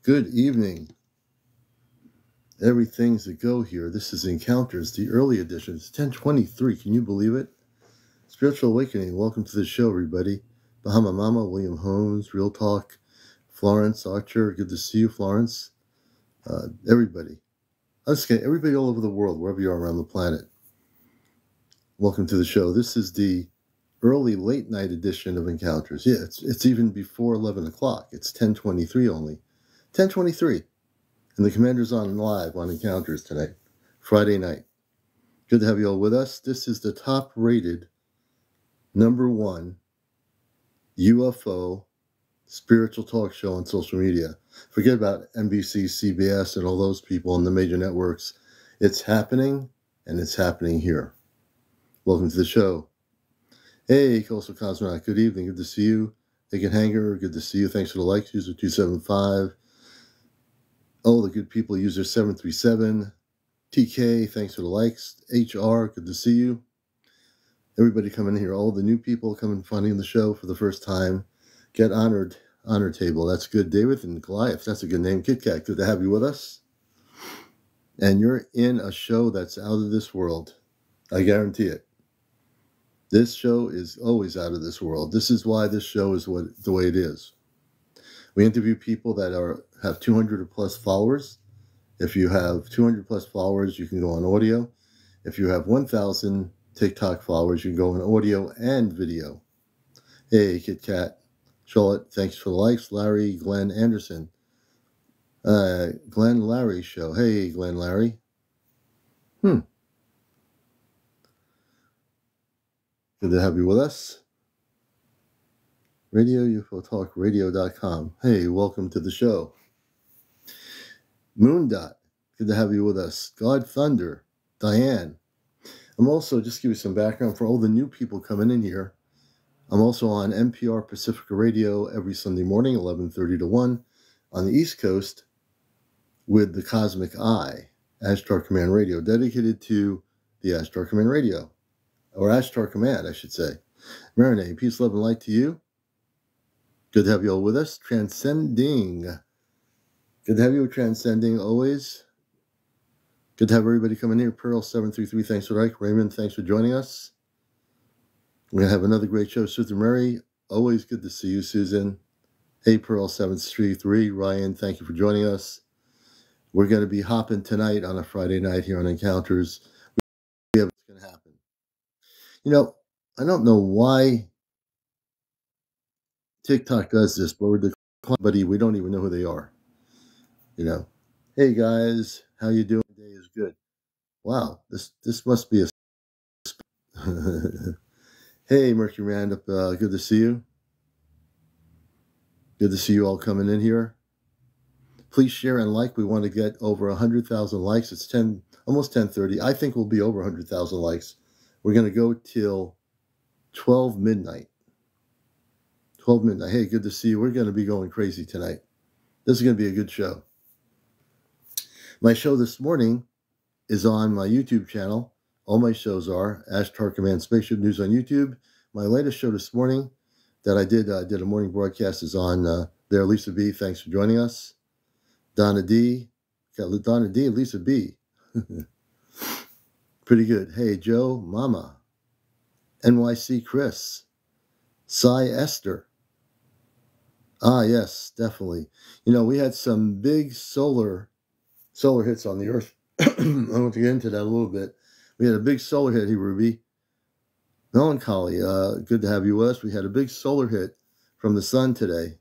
Good evening. Everything's a go here. This is Encounters, the early edition. It's 10:23. Can you believe it? Spiritual Awakening. Welcome to the show, everybody. Bahama Mama, William Holmes, Real Talk, Florence Archer. Good to see you, Florence. Everybody. I'm just kidding. Everybody all over the world, wherever you are around the planet. Welcome to the show. This is the early late night edition of Encounters. Yeah, it's even before 11 o'clock. It's 10:23 only. 10:23. And the Commander's on live on Encounters tonight, Friday night. Good to have you all with us. This is the top-rated #1 UFO spiritual talk show on social media. Forget about NBC, CBS, and all those people on the major networks. It's happening, and it's happening here. Welcome to the show. Hey, Coastal Cosmonaut, good evening. Good to see you. Higgin Hanger, good to see you. Thanks for the likes, user 275. Oh, the good people, user 737. TK, thanks for the likes. HR, good to see you. Everybody coming in here, all the new people coming finding the show for the first time. Get honored, honor table. That's good. David and Goliath, that's a good name. Kit Kat, good to have you with us. And you're in a show that's out of this world. I guarantee it. This show is always out of this world. This is why this show is the way it is. We interview people that have 200 or plus followers. If you have 200 plus followers, you can go on audio. If you have 1,000 TikTok followers, you can go on audio and video. Hey, Kit Kat. Charlotte, thanks for the likes. Larry, Glenn Anderson. Glenn Larry show. Hey, Glenn Larry. Good to have you with us. UFOTalkRadio.com. Hey, welcome to the show. Moondot, good to have you with us. God Thunder, Diane. I'm also, just give you some background for all the new people coming in here. I'm also on NPR Pacifica Radio every Sunday morning, 11:30 to 1, on the East Coast with the Cosmic Eye, Ashtar Command Radio, dedicated to the Ashtar Command Radio, or Ashtar Command, I should say. Marinate, peace, love, and light to you. Good to have you all with us. Transcending. Good to have you transcending always. Good to have everybody coming here. Pearl 733, thanks for the like. Raymond, thanks for joining us. We're going to have another great show. Susan Mary, always good to see you, Susan. Hey, Pearl 733. Ryan, thank you for joining us. We're going to be hopping tonight on a Friday night here on Encounters. We have what's going to happen. You know, I don't know why TikTok does this, but we don't even know who they are. You know, hey guys, how you doing? Day is good. Wow, this must be a. Hey, Mercury Roundup, good to see you. Good to see you all coming in here. Please share and like. We want to get over 100,000 likes. It's almost 10:30. I think we'll be over 100,000 likes. We're going to go till 12 midnight. 12 midnight. Hey, good to see you. We're going to be going crazy tonight. This is going to be a good show. My show this morning is on my YouTube channel. All my shows are Ashtar Command Spaceship News on YouTube. My latest show this morning that I did a morning broadcast is on there. Lisa B, thanks for joining us. Donna D, got Donna D and Lisa B. Pretty good. Hey, Joe, Mama, NYC Chris, Cy Esther. Ah, yes, definitely. You know, we had some big solar hits on the Earth. I want to get into that a little bit. We had a big solar hit here, Ruby. Melancholy, good to have you with us. We had a big solar hit from the sun today.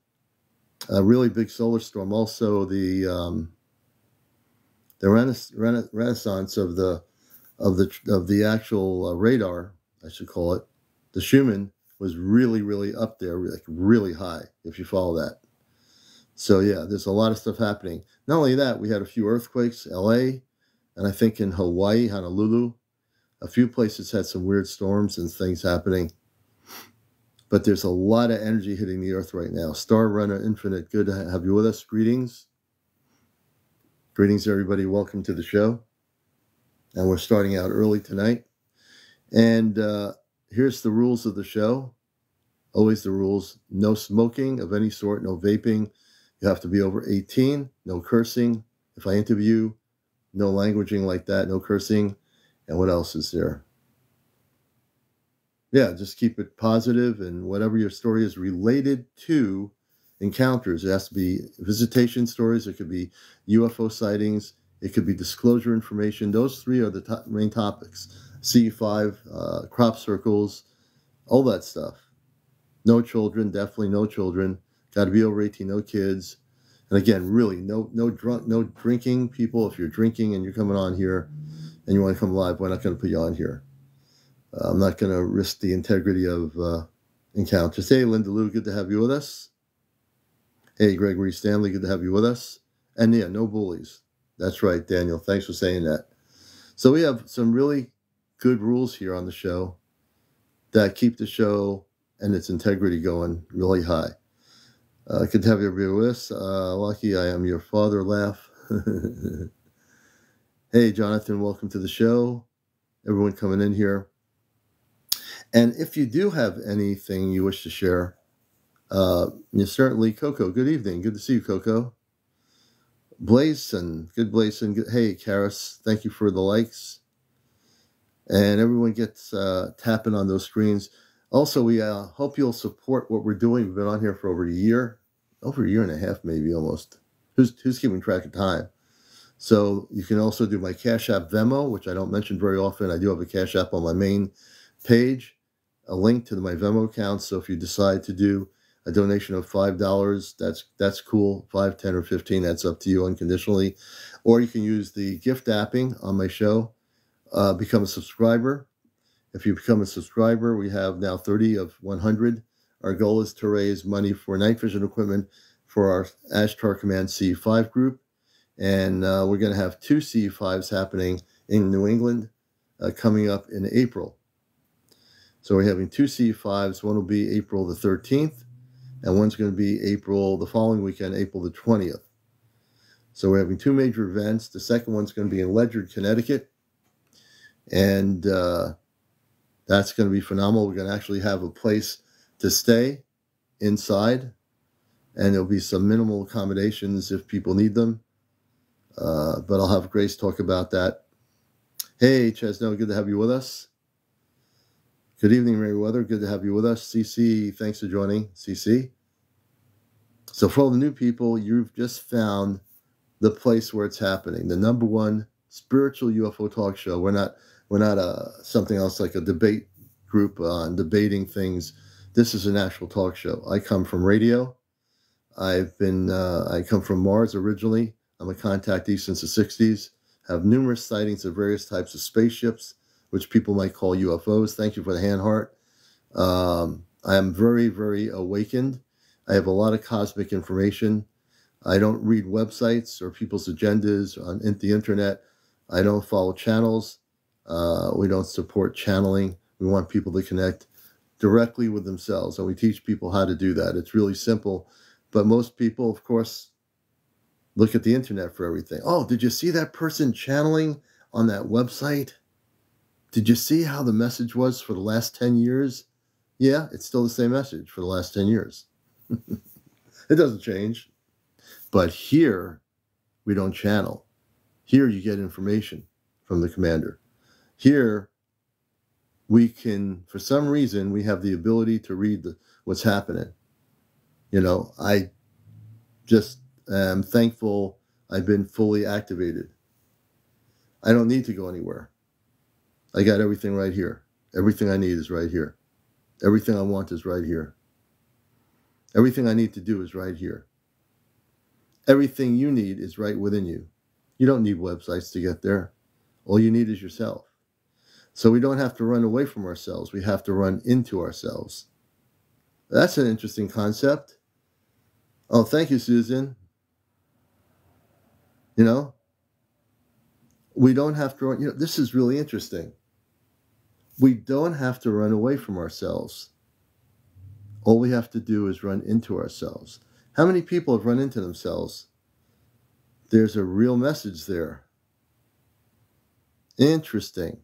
A really big solar storm. Also, the renaissance of the actual radar, I should call it, the Schumann, was really, really up there, like really high, if you follow that. So yeah, there's a lot of stuff happening. Not only that, we had a few earthquakes, LA, and I think in Hawaii, Honolulu. A few places had some weird storms and things happening. But there's a lot of energy hitting the Earth right now. Star Runner Infinite, good to have you with us. Greetings. Greetings, everybody. Welcome to the show. And we're starting out early tonight. And here's the rules of the show. Always the rules. No smoking of any sort, no vaping, You have to be over 18, no cursing. If I interview, no languaging like that, no cursing. And what else is there? Yeah, just keep it positive, and whatever your story is related to encounters. It has to be visitation stories. It could be UFO sightings. It could be disclosure information. Those three are the main topics. C5, crop circles, all that stuff. No children, definitely no children. Got to be over 18, no kids. And again, really, no drinking. People, if you're drinking and you're coming on here and you want to come live, we're not going to put you on here. I'm not going to risk the integrity of encounters. Hey, Linda Lou, good to have you with us. Hey, Gregory Stanley, good to have you with us. And yeah, no bullies. That's right, Daniel. Thanks for saying that. So we have some really good rules here on the show that keep the show and its integrity going really high. Good to have you with us. Lucky I am your father, laugh. Hey, Jonathan, welcome to the show. Everyone coming in here. And if you do have anything you wish to share, certainly, Coco, good evening. Good to see you, Coco. Blason, good Blason. Good. Hey, Karis, thank you for the likes. And everyone gets tapping on those screens. Also, we hope you'll support what we're doing. We've been on here for over a year and a half, maybe almost. Who's keeping track of time? So you can also do my Cash App Venmo, which I don't mention very often. I do have a Cash App on my main page, a link to my Venmo account. So if you decide to do a donation of $5, that's cool. 5, 10, or 15, that's up to you unconditionally. Or you can use the gift apping on my show. Become a subscriber. If you become a subscriber, we have now 30 of 100. Our goal is to raise money for night vision equipment for our Ashtar Command C5 group. And we're going to have 2 C5s happening in New England coming up in April. So we're having 2 C5s. One will be April the 13th, and one's going to be the following weekend, April the 20th. So we're having 2 major events. The second one's going to be in Ledyard, Connecticut. And that's going to be phenomenal. We're going to actually have a place to stay inside, and there'll be some minimal accommodations if people need them. But I'll have Grace talk about that. Hey, Chesno, good to have you with us. Good evening, Meriwether. Good to have you with us. CC, thanks for joining, CC. So for all the new people, you've just found the place where it's happening. The #1 spiritual UFO talk show. We're not something else like a debate group on debating things. This is an actual talk show. I come from radio. I come from Mars originally. I'm a contactee since the 60s. Have numerous sightings of various types of spaceships, which people might call UFOs. Thank you for the hand heart. I am very, very awakened. I have a lot of cosmic information. I don't read websites or people's agendas on the internet. I don't follow channels. We don't support channeling. We want people to connect directly with themselves, and we teach people how to do that. It's really simple. But most people, of course, look at the internet for everything. Oh, did you see that person channeling on that website? Did you see how the message was for the last 10 years? Yeah, it's still the same message for the last 10 years. It doesn't change. But here, we don't channel. Here, you get information from the commander. Here, we can, for some reason, we have the ability to read what's happening. I just am thankful I've been fully activated. I don't need to go anywhere. I got everything right here. Everything I need is right here. Everything I want is right here. Everything I need to do is right here. Everything you need is right within you. You don't need websites to get there. All you need is yourself. So we don't have to run away from ourselves. We have to run into ourselves. That's an interesting concept. Oh, thank you, Susan. We don't have to run. This is really interesting. We don't have to run away from ourselves. All we have to do is run into ourselves. How many people have run into themselves? There's a real message there. Interesting.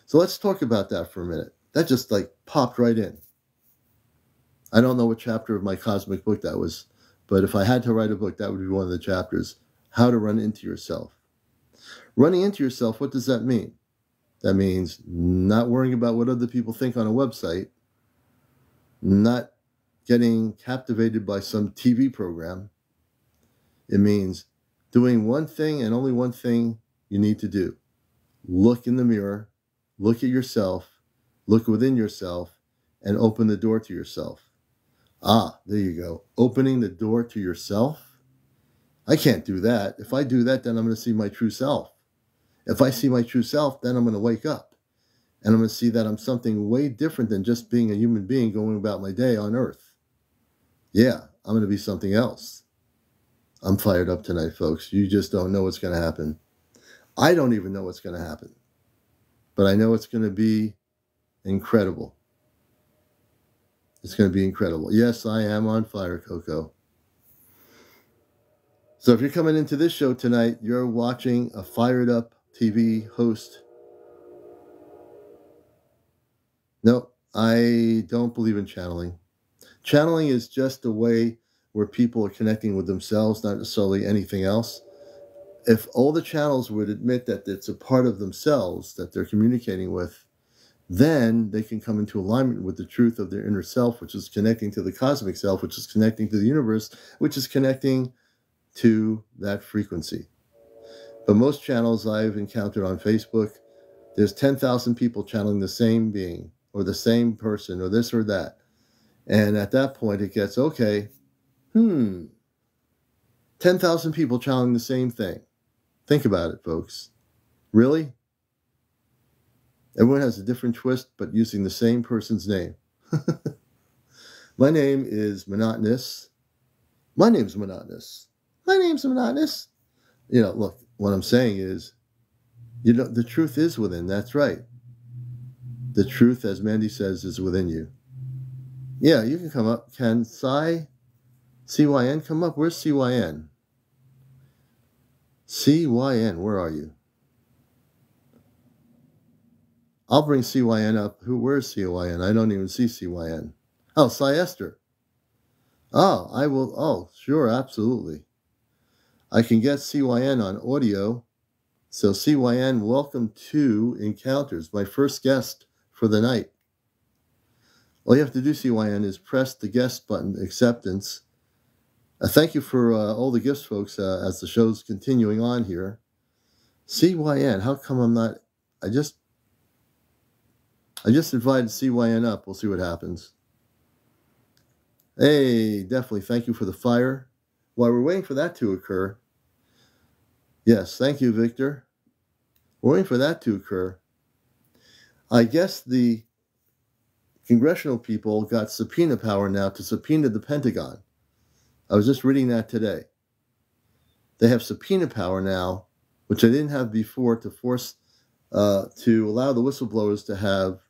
So let's talk about that for a minute. That just popped right in. I don't know what chapter of my cosmic book that was, But if I had to write a book, that would be one of the chapters. How to run into yourself. Running into yourself, what does that mean? That means not worrying about what other people think on a website, not getting captivated by some TV program. It means doing one thing and only one thing you need to do. Look in the mirror, look at yourself, look within yourself, and open the door to yourself. Ah, there you go. Opening the door to yourself. I can't do that. If I do that, then I'm going to see my true self. If I see my true self, then I'm going to wake up. And I'm going to see that I'm something way different than just being a human being going about my day on Earth. Yeah, I'm going to be something else. I'm fired up tonight, folks. You just don't know what's going to happen. I don't even know what's going to happen. But I know it's going to be incredible. It's going to be incredible. Yes, I am on fire, Coco. So if you're coming into this show tonight, you're watching a fired up TV host. No, I don't believe in channeling. Channeling is just a way where people are connecting with themselves, not necessarily anything else. If all the channels would admit that it's a part of themselves that they're communicating with, then they can come into alignment with the truth of their inner self, which is connecting to the cosmic self, which is connecting to the universe, which is connecting to that frequency. But most channels I've encountered on Facebook, there's 10,000 people channeling the same being or the same person or this or that. And at that point it gets, okay, 10,000 people channeling the same thing. Think about it, folks. Really? Everyone has a different twist, but using the same person's name. My name is Monotonous. My name's Monotonous. My name's Monotonous. Look, what I'm saying is, the truth is within. That's right. The truth, as Mandy says, is within you. Yeah, you can come up. Can CYN come up? Where's CYN? CYN, where are you? I'll bring CYN up. Where's CYN? I don't even see CYN. Oh, Cyester. Oh, I will. Oh, sure, absolutely. I can get CYN on audio. So CYN, welcome to Encounters, my first guest for the night. All you have to do, CYN, is press the guest button, acceptance. Thank you for all the gifts, folks, as the show's continuing on here. CYN, how come I'm not... I just invited CYN up. We'll see what happens. Hey, definitely. Thank you for the fire. While we're waiting for that to occur, yes, thank you, Victor. We're waiting for that to occur. I guess the congressional people got subpoena power now to subpoena the Pentagon. I was just reading that today. They have subpoena power now, which they didn't have before, to force, to allow the whistleblowers to have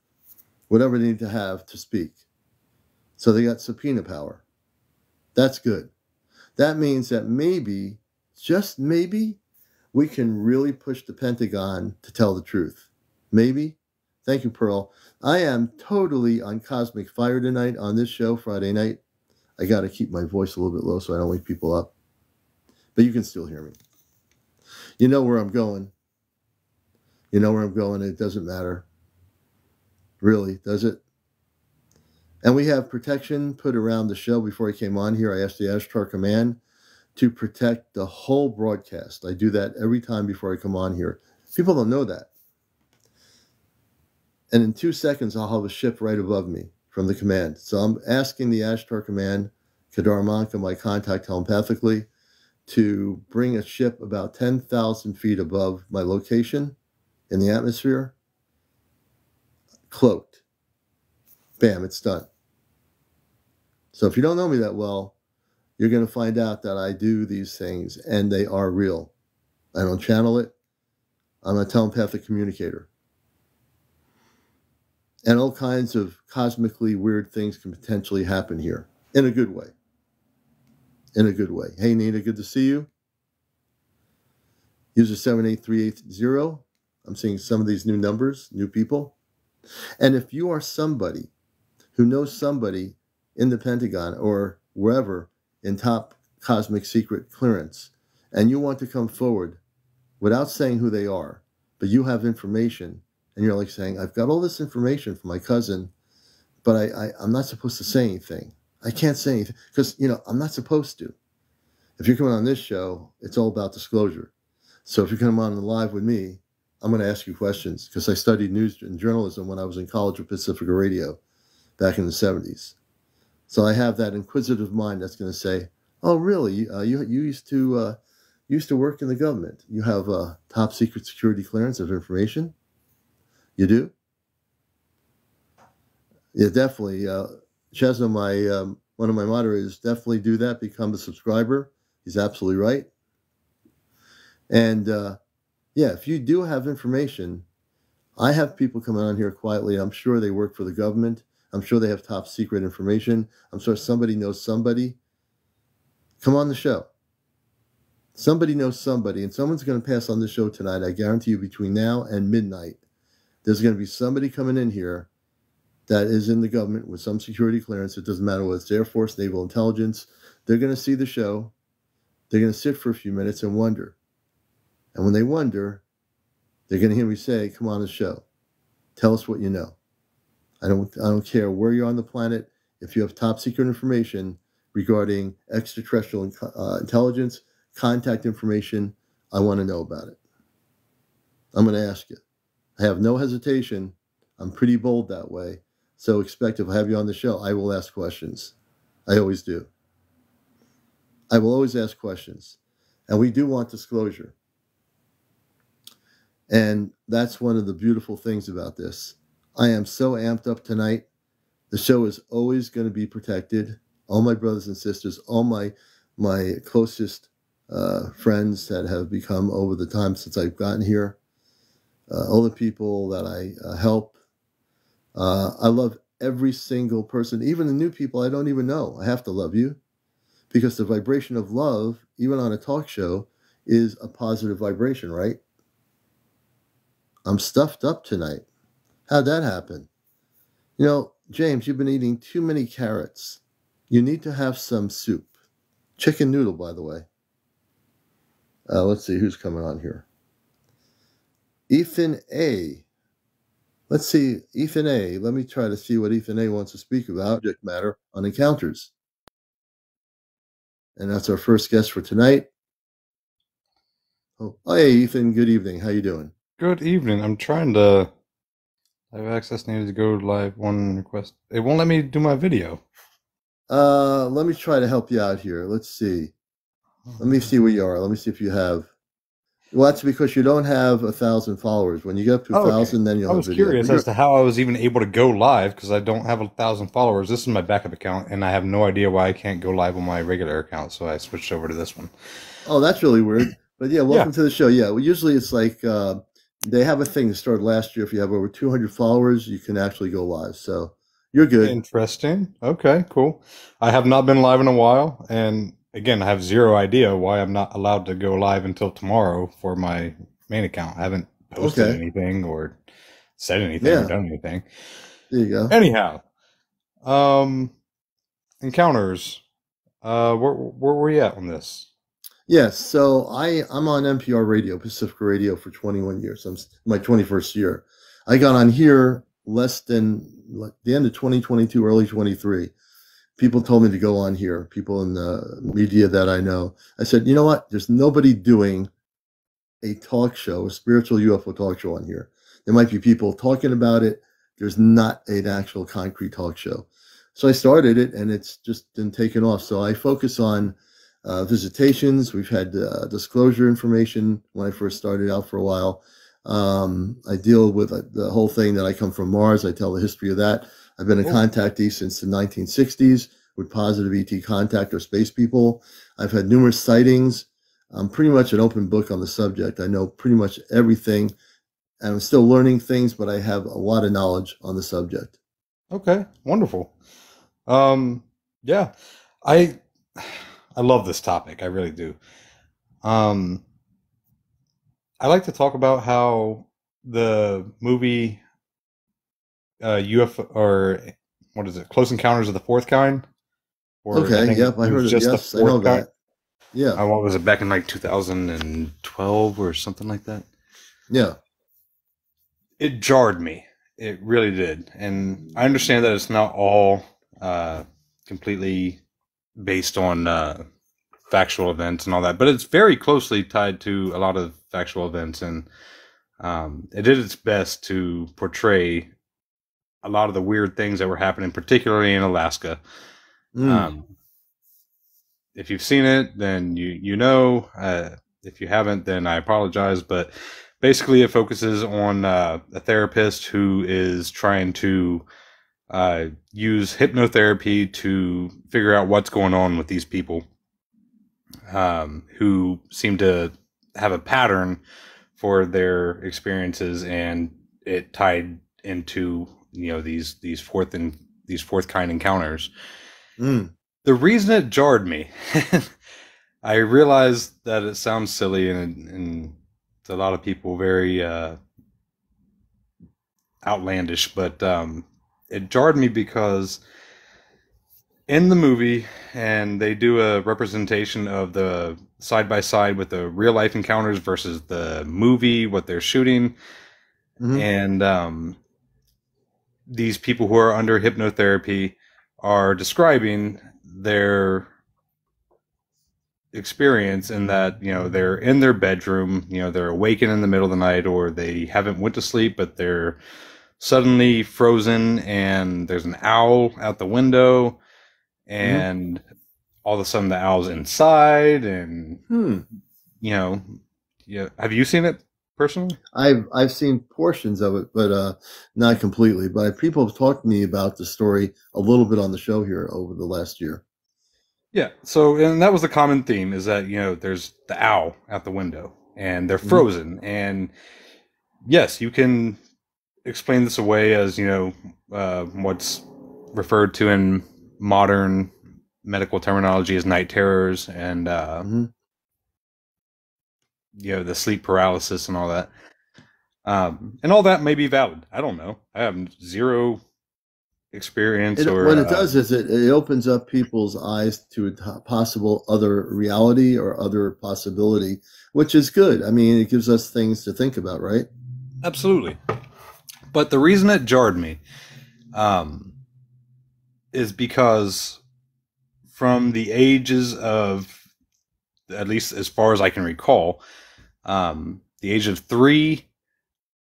whatever they need to have to speak. So they got subpoena power. That's good. That means that maybe, just maybe, we can really push the Pentagon to tell the truth. Maybe. Thank you, Pearl. I am totally on cosmic fire tonight on this show, Friday night. I got to keep my voice a little bit low so I don't wake people up. But you can still hear me. You know where I'm going. You know where I'm going. It doesn't matter. Really, does it? And we have protection put around the show. Before I came on here, I asked the Ashtar Command to protect the whole broadcast. I do that every time before I come on here. People don't know that. And in 2 seconds, I'll have a ship right above me from the command. So I'm asking the Ashtar Command, Kadar Manka, my contact telepathically, to bring a ship about 10,000 feet above my location in the atmosphere, cloaked. Bam, it's done. So if you don't know me that well, you're going to find out that I do these things, and they are real. I don't channel it. I'm a telepathic communicator. And all kinds of cosmically weird things can potentially happen here, in a good way. In a good way. Hey, Nina, good to see you. User 78380. I'm seeing some of these new numbers, new people. And if you are somebody who knows somebody in the Pentagon or wherever in top cosmic secret clearance, and you want to come forward without saying who they are, but you have information, and you're like saying, I've got all this information from my cousin, but I'm not supposed to say anything. I can't say anything because, I'm not supposed to. If you're coming on this show, it's all about disclosure. So if you come on live with me, I'm going to ask you questions because I studied news and journalism when I was in college with Pacifica Radio back in the 70s. So I have that inquisitive mind that's going to say, oh, really? You used to work in the government. You have a top secret security clearance of information? You do? Yeah, definitely. Chesna, one of my moderators, definitely do that. Become a subscriber. He's absolutely right. And if you do have information, I have people coming on here quietly. I'm sure they work for the government. I'm sure they have top secret information. I'm sure somebody knows somebody. Come on the show. Somebody knows somebody, and someone's going to pass on the show tonight. I guarantee you between now and midnight, there's going to be somebody coming in here that is in the government with some security clearance. It doesn't matter whether it's Air Force, Naval Intelligence. They're going to see the show. They're going to sit for a few minutes and wonder. And when they wonder, they're going to hear me say, come on the show. Tell us what you know. I don't care where you're on the planet. If you have top secret information regarding extraterrestrial intelligence, contact information, I want to know about it. I'm going to ask you. I have no hesitation. I'm pretty bold that way. So expect if I have you on the show, I will ask questions. I always do. I will always ask questions. And we do want disclosure. And that's one of the beautiful things about this. I am so amped up tonight. The show is always going to be protected. All my brothers and sisters, all my closest friends that have become over the time since I've gotten here, all the people that I help. I love every single person, even the new people I don't even know. I have to love you because the vibration of love, even on a talk show, is a positive vibration, right? I'm stuffed up tonight. How'd that happen? James, you've been eating too many carrots. You need to have some soup. Chicken noodle, by the way. Let's see who's coming on here. Ethan A. Let's see, Ethan A. Let me try to see what Ethan A. wants to speak about. Subject matter on encounters. And that's our first guest for tonight. Oh, hey, Ethan. Good evening. How you doing? Good evening. I'm trying to... I have access needed to go live. One request. It won't let me do my video. Let me try to help you out here. Let's see. Let me see where you are. Let me see if you have... Well, that's because you don't have 1,000 followers. When you get up to 1,000, then you'll have video. I was curious as to how I was even able to go live because I don't have 1,000 followers. This is my backup account, and I have no idea why I can't go live on my regular account, so I switched over to this one. Oh, that's really weird. But yeah, welcome to the show. Yeah, well, usually it's like they have a thing that started last year. If you have over 200 followers, you can actually go live. So you're good. Interesting. Okay, cool. I have not been live in a while, and again, I have zero idea why I'm not allowed to go live until tomorrow for my main account. I haven't posted anything or said anything or done anything. There you go. Anyhow, encounters. Where were we at on this? Yes, so I'm on NPR Radio, Pacifica Radio, for 21 years. I'm my 21st year. I got on here less than the end of 2022, early 23. People told me to go on here, people in the media that I know. I said, you know what? There's nobody doing a talk show, a spiritual UFO talk show on here. There might be people talking about it. There's not an actual concrete talk show. So I started it, and it's just been taken off. So I focus on visitations. We've had disclosure information when I first started out for a while. I deal with the whole thing that I come from Mars. I tell the history of that. I've been a contactee since the 1960s with positive ET contact or space people. I've had numerous sightings. I'm pretty much an open book on the subject. I know pretty much everything, and I'm still learning things, but I have a lot of knowledge on the subject. Okay, wonderful. Yeah, I love this topic. I really do. I like to talk about how the movie UFO, or what is it? Close Encounters of the Fourth Kind? Or okay, yep, I heard it. Yes, I know that. Yeah. What was it, back in like 2012 or something like that? Yeah. It jarred me. It really did. And I understand that it's not all completely based on factual events and all that, but it's very closely tied to a lot of factual events. And it did its best to portray a lot of the weird things that were happening, particularly in Alaska. If you've seen it, then you know. If you haven't, then I apologize. But basically, it focuses on a therapist who is trying to use hypnotherapy to figure out what's going on with these people who seem to have a pattern for their experiences, and it tied into these fourth kind encounters. The reason it jarred me, I realized that it sounds silly and to a lot of people very outlandish, but it jarred me because in the movie, and they do a representation of the side by side with the real life encounters versus the movie, what they're shooting, and these people who are under hypnotherapy are describing their experience in that, they're in their bedroom, they're awakened in the middle of the night, or they haven't went to sleep, but they're suddenly frozen and there's an owl out the window, and all of a sudden the owl's inside, and have you seen it personally? I've seen portions of it, but not completely. But people have talked to me about the story a little bit on the show here over the last year. Yeah. So, and that was the common theme, is that, there's the owl out the window and they're frozen. And yes, you can explain this away as, what's referred to in modern medical terminology as night terrors and, the sleep paralysis and all that. And all that may be valid. I don't know. I have zero experience. What it does is it opens up people's eyes to a possible other reality or other possibility, which is good. I mean, it gives us things to think about, right? Absolutely. But the reason it jarred me is because from the ages of, at least as far as I can recall, the age of 3,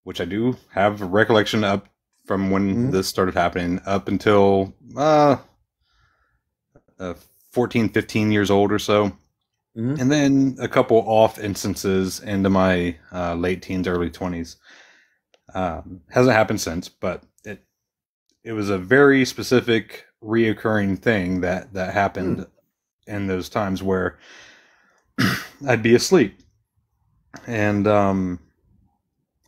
which I do have a recollection up from when this started happening, up until 14, 15 years old or so. And then a couple off instances into my late teens, early 20s. Hasn't happened since, but it was a very specific reoccurring thing that happened in those times where I'd be asleep and all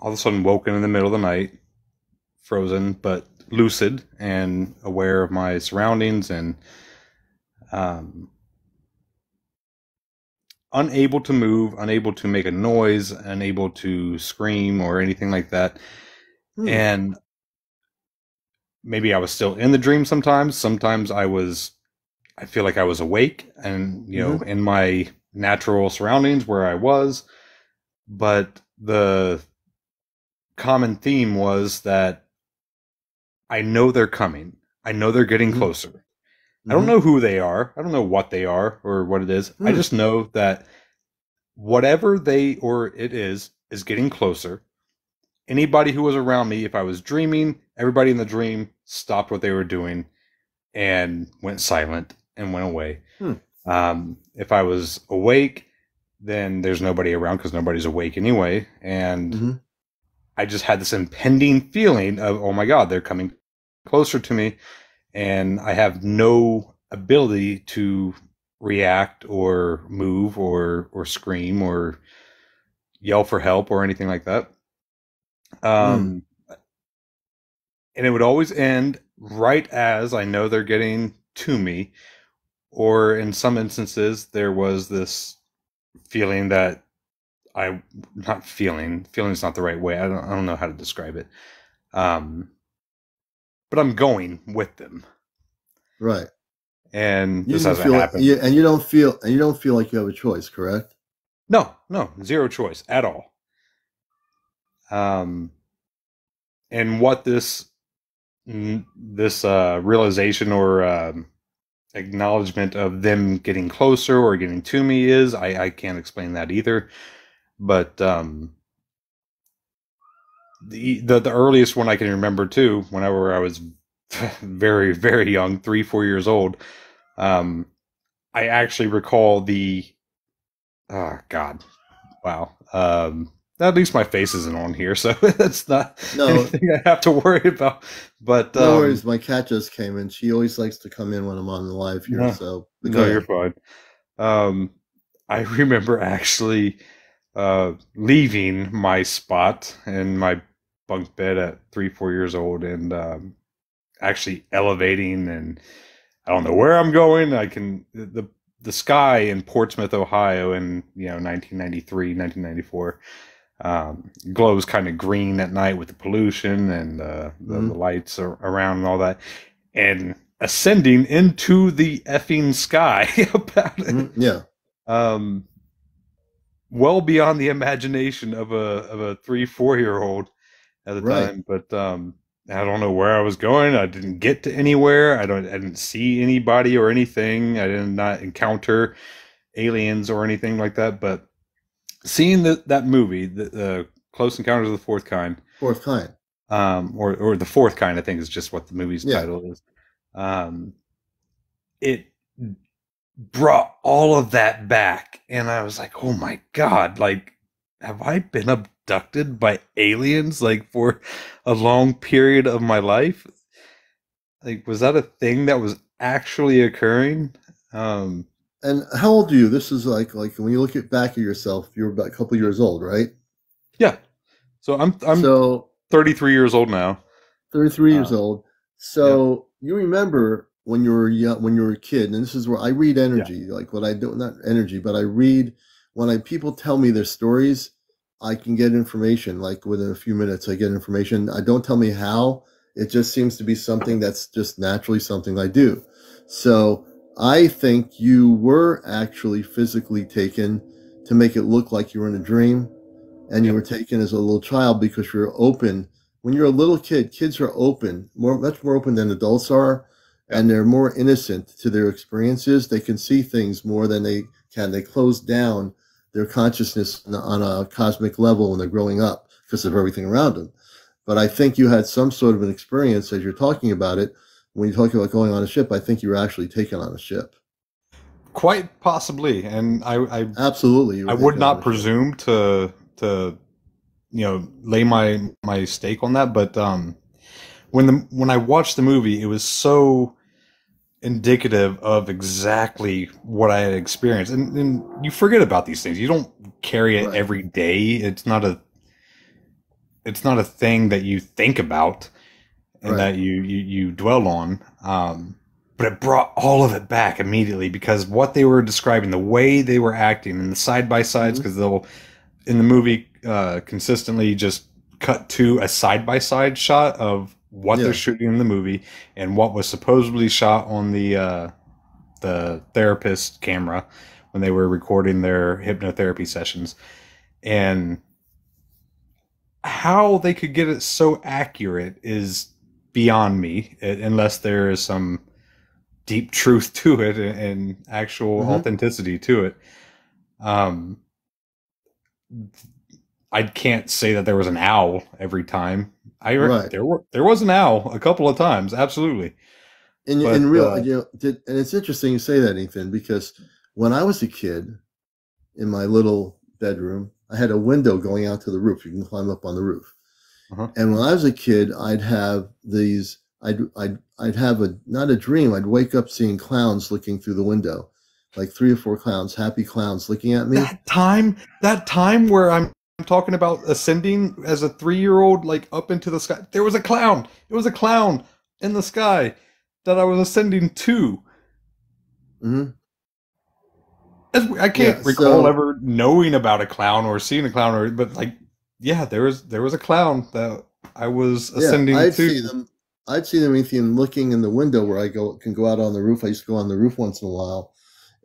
of a sudden woken in the middle of the night, frozen but lucid and aware of my surroundings, and unable to move, unable to make a noise, unable to scream or anything like that. And maybe I was still in the dream sometimes. Sometimes I feel like I was awake and, in my natural surroundings where I was. But the common theme was that I know they're coming. I know they're getting closer. I don't know who they are. I don't know what they are or what it is. I just know that whatever it is getting closer. Anybody who was around me, if I was dreaming, everybody in the dream stopped what they were doing and went silent and went away. If I was awake, then there's nobody around because nobody's awake anyway. And I just had this impending feeling of, oh my God, they're coming closer to me. And I have no ability to react or move or scream or yell for help or anything like that. And it would always end right as I know they're getting to me, or in some instances there was this feeling that feeling's not the right way. I don't know how to describe it. But I'm going with them. Right. and You this didn't hasn't feel, happened. and you don't feel, like you have a choice, correct? No, zero choice at all. And what this realization or acknowledgement of them getting closer or getting to me is, I can't explain that either. But the earliest one I can remember too, whenever I was very, very young, 3-4 years old, I actually recall the, oh God, wow. At least my face isn't on here, so that's not No, anything I have to worry about. But no worries. My cat just came in. She always likes to come in when I'm on the live here. no, So go no, you're ahead. fine. I remember actually leaving my spot in my bunk bed at 3-4 years old, and actually elevating, and I don't know where I'm going. The sky in Portsmouth, Ohio, in 1993, 1994, glows kind of green at night with the pollution and the lights around and all that, and ascending into the effing sky about it. Yeah. Well beyond the imagination of a 3-4 year old at the Right. time, but I don't know where I was going. I didn't get to anywhere. I didn't see anybody or anything. I did not encounter aliens or anything like that. But seeing that movie, the Close Encounters of the Fourth Kind, Fourth kind. or the Fourth Kind, I think is just what the movie's Yeah. title is. It brought all of that back, and I was like, oh my God, like, have I been abducted by aliens, like, for a long period of my life? Like, was that a thing that was actually occurring? And how old are you? This is like when you look back at yourself, you're about a couple years old, right? Yeah. So I'm So 33 years old now. 33 years old. So you remember when you were young, when you were a kid, and this is where I read energy, like what I do, not energy, but I read when people tell me their stories, I can get information. Like within a few minutes, I get information. I don't tell me how. It just seems to be something that's just naturally something I do. So I think you were actually physically taken to make it look like you were in a dream, and you were taken as a little child because you're open. When you're a little kid, kids are open, much more open than adults are, and they're more innocent to their experiences. They can see things more than they can. They close down their consciousness on a cosmic level when they're growing up because of everything around them. But I think you had some sort of an experience as you're talking about it. When you talk about going on a ship, I think you were actually taken on a ship. Quite possibly, and I Absolutely, I would not presume to lay my stake on that, but when I watched the movie, it was so indicative of exactly what I had experienced, and you forget about these things. You don't carry it every day. It's not a thing that you think about and that you dwell on. But it brought all of it back immediately, because what they were describing, the way they were acting, and the side by sides, because they'll in the movie consistently just cut to a side by side shot of what they're shooting in the movie and what was supposedly shot on the therapist camera when they were recording their hypnotherapy sessions, and how they could get it so accurate is beyond me, unless there is some deep truth to it and actual authenticity to it. I can't say that there was an owl every time. There was an owl a couple of times, absolutely. And it's interesting you say that, Ethan, because when I was a kid in my little bedroom, I had a window going out to the roof. You can climb up on the roof. And when I was a kid, I'd have these. I'd have not a dream. I'd wake up seeing clowns looking through the window, like 3 or 4 clowns, happy clowns looking at me. That time where I'm talking about ascending as a 3-year-old, like up into the sky. There was a clown. It was a clown in the sky that I was ascending to. I can't recall ever knowing about a clown or seeing a clown, but like, there was a clown that I was ascending to. I'd see them anything looking in the window where I can go out on the roof. I used to go on the roof once in a while,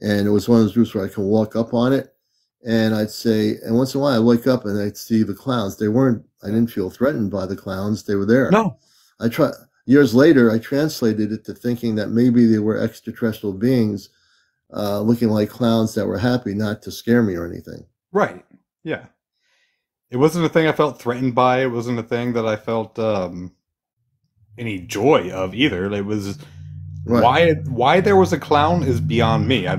and it was one of those roofs where I can walk up on it. And I'd say, and once in a while I wake up and I'd see the clowns. I didn't feel threatened by the clowns. They were there. No. Years later, I translated it to thinking that maybe they were extraterrestrial beings looking like clowns that were happy, not to scare me or anything. Right. Yeah. It wasn't a thing I felt threatened by. It wasn't a thing that I felt any joy of either. It was why there was a clown is beyond me. I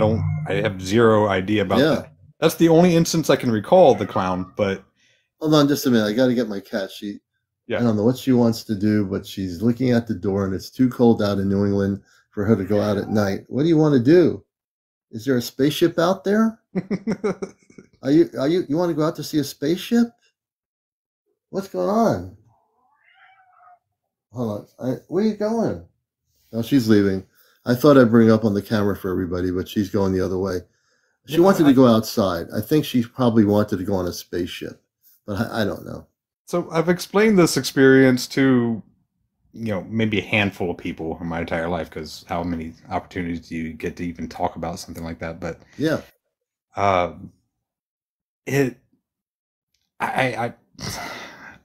have zero idea about that. That's the only instance I can recall of the clown, but hold on just a minute. I got to get my cat. I don't know what she wants to do, but she's looking at the door and it's too cold out in New England for her to go out at night. What do you want to do? Is there a spaceship out there? You want to go out to see a spaceship? What's going on? Hold on. Where are you going? Oh, she's leaving. I thought I'd bring up on the camera for everybody, but she's going the other way. She wanted to go outside. I think she probably wanted to go on a spaceship, but I don't know. So I've explained this experience to, maybe a handful of people in my entire life, because how many opportunities do you get to even talk about something like that? But yeah,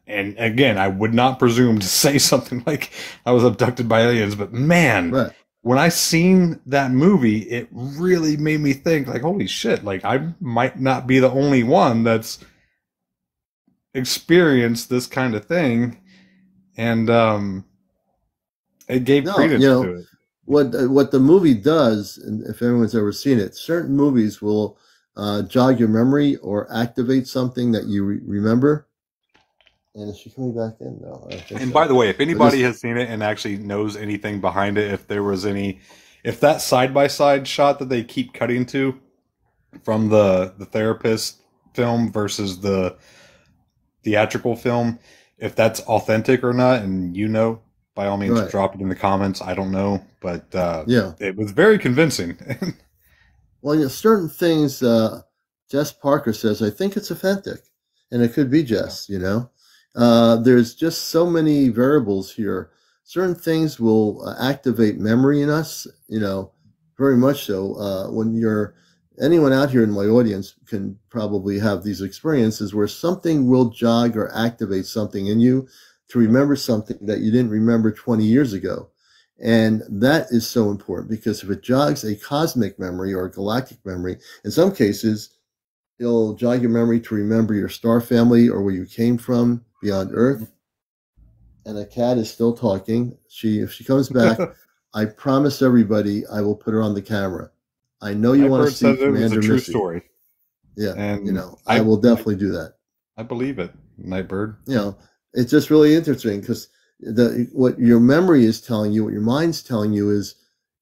and again, I would not presume to say something like I was abducted by aliens, but man, when I seen that movie, it really made me think, like, holy shit, like I might not be the only one that's experienced this kind of thing. And it gave credence to it. What the movie does, and if anyone's ever seen it, certain movies will jog your memory or activate something that you remember. And is she coming back in? No. And by the way, if anybody has seen it and actually knows anything behind it, if that side-by-side shot that they keep cutting to from the therapist film versus the theatrical film, if that's authentic or not, and by all means, drop it in the comments. I don't know, but it was very convincing. Well, certain things, Jess Parker says, I think it's authentic, and it could be Jess, There's just so many variables here. Certain things will activate memory in us, very much so. Anyone out here in my audience can probably have these experiences where something will jog or activate something in you to remember something that you didn't remember 20 years ago. And that is so important, because if it jogs a cosmic memory or a galactic memory, in some cases, it'll jog your memory to remember your star family or where you came from beyond Earth. And a cat is still talking. If she comes back, I promise everybody I will put her on the camera. I know you want to see Commander Missy. Story. Yeah, and I will definitely do that. I believe it, Nightbird. It's just really interesting, because what your memory is telling you, what your mind's telling you, is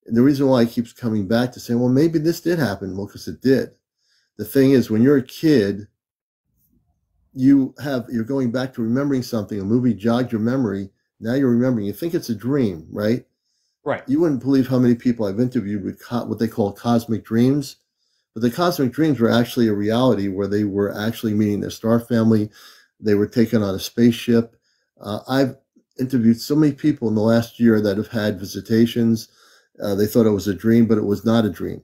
the reason why it keeps coming back to say, well, maybe this did happen. Well, because it did. The thing is, when you're a kid, you're going back to remembering something. A movie jogged your memory. Now you're remembering. You think it's a dream, right? Right. You wouldn't believe how many people I've interviewed with what they call cosmic dreams. But the cosmic dreams were actually a reality where they were actually meeting their star family. They were taken on a spaceship. I've interviewed so many people in the last year that have had visitations. They thought it was a dream, but it was not a dream.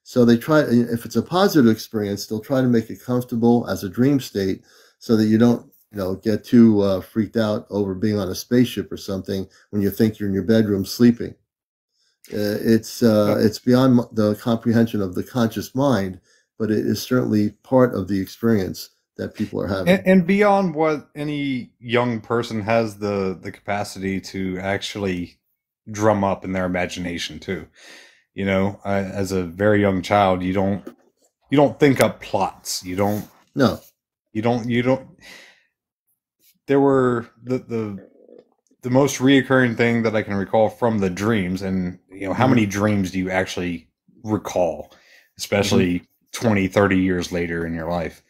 So they try, if it's a positive experience, they'll try to make it comfortable as a dream state so that you don't, get too freaked out over being on a spaceship or something when you think you're in your bedroom sleeping. It's beyond the comprehension of the conscious mind, but it is certainly part of the experience that people are having. And beyond what any young person has the capacity to actually drum up in their imagination too. As a very young child, you don't think up plots. You don't. There were the most reoccurring thing that I can recall from the dreams, and how many dreams do you actually recall, especially 20, 30 years later in your life,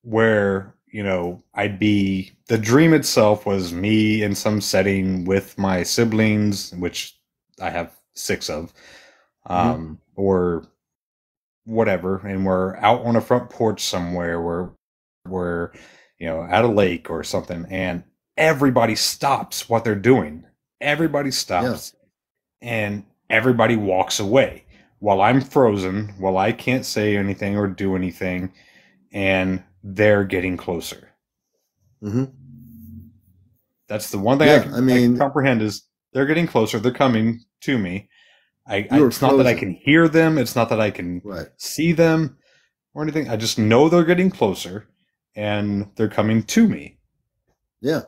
where the dream itself was me in some setting with my siblings, which I have 6 of, or whatever, and we're out on a front porch somewhere, we're at a lake or something, and everybody stops what they're doing. Everybody stops, and everybody walks away while I'm frozen, while I can't say anything or do anything, and they're getting closer. Mm-hmm. That's the one thing I can comprehend is they're getting closer. They're coming to me. It's not that I can hear them. It's not that I can see them or anything. I just know they're getting closer, and they're coming to me. Yeah.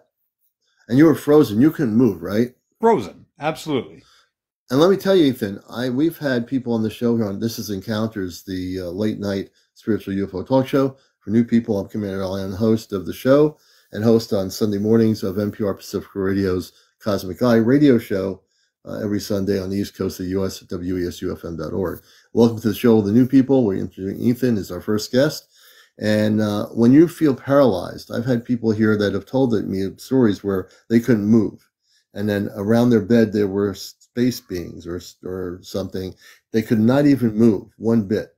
And you were frozen. You couldn't move, right? Frozen. Absolutely. And let me tell you, Ethan, we've had people on the show here on This is Encounters, the late night spiritual UFO talk show. For new people, I'm CmdrAleon, host of the show and host on Sunday mornings of NPR Pacific Radio's Cosmic Eye radio show every Sunday on the East Coast of the U.S. at WESUFM.org. Welcome to the show with the new people. We're interviewing Ethan as our first guest. And when you feel paralyzed, I've had people here that have told me stories where they couldn't move. And then around their bed, there were space beings or something. They could not even move one bit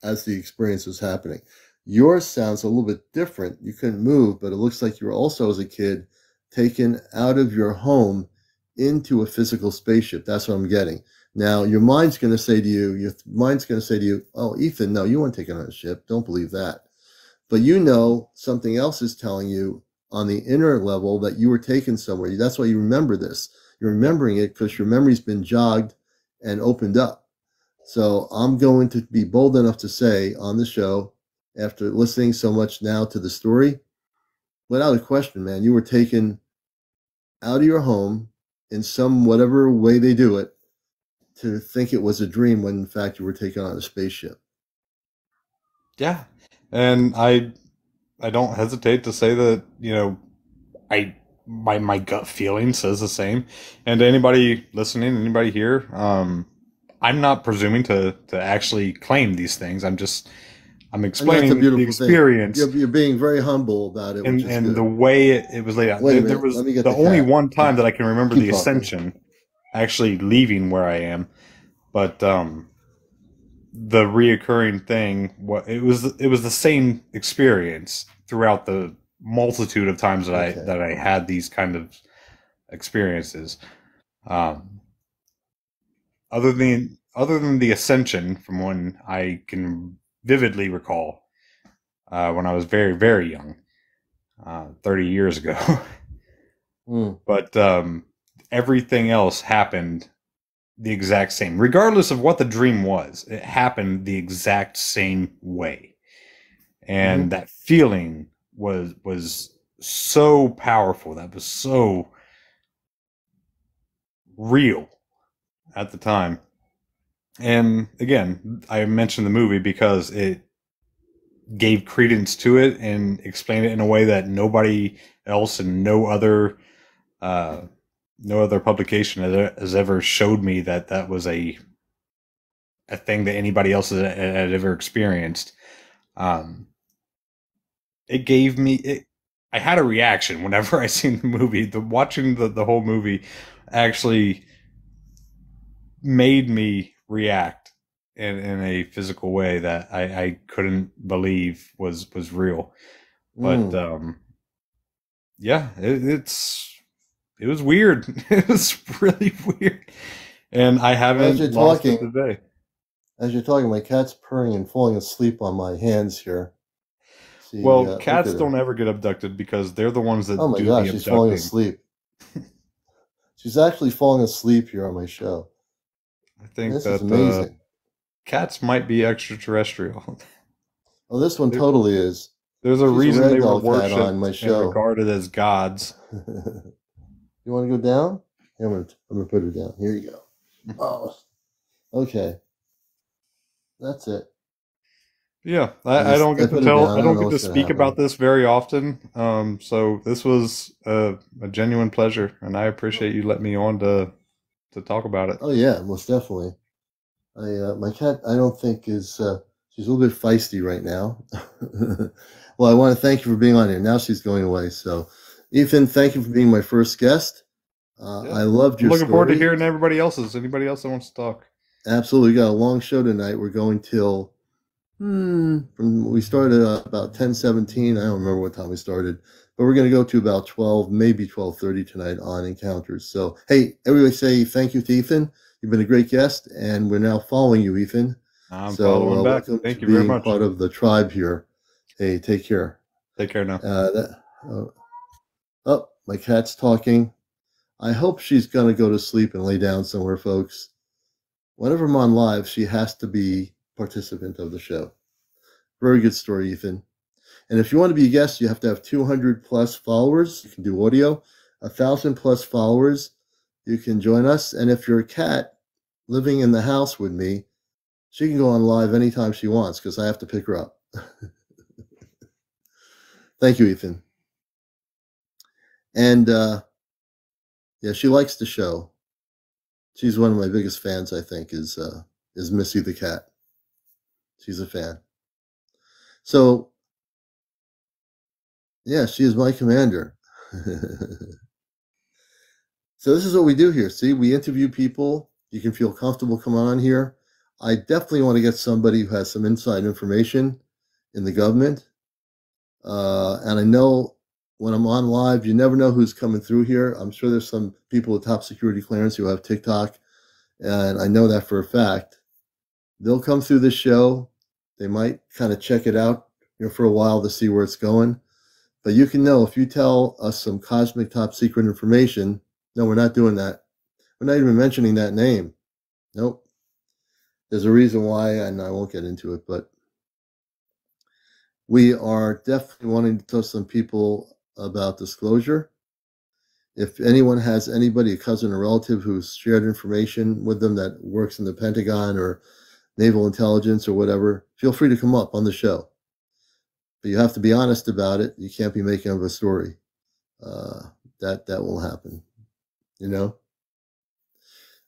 as the experience was happening. Yours sounds a little bit different. You couldn't move, but it looks like you were also, as a kid, taken out of your home into a physical spaceship. That's what I'm getting. Now, your mind's going to say to you, oh, Ethan, no, you weren't taken on a ship. Don't believe that. But you know something else is telling you on the inner level that you were taken somewhere. That's why you remember this. You're remembering it because your memory's been jogged and opened up. So I'm going to be bold enough to say on the show, after listening so much now to the story, without a question, man, you were taken out of your home in some whatever way they do it to think it was a dream when in fact you were taken on a spaceship. Yeah. And I don't hesitate to say that, you know, my gut feeling says the same. And to anybody listening, anybody here, I'm not presuming to actually claim these things. I'm explaining the experience. You're being very humble about it. And the way it was laid out. There was the only one time that I can remember the ascension actually leaving where I am. But the reoccurring thing, it was the same experience throughout the multitude of times that I had these kind of experiences. Other than the ascension, from when I can vividly recall, when I was very, very young, 30 years ago. But everything else happened the exact same, regardless of what the dream was. It happened the exact same way, and that feeling was so powerful. That was so real at the time. And again, I mentioned the movie because it gave credence to it and explained it in a way that nobody else and no other publication has ever showed me that was a thing that anybody else had ever experienced. It gave me I had a reaction whenever I seen the movie. Watching the whole movie actually made me react in a physical way that I couldn't believe was real. But yeah, it was weird. It was really weird, and I haven't lost it today. As you're talking, my cat's purring and falling asleep on my hands here. See, well, cats don't ever get abducted because they're the ones that. Oh my gosh, she's falling asleep. She's actually falling asleep here on my show. I think this is amazing. Cats might be extraterrestrial. Oh, this one totally is. There's a reason they were worshipped on my show and regarded as gods. You want to go down? Here, I'm gonna put her down. Here you go. Oh, okay. That's it. Yeah, I don't get to tell. I don't get to speak about this very often. So this was a genuine pleasure, and I appreciate you letting me on to talk about it. Oh yeah, most definitely. My cat, I don't think is she's a little bit feisty right now. Well, I want to thank you for being on here. Now she's going away. So, Ethan, thank you for being my first guest. I loved your story. Looking forward to hearing everybody else's. Anybody else that wants to talk? Absolutely. We got a long show tonight. We're going till we started about 10:17. I don't remember what time we started, But we're going to go to about 12, maybe 12:30 tonight on Encounters. So, hey, everybody say thank you to Ethan. You've been a great guest, and we're now following you, Ethan. I'm following back. Welcome Thank to you very being much. part of the tribe here. Hey, take care. Take care now. Oh, my cat's talking. I hope she's going to go to sleep and lay down somewhere, folks. Whenever I'm on live, she has to be participant of the show. Very good story, Ethan. And if you want to be a guest, you have to have 200 plus followers. You can do audio. 1,000 plus followers, you can join us. And if you're a cat living in the house with me, she can go on live anytime she wants because I have to pick her up. Thank you, Ethan. And yeah, she likes the show. She's one of my biggest fans, I think, is Missy the cat. She's a fan. So, yeah, she is my commander. So this is what we do here. See, we interview people. You can feel comfortable coming on here. I definitely want to get somebody who has some inside information in the government. And I know when I'm on live, you never know who's coming through here. I'm sure there's some people with top security clearance who have TikTok, and I know that for a fact. They'll come through this show. They might kind of check it out, for a while to see where it's going. But you can know if you tell us some cosmic top secret information. No, we're not doing that. We're not even mentioning that name. Nope. There's a reason why, and I won't get into it, but we are definitely wanting to tell some people about disclosure. If anyone has anybody, a cousin or relative, who's shared information with them that works in the Pentagon or naval intelligence or whatever, feel free to come up on the show. But you have to be honest about it. You can't be making up a story. That will happen,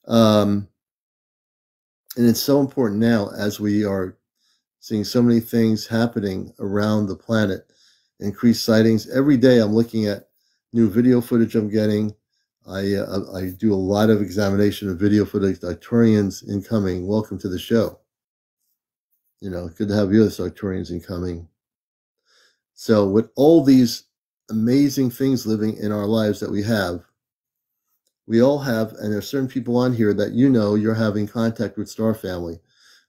And it's so important now as we are seeing so many things happening around the planet, increased sightings. Every day I'm looking at new video footage I'm getting. I do a lot of examination of video footage. Arcturians incoming. Welcome to the show. Good to have you as Arcturians incoming. So with all these amazing things living in our lives that we all have, and there's certain people on here that you're having contact with star family.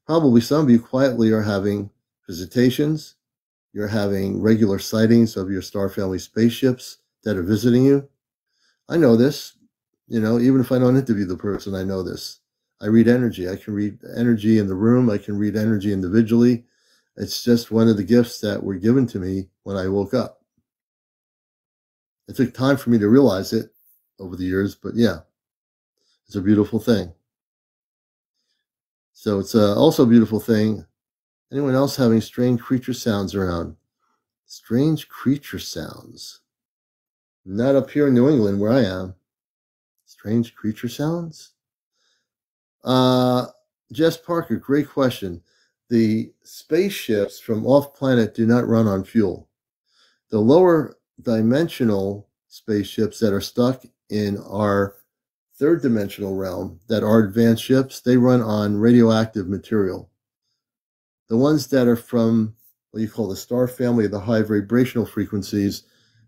Probably some of you quietly are having visitations. You're having regular sightings of your star family spaceships that are visiting you. I know this, even if I don't interview the person, I know this. I read energy. I can read energy in the room. I can read energy individually. It's just one of the gifts that were given to me when I woke up. It took time for me to realize it over the years, but yeah, it's a beautiful thing. So it's also a beautiful thing. Anyone else having strange creature sounds around? Strange creature sounds. Not up here in New England where I am. Strange creature sounds? Jess Parker, great question. The spaceships from off-planet do not run on fuel. The lower dimensional spaceships that are stuck in our third dimensional realm, that are advanced ships, they run on radioactive material. The ones that are from what you call the star family, the high vibrational frequencies,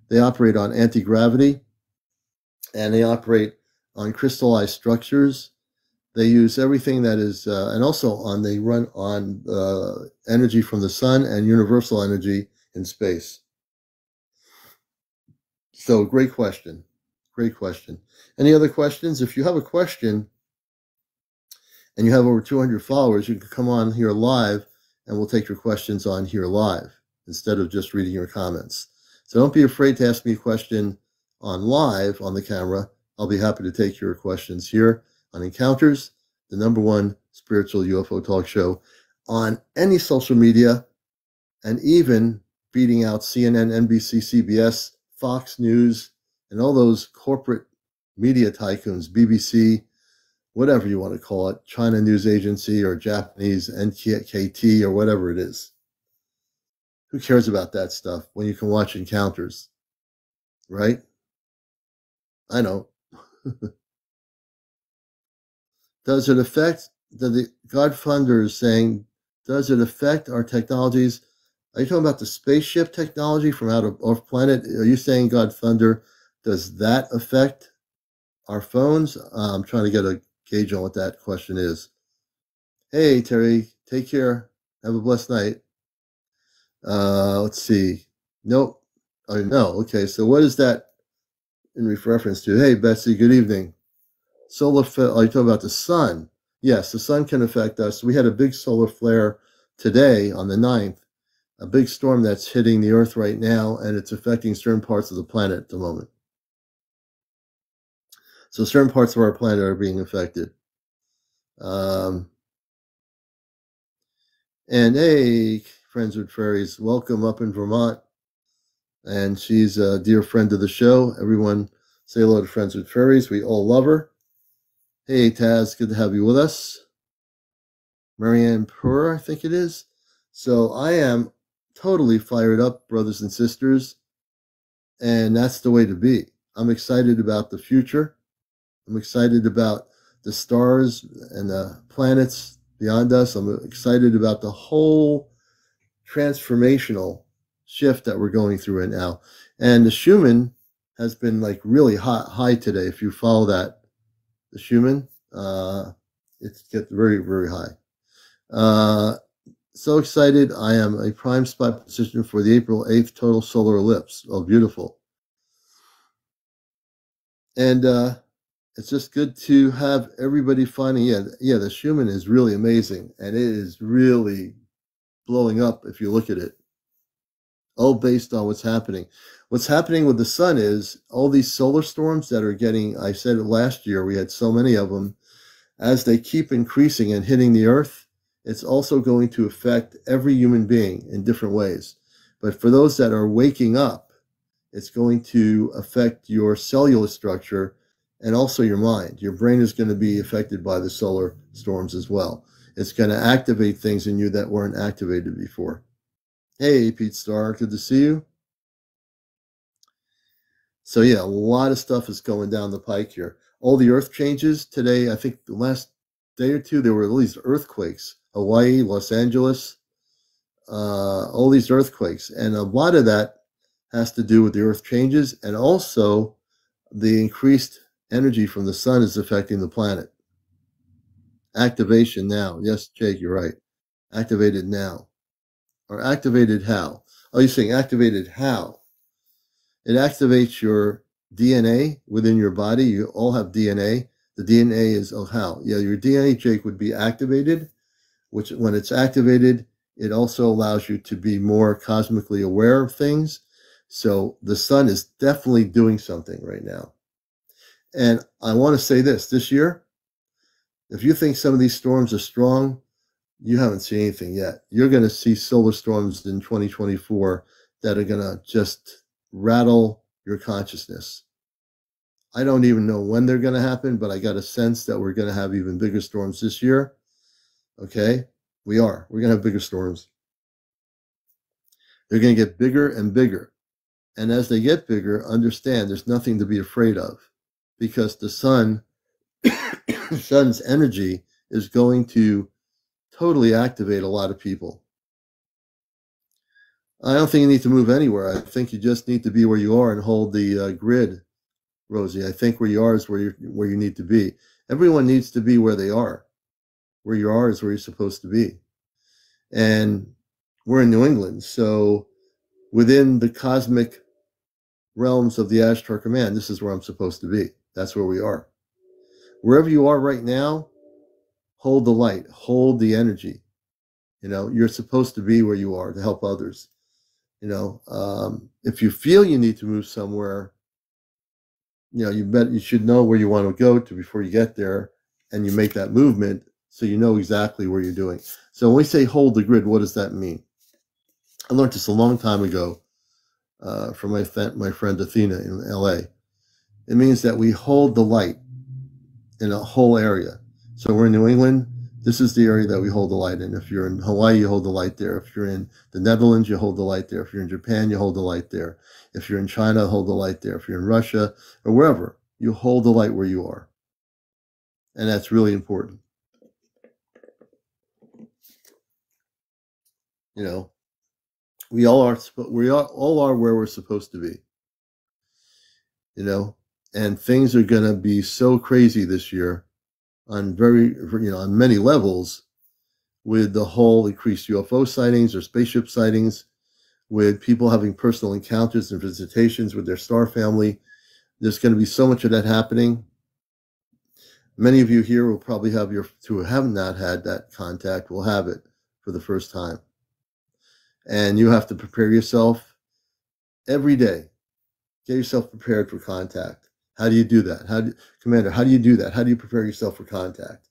they operate on anti-gravity, and they operate on crystallized structures. They use everything that is, and also they run on energy from the sun and universal energy in space. So great question. Great question. Any other questions? If you have a question and you have over 200 followers, you can come on here live and we'll take your questions on here live instead of just reading your comments. So don't be afraid to ask me a question on live on the camera. I'll be happy to take your questions here on Encounters, the #1 spiritual UFO talk show on any social media, and even beating out CNN, NBC, CBS, Fox News, and all those corporate media tycoons, BBC, whatever you want to call it, China News Agency or Japanese NKT or whatever it is. Who cares about that stuff when you can watch Encounters, right? I know. Does it affect, the Godfunder is saying, does it affect our technologies Are you talking about the spaceship technology from out of off planet? Are you saying God Thunder? Does that affect our phones? I'm trying to get a gauge on what that question is. Hey, Terry, take care. Have a blessed night. Let's see. Nope. Oh, no. Okay, so what is that in reference to? Hey, Betsy, good evening. Are you talking about the sun? Yes, the sun can affect us. We had a big solar flare today on the 9th, a big storm that's hitting the Earth right now, and it's affecting certain parts of the planet at the moment. So certain parts of our planet are being affected. And hey, Friends with Fairies, welcome up in Vermont. And she's a dear friend of the show. Everyone say hello to Friends with Fairies. We all love her. Hey, Taz, good to have you with us. Marianne Purr, I think it is. So I am totally fired up, brothers and sisters. And that's the way to be. I'm excited about the future. I'm excited about the stars and the planets beyond us. I'm excited about the whole transformational shift that we're going through right now. And the Schumann has been like really high today. If you follow that, the Schumann, it's get very, very high. So excited. I am a prime spot position for the April 8th total solar eclipse. Oh, beautiful. And it's just good to have everybody finding, yeah, the Schumann is really amazing. And it is really blowing up if you look at it. All based on what's happening. What's happening with the sun is all these solar storms that are getting, I said it last year, we had so many of them. As they keep increasing and hitting the Earth, it's also going to affect every human being in different ways. But for those that are waking up, it's going to affect your cellular structure and also your mind. Your brain is going to be affected by the solar storms as well. It's going to activate things in you that weren't activated before. Hey, Pete Starr, good to see you. So yeah, a lot of stuff is going down the pike here. All the earth changes today. I think the last day or two, there were all these earthquakes. Hawaii, Los Angeles, all these earthquakes. And a lot of that has to do with the earth changes, and also the increased energy from the sun is affecting the planet. Activation now. Yes, Jake, you're right. Activated now. Or activated how? Oh, you're saying activated how? It activates your DNA within your body. You all have DNA. The DNA is, oh, how? Yeah, your DNA, Jake, would be activated, which when it's activated, it also allows you to be more cosmically aware of things. So the sun is definitely doing something right now. And I want to say this year, if you think some of these storms are strong, you haven't seen anything yet. You're going to see solar storms in 2024 that are going to just rattle your consciousness. I don't even know when they're going to happen, but I got a sense that we're going to have even bigger storms this year. Okay? We are. We're going to have bigger storms. They're going to get bigger and bigger. And as they get bigger, understand there's nothing to be afraid of, because the sun, the sun's energy is going to totally activate a lot of people. I don't think you need to move anywhere. I think you just need to be where you are and hold the grid, Rosie. I think where you are is where you need to be. Everyone needs to be where they are. Where you are is where you're supposed to be. And we're in New England, so within the cosmic realms of the Ashtar Command, this is where I'm supposed to be. That's where we are. Wherever you are right now, hold the light, hold the energy. You know, you're supposed to be where you are to help others. You know, if you feel you need to move somewhere, you know, you should know where you want to go to before you get there, and you make that movement so you know exactly where you're doing. So when we say hold the grid, what does that mean? I learned this a long time ago from my friend Athena in LA. It means that we hold the light in a whole area. So we're in New England. This is the area that we hold the light in. If you're in Hawaii, you hold the light there. If you're in the Netherlands, you hold the light there. If you're in Japan, you hold the light there. If you're in China, hold the light there. If you're in Russia or wherever, you hold the light where you are. And that's really important. You know, We all are. We all are where we're supposed to be. You know, and things are going to be so crazy this year on on many levels, with the whole increased UFO sightings or spaceship sightings, with people having personal encounters and visitations with their star family. There's going to be so much of that happening. Many of you here will probably who have not had that contact will have it for the first time. And you have to prepare yourself every day. Get yourself prepared for contact. How do you do that? Commander, how do you do that? How do you prepare yourself for contact?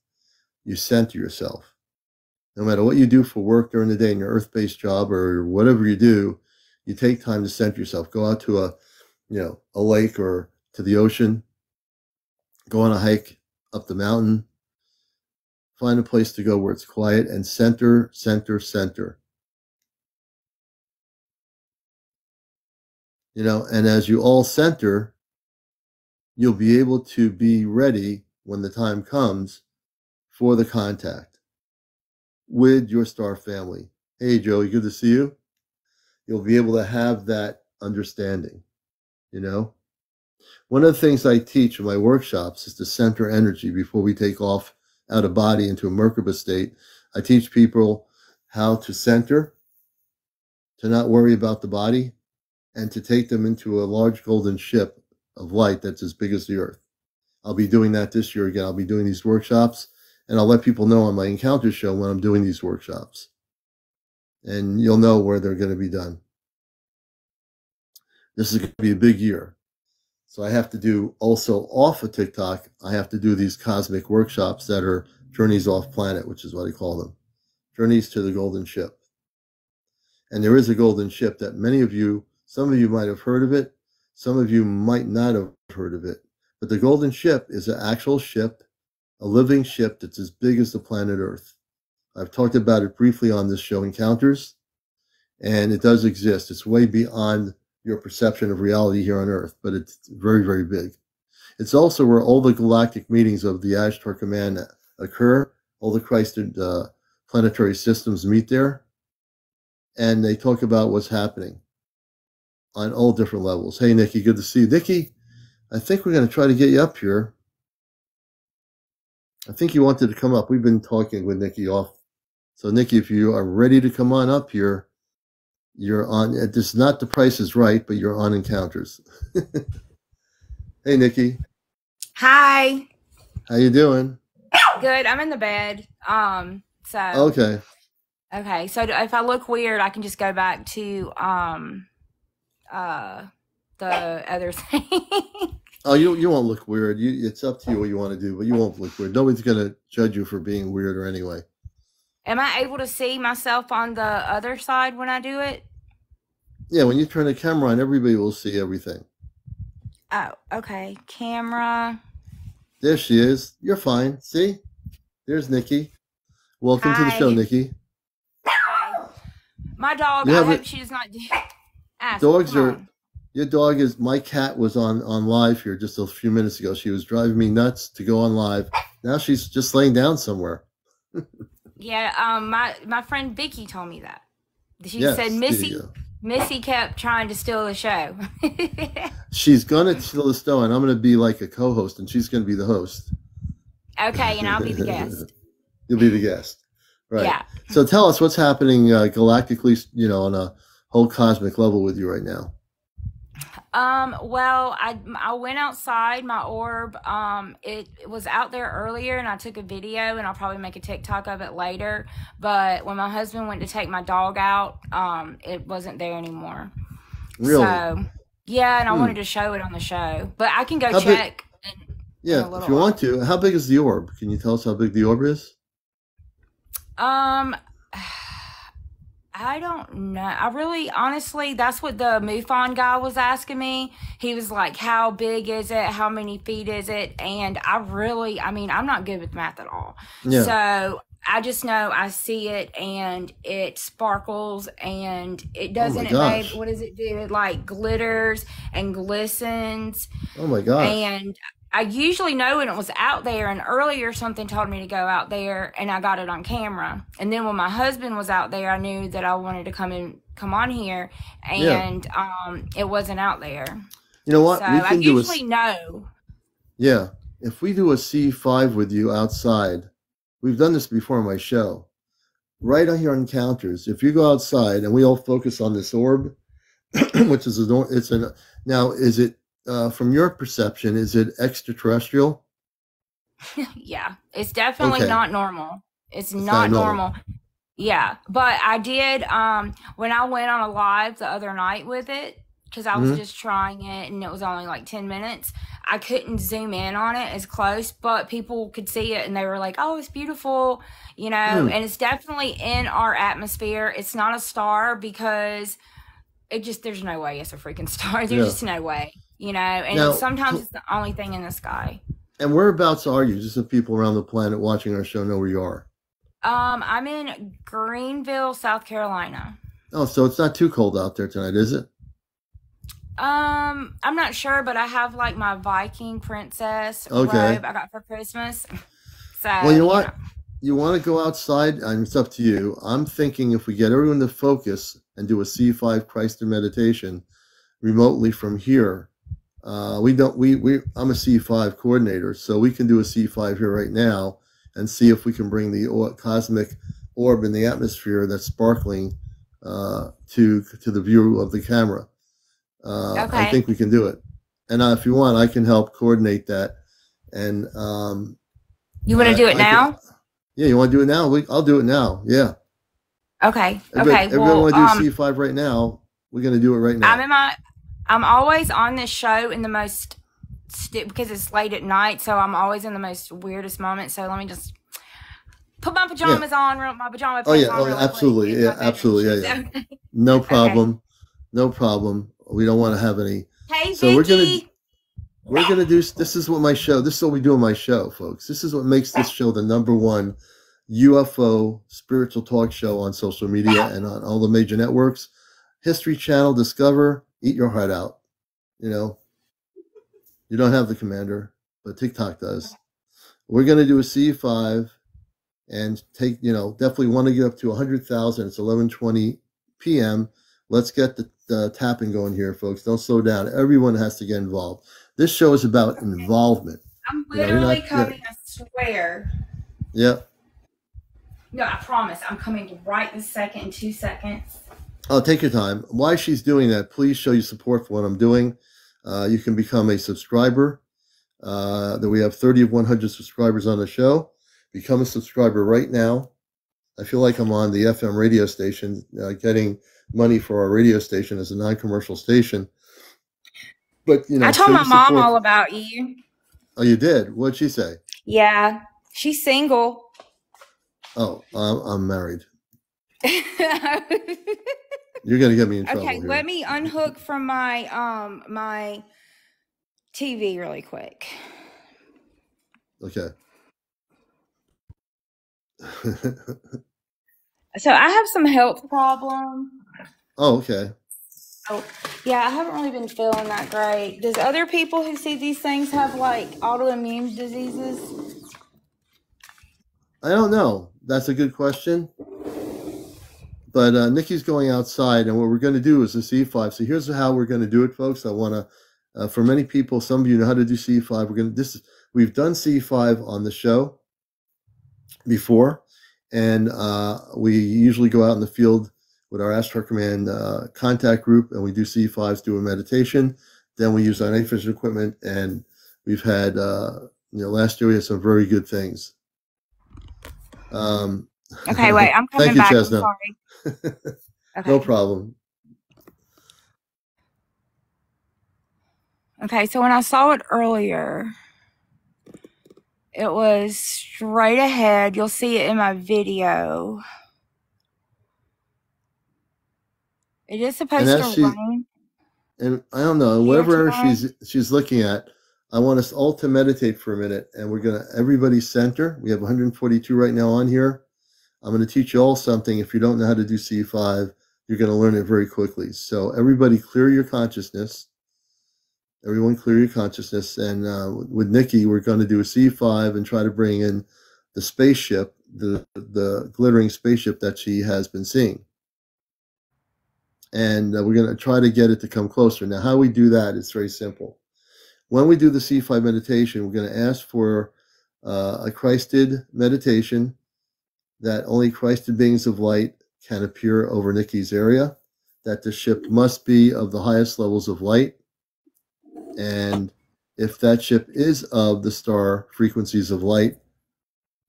You center yourself. No matter what you do for work during the day in your earth-based job or whatever you do, you take time to center yourself. Go out to a lake or to the ocean. Go on a hike up the mountain. Find a place to go where it's quiet and center, center, center. And as you all center, you'll be able to be ready when the time comes for the contact with your star family. Hey, Joey, good to see you. You'll be able to have that understanding, One of the things I teach in my workshops is to center energy before we take off out of body into a Merkaba state. I teach people how to center, to not worry about the body, and to take them into a large golden ship of light that's as big as the earth. I'll be doing that this year again. I'll be doing these workshops, and I'll let people know on my Encounter show when I'm doing these workshops. And you'll know where they're going to be done. This is going to be a big year. So I have to do also off of TikTok, I have to do these cosmic workshops that are journeys off planet, which is what I call them. Journeys to the golden ship. And there is a golden ship that some of you might have heard of it. Some of you might not have heard of it. But the golden ship is an actual ship, a living ship that's as big as the planet Earth. I've talked about it briefly on this show, Encounters, and it does exist. It's way beyond your perception of reality here on Earth, but it's very, very big. It's also where all the galactic meetings of the Ashtar Command occur. All the Christed planetary systems meet there, and they talk about what's happening on all different levels. Hey, Nikki, good to see you. Nikki, I think we're going to try to get you up here. I think you wanted to come up. We've been talking with Nikki off. So, Nikki, if you are ready to come on up here, you're on. It's not The Price is Right, but you're on Encounters. Hey, Nikki. Hi. How you doing? Good. I'm in the bed. Okay. Okay. So if I look weird, I can just go back to the other thing. Oh, you won't look weird. It's up to you what you want to do, but you won't look weird. Nobody's going to judge you for being weird or anyway. Am I able to see myself on the other side when I do it? Yeah, when you turn the camera on, everybody will see everything. Oh, okay. Camera. There she is. You're fine. See? There's Nikki. Welcome to the show, Nikki. Hi. My dog, I hope she does not do Your dog is, my cat was on live here just a few minutes ago. She was driving me nuts to go on live. Now she's just laying down somewhere. Yeah, my friend Vicky told me that. She said Missy kept trying to steal the show. She's gonna steal the show, and I'm gonna be like a co-host, and she's gonna be the host. Okay, and I'll be the guest. You'll be the guest, right? Yeah. So tell us what's happening galactically, on a whole cosmic level with you right now. Well, I went outside my orb. It was out there earlier and I took a video, and I'll probably make a TikTok of it later. But when my husband went to take my dog out, it wasn't there anymore. Really? So, yeah, and I wanted to show it on the show. But I can go check. Yeah, if you want to. How big is the orb? Can you tell us how big the orb is? I don't know. Honestly, that's what the MUFON guy was asking me. He was like, how big is it? How many feet is it? And I'm not good with math at all. Yeah. So I just know I see it and it sparkles and it doesn't, what does it do? It like glitters and glistens. Oh my gosh. And I usually know when it was out there, and earlier something told me to go out there, and I got it on camera. And then when my husband was out there, I knew that I wanted to come on here, and it wasn't out there. You know what? So I usually know. Yeah, if we do a C5 with you outside, we've done this before on my show. Right on here on Encounters, if you go outside and we all focus on this orb, which is now is it from your perception, is it extraterrestrial? Yeah, it's definitely not normal. It's not normal. Yeah, but I did when I went on a live the other night with it, because I was just trying it and it was only like 10 minutes. I couldn't zoom in on it as close, but people could see it and they were like, oh, it's beautiful, you know, and it's definitely in our atmosphere. It's not a star because there's no way it's a freaking star. There's just no way, you know, and now, sometimes it's the only thing in the sky. And whereabouts are you? Just so people around the planet watching our show know where you are. I'm in Greenville, South Carolina. Oh, so it's not too cold out there tonight, is it? I'm not sure, but I have like my Viking princess robe I got for Christmas. So, well, you know what? You want to go outside? It's up to you. I'm thinking if we get everyone to focus and do a C5 Christ in meditation remotely from here, I'm a C5 coordinator, so we can do a C5 here right now and see if we can bring the cosmic orb in the atmosphere that's sparkling to the view of the camera. I think we can do it. And if you want, I can help coordinate that. And you want to do it now? Yeah, you want to do it now? I'll do it now. Yeah. Okay. Everybody want to do C5 right now? We're going to do it right now. I'm always on this show in the most because it's late at night, so I'm always in the most weirdest moment. So let me just put my pajamas on, my pajama pants on. Absolutely. Yeah, absolutely. Yeah. No problem. No problem. We don't want to have any. Hey, so Vicky. we're gonna do. This is what my show. This is what we do on my show, folks. This is what makes this show the #1 UFO spiritual talk show on social media and on all the major networks. History Channel, Discover, eat your heart out. You know, you don't have the commander, but TikTok does. We're gonna do a C5 and take. Definitely want to get up to 100,000. It's 11:20 p.m. Let's get the tapping going here, folks. Don't slow down. Everyone has to get involved. This show is about involvement. I'm literally coming, I swear. Yep. No, I promise. I'm coming right this second in 2 seconds. Oh, take your time. While she's doing that, please show your support for what I'm doing. You can become a subscriber. That we have 30 of 100 subscribers on the show. Become a subscriber right now. I feel like I'm on the FM radio station getting money for our radio station as a non-commercial station. But, I told my mom all about you. Oh, you did? What'd she say? Yeah. She's single. Oh, I'm married. You're going to get me in trouble. Okay, here. Let me unhook from my my TV really quick. Okay. So I have some health problems. Oh, okay. Oh, yeah, I haven't really been feeling that great. Does other people who see these things have like autoimmune diseases? I don't know. That's a good question. But Nikki's going outside, and what we're going to do is a C5. So here's how we're going to do it, folks. I want to, for many people, some of you know how to do C5. We've done C5 on the show before, and we usually go out in the field with our Astro Command contact group, and we do C5s, do a meditation. Then we use our night vision equipment, and we've had, last year we had some very good things. Okay, wait, I'm coming back. I'm sorry. Okay. No problem. Okay, so when I saw it earlier, it was straight ahead. You'll see it in my video. It is supposed to rain. And I don't know, whatever she's looking at, I want us all to meditate for a minute, and we're going to, everybody center. We have 142 right now on here. I'm going to teach you all something. If you don't know how to do C5, you're going to learn it very quickly. So everybody clear your consciousness. Everyone clear your consciousness. And with Nikki, we're going to do a C5 and try to bring in the spaceship, the glittering spaceship that she has been seeing. And we're going to try to get it to come closer. Now, how we do that is very simple. When we do the C5 meditation, we're going to ask for a Christed meditation that only Christed beings of light can appear over Nikki's area, that the ship must be of the highest levels of light. And if that ship is of the star frequencies of light,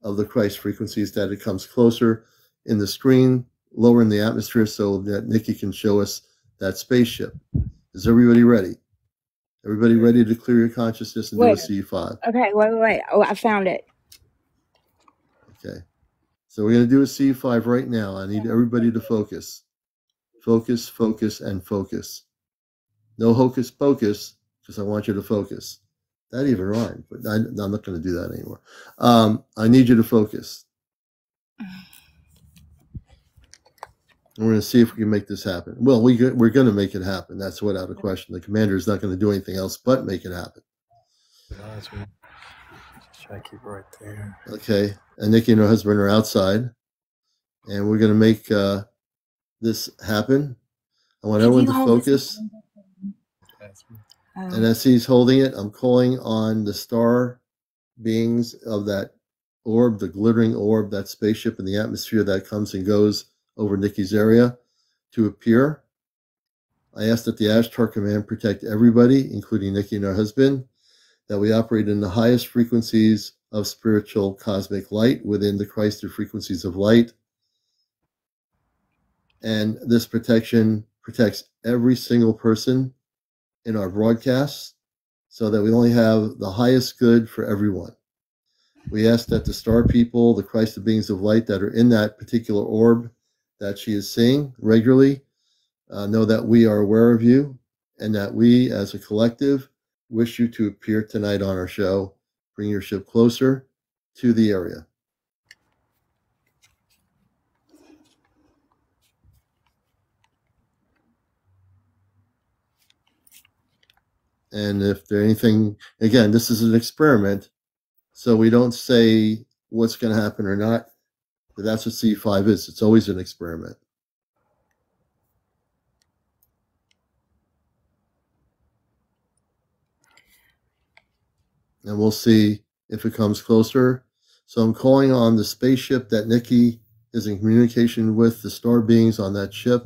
of the Christ frequencies, that it comes closer in the screen, lower in the atmosphere, so that Nikki can show us that spaceship. Is everybody ready? Everybody ready to clear your consciousness and do a C5? Okay, wait. Oh, I found it. Okay. So we're going to do a C5 right now. I need everybody to focus. Focus, focus, and focus. No hocus pocus, because I want you to focus. That even rhymed, but I'm not going to do that anymore. I need you to focus. And we're going to see if we can make this happen. Well, we're going to make it happen. That's without a question. The commander is not going to do anything else but make it happen. Just try to keep right there. Okay. And Nikki and her husband are outside. And we're going to make this happen. I want everyone to focus. And as he's holding it, I'm calling on the star beings of that orb, the glittering orb, that spaceship in the atmosphere that comes and goes over Nikki's area, to appear. I ask that the Ashtar Command protect everybody, including Nikki and her husband, that we operate in the highest frequencies of spiritual cosmic light within the Christed frequencies of light. And this protection protects every single person in our broadcasts, so that we only have the highest good for everyone. We ask that the star people, the Christed beings of light that are in that particular orb that she is seeing regularly, know that we are aware of you, and that we as a collective wish you to appear tonight on our show. Bring your ship closer to the area. And if there's anything, again, this is an experiment, so we don't say what's going to happen or not. But that's what C5 is. It's always an experiment. And we'll see if it comes closer. So I'm calling on the spaceship that Nikki is in communication with, the star beings on that ship,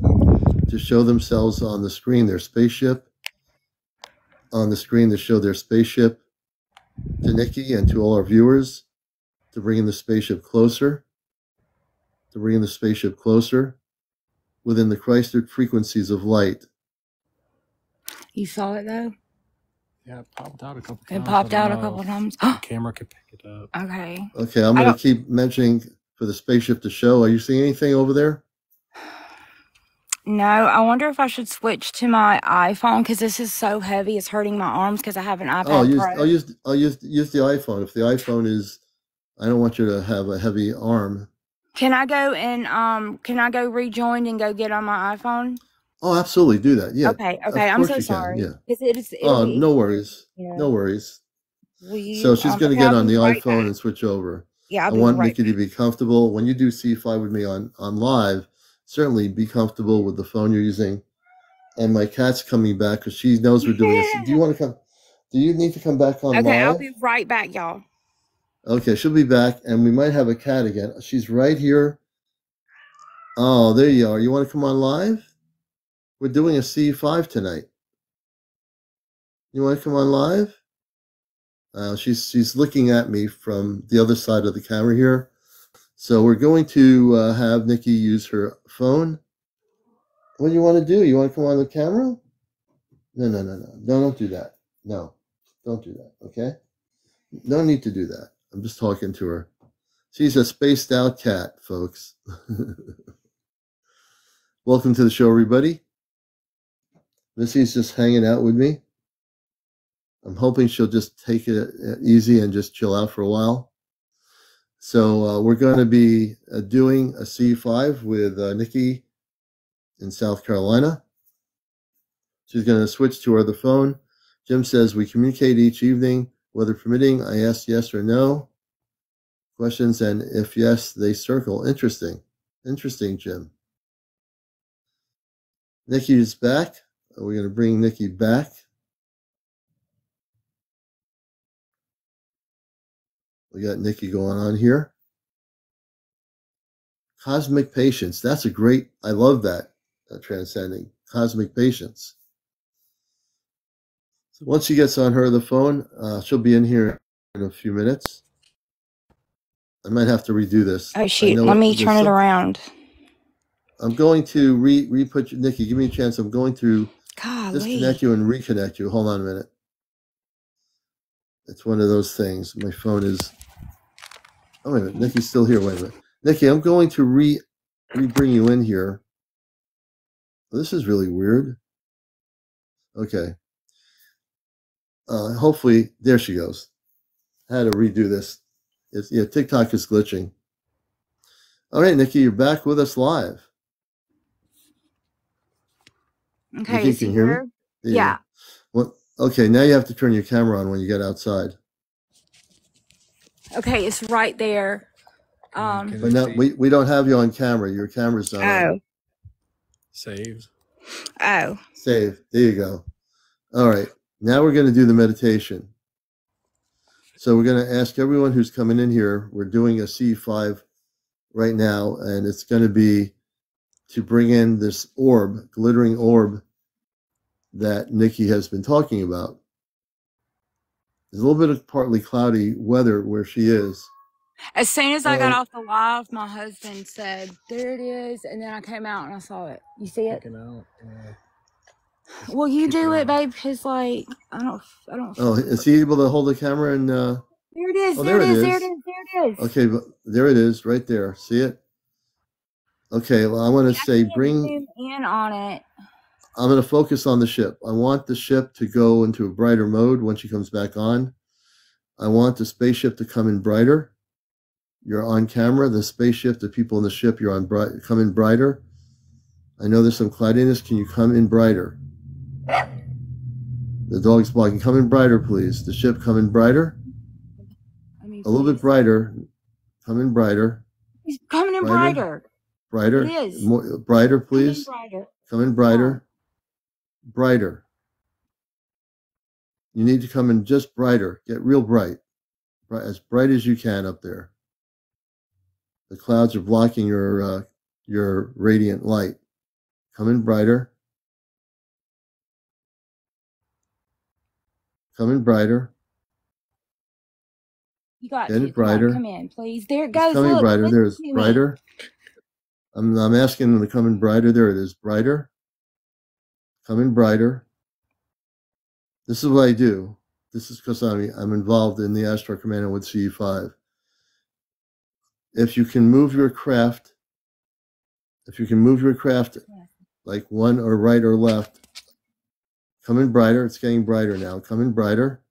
to show themselves on the screen, their spaceship. On the screen to show their spaceship to Nikki and to all our viewers, to bring in the spaceship closer. To bring in the spaceship closer within the Christed frequencies of light. You saw it though? Yeah, it popped out a couple times. It popped out a couple times. The camera could pick it up. Okay. Okay, I'm going to keep mentioning for the spaceship to show. Are you seeing anything over there? No, I wonder if I should switch to my iPhone, because this is so heavy. It's hurting my arms because I have an iPad Pro. I'll use the iPhone. If the iPhone is, I don't want you to have a heavy arm. Can I go rejoin and go get on my iPhone? Oh, absolutely, do that. Yeah. Okay. I'm so sorry. Yeah. Oh, no worries. Yeah. No worries. So she's going to get on the iPhone and switch over. Yeah, I want Nikki to be comfortable. When you do C5 with me on live, certainly be comfortable with the phone you're using. And my cat's coming back because she knows we're doing this. Do you want to come? Do you need to come back on live? Okay, I'll be right back, y'all. Okay, she'll be back, and we might have a cat again. She's right here. Oh, there you are. You want to come on live? We're doing a C5 tonight. You want to come on live? She's looking at me from the other side of the camera here. So we're going to have Nikki use her phone. What do you want to do? You want to come on the camera? No. No, don't do that. No, don't do that, okay? No need to do that. I'm just talking to her. She's a spaced out cat, folks. Welcome to the show, everybody. Missy's just hanging out with me. I'm hoping she'll just take it easy and just chill out for a while. So we're going to be doing a C5 with Nikki in South Carolina. She's going to switch to her other phone. Jim says, we communicate each evening, weather permitting. I ask yes or no questions, and if yes, they circle. Interesting. Interesting, Jim. Nikki is back. We're going to bring Nikki back. We got Nikki going on here. Cosmic patience. That's a great, I love that, transcending. Cosmic patience. So once she gets on the phone, she'll be in here in a few minutes. I might have to redo this. Oh, shoot. Let me turn it around. I'm going to re-put you, Nikki, give me a chance. I'm going to disconnect you and reconnect you. Hold on a minute. It's one of those things. My phone is, oh, wait a minute. Nikki's still here. Wait a minute. Nikki, I'm going to bring you in here. This is really weird. Okay. Hopefully, there she goes. I had to redo this. TikTok is glitching. All right, Nikki, you're back with us live. Okay, Nikki, can you hear me? Yeah. Well, okay, now you have to turn your camera on when you get outside. Okay, it's right there. But now we don't have you on camera. Your camera's not on. Saved. Oh. Save. There you go. All right. Now we're going to do the meditation. So we're going to ask everyone who's coming in here. We're doing a C5 right now, and it's going to be to bring in this orb, glittering orb that Nikki has been talking about. There's a little bit of partly cloudy weather where she is. As soon as I got off the live, my husband said, there it is. And then I came out and I saw it. You see it? Well, you do it, babe, because, like, I don't. Oh, is he able to hold the camera and... There it is. Oh, there it is. Okay, but there it is, right there. See it? Okay, well, I want to say bring... Zoom in on it. I'm going to focus on the ship. I want the ship to go into a brighter mode when she comes back on. I want the spaceship to come in brighter. You're on camera. The spaceship, the people in the ship, you're on come in brighter. I know there's some cloudiness. Can you come in brighter? The dog's barking. Come in brighter, please. The ship, come in brighter. A little bit brighter. Come in brighter. He's coming in brighter. Brighter. It is. More, brighter, please. Come in brighter. Brighter. You need to come in just brighter. Get real bright. As bright as you can up there. The clouds are blocking your radiant light. Come in brighter. Come in brighter. You got Get it brighter. Come in, please. There it goes. It's coming brighter. There's brighter. I'm asking them to come in brighter. There it is. Brighter. Come in brighter. This is what I do. This is because I'm involved in the Astro Commando with CE5. If you can move your craft, like one or right or left, come in brighter. It's getting brighter now. Come in brighter.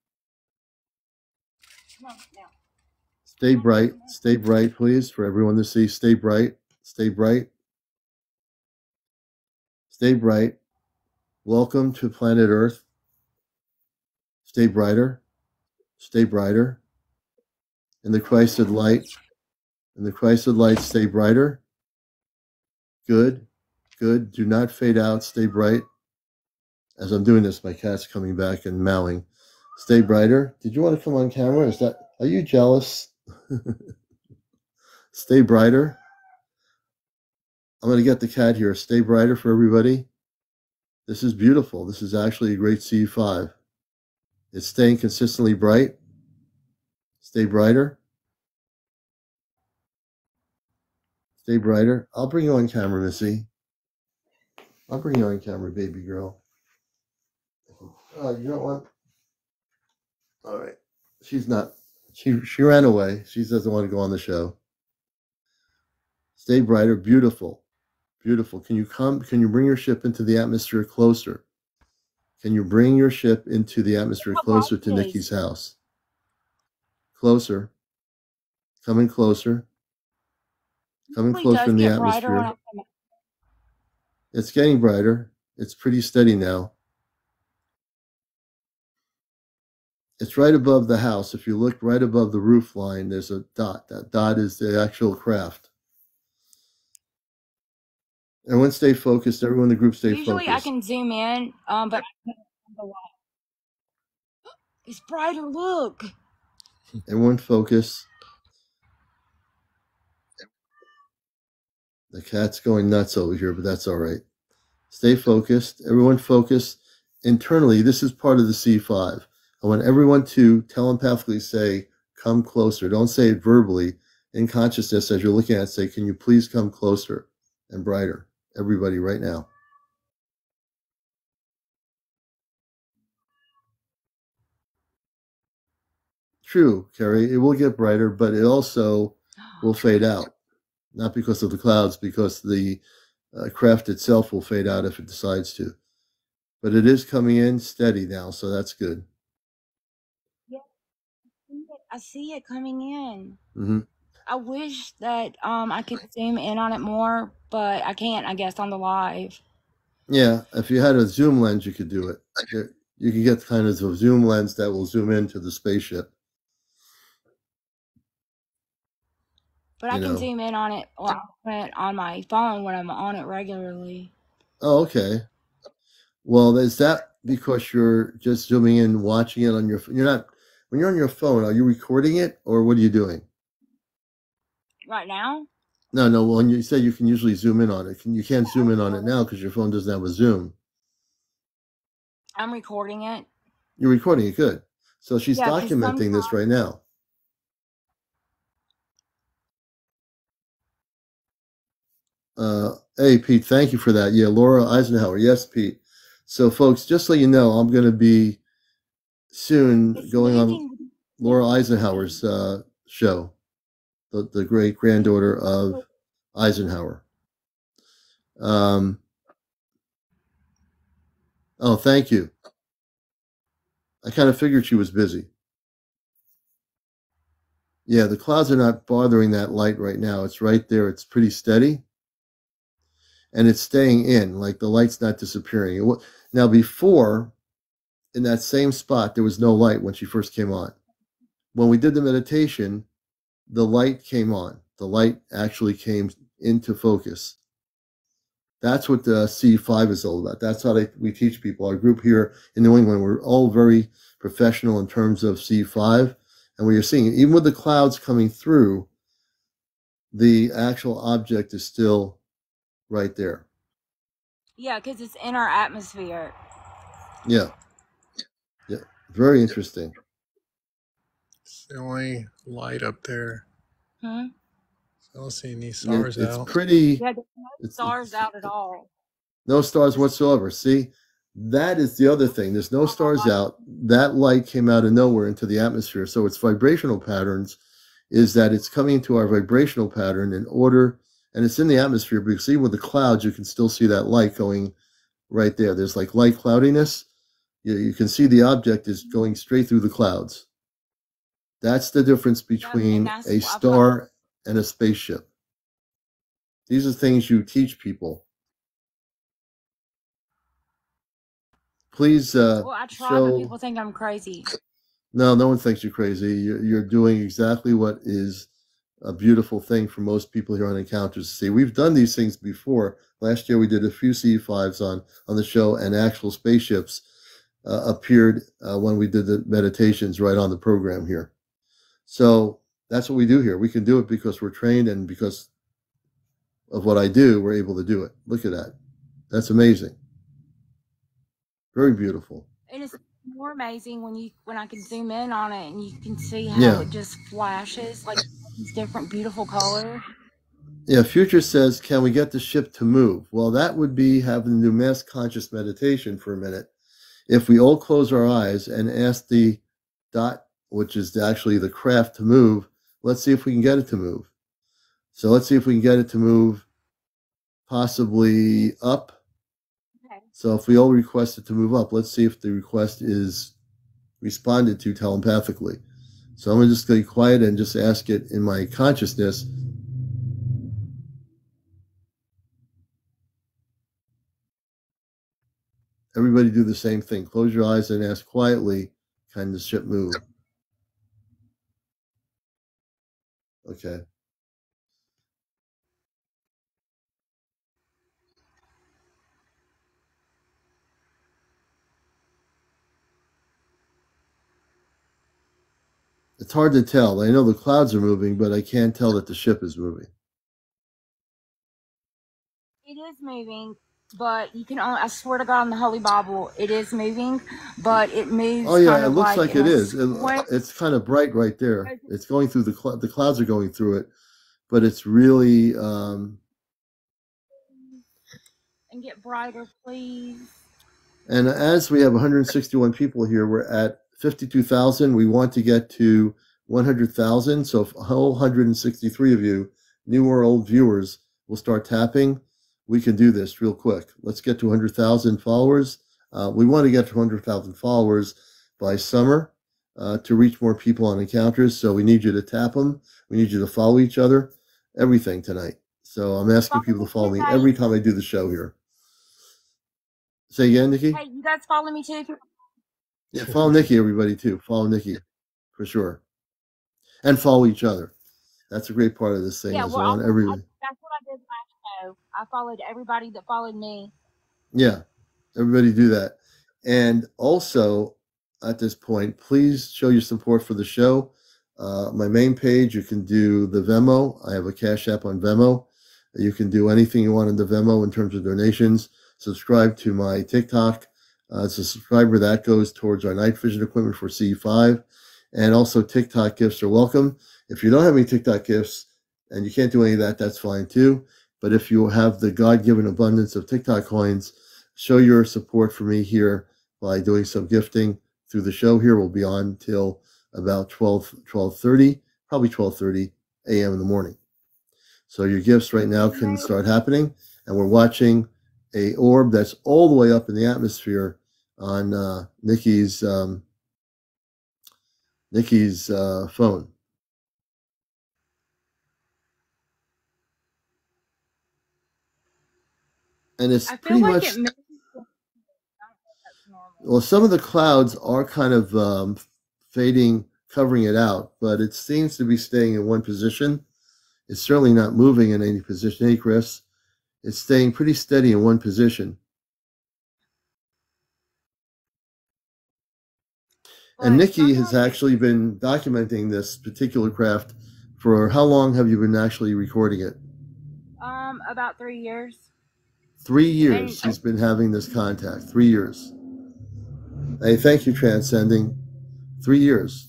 Stay bright. Stay bright, please, for everyone to see. Stay bright. Stay bright. Stay bright. Welcome to planet Earth. Stay brighter. Stay brighter. In the Christed light. In the Christed light, stay brighter. Good. Good. Do not fade out. Stay bright. As I'm doing this, my cat's coming back and meowing. Stay brighter. Did you want to come on camera? Are you jealous? Stay brighter. I'm going to get the cat here. Stay brighter for everybody. This is beautiful. This is actually a great C5. It's staying consistently bright. Stay brighter. Stay brighter. I'll bring you on camera, Missy. I'll bring you on camera, baby girl. You know what? All right. She's not. She ran away. She doesn't want to go on the show. Stay brighter. Beautiful. Beautiful. Can you bring your ship into the atmosphere closer? Can you bring your ship into the atmosphere closer to Nikki's house? Closer. Coming closer. Coming closer in the atmosphere. It's getting brighter. It's pretty steady now. It's right above the house. If you look right above the roof line, there's a dot. That dot is the actual craft. Everyone stay focused. Everyone in the group stay Usually focused. I can zoom in, but it's brighter. Look. Everyone focus. The cat's going nuts over here, but that's all right. Stay focused. Everyone focus. Internally, this is part of the C5. I want everyone to telepathically say, come closer. Don't say it verbally. In consciousness, as you're looking at it, say, can you please come closer and brighter? Everybody right now. True, Carrie, it will get brighter, but it also will fade out. Not because of the clouds, because the craft itself will fade out if it decides to. But it is coming in steady now, so that's good. Yeah, I see it coming in. Mm-hmm. I wish that I could zoom in on it more, but I can't, I guess, on the live. Yeah, if you had a zoom lens, you could do it. You can get kind of a zoom lens that will zoom into the spaceship. But I can zoom in on it on my phone when I'm on it regularly. Oh, okay. Well, is that because you're just zooming in, watching it on your phone? You're not, when you're on your phone, are you recording it or what are you doing? Right now? No. Well, you said you can usually zoom in on it. You can't zoom in on it now because your phone doesn't have a zoom. I'm recording it. You're recording it, good. So she's documenting this right now. Hey, Pete, thank you for that. Yeah, Laura Eisenhower. Yes, Pete. So, folks, just so you know, I'm going to be soon going on Laura Eisenhower's show, the great granddaughter of Eisenhower. Oh, thank you. I kind of figured she was busy. Yeah, the clouds are not bothering that light right now. It's right there. It's pretty steady. And it's staying in, like the light's not disappearing. Now, before, in that same spot, there was no light when she first came on. When we did the meditation, the light came on. The light actually came into focus. That's what the C5 is all about. That's how we teach people. Our group here in New England, we're all very professional in terms of C5. And what you're seeing, even with the clouds coming through, the actual object is still right there. Yeah, because it's in our atmosphere. Yeah. Very interesting. It's the only light up there. I don't see any stars out. It's pretty. Yeah, there's no stars out at all. No stars whatsoever. See, that is the other thing. There's no stars out. That light came out of nowhere into the atmosphere. So its vibrational patterns is that it's coming into our vibrational pattern in order, and it's in the atmosphere, because even with the clouds, you can still see that light going right there. There's like light cloudiness. You can see the object is going straight through the clouds. That's the difference between a star and a spaceship. These are things you teach people. Please well, I try, but people think I'm crazy. No one thinks you're crazy. You're doing exactly what is a beautiful thing for most people here on Encounters to see. We've done these things before. Last year we did a few C5s on the show, and actual spaceships appeared when we did the meditations right on the program here. So that's what we do here. We can do it because we're trained, and because of what I do, we're able to do it. Look at that. That's amazing. Very beautiful. And it's more amazing when I can zoom in on it and you can see how it just flashes like these different beautiful colors. Yeah, Future says, can we get the ship to move? Well, that would be having to do mass conscious meditation for a minute. If we all close our eyes and ask the dot, which is actually the craft, to move, let's see if we can get it to move. So let's see if we can get it to move possibly up. Okay. So if we all request it to move up, let's see if the request is responded to telepathically. So I'm going to just be quiet and just ask it in my consciousness. Everybody do the same thing. Close your eyes and ask quietly, Can the ship move? Okay. It's hard to tell. I know the clouds are moving, but I can't tell that the ship is moving. It is moving, but you can only, I swear to God in the Holy Bible, it is moving, but it moves. Oh yeah, kind it of looks like it is. square. It's kind of bright right there. It's going through the clouds are going through it, but it's really And get brighter, please. And as we have 161 people here, we're at 52,000. We want to get to 100,000. So if a whole 163 of you, new or old viewers, will start tapping, we can do this real quick. Let's get to 100,000 followers. We want to get to 100,000 followers by summer to reach more people on encounters. So we need you to tap them. We need you to follow each other. Everything tonight. So I'm asking people to follow me every time I do the show here. Say again, Nikki? Hey, you guys follow me too? Yeah, follow Nikki, everybody, too. Follow Nikki, for sure. And follow each other. That's a great part of this thing. Yeah, is well, that's what I did last show. I followed everybody that followed me. Yeah, everybody do that. And also, at this point, please show your support for the show. My main page, you can do the Venmo. I have a Cash App on Venmo. You can do anything you want in the Venmo in terms of donations. Subscribe to my TikTok. As a subscriber, that goes towards our night vision equipment for C5. And also TikTok gifts are welcome. If you don't have any TikTok gifts and you can't do any of that, that's fine too. But if you have the God-given abundance of TikTok coins, show your support for me here by doing some gifting through the show here. We'll be on till about 12:30, probably 12:30 a.m. in the morning. So your gifts right now can start happening. And we're watching a orb that's all the way up in the atmosphere on Nikki's phone. And it's pretty much, well, some of the clouds are kind of fading, covering it out, but it seems to be staying in one position. It's certainly not moving in any position. Hey, Chris, it's staying pretty steady in one position. And Nikki has actually been documenting this particular craft for how long have you been actually recording it? About 3 years. 3 years she's been having this contact. 3 years. Hey, thank you, Transcending. 3 years.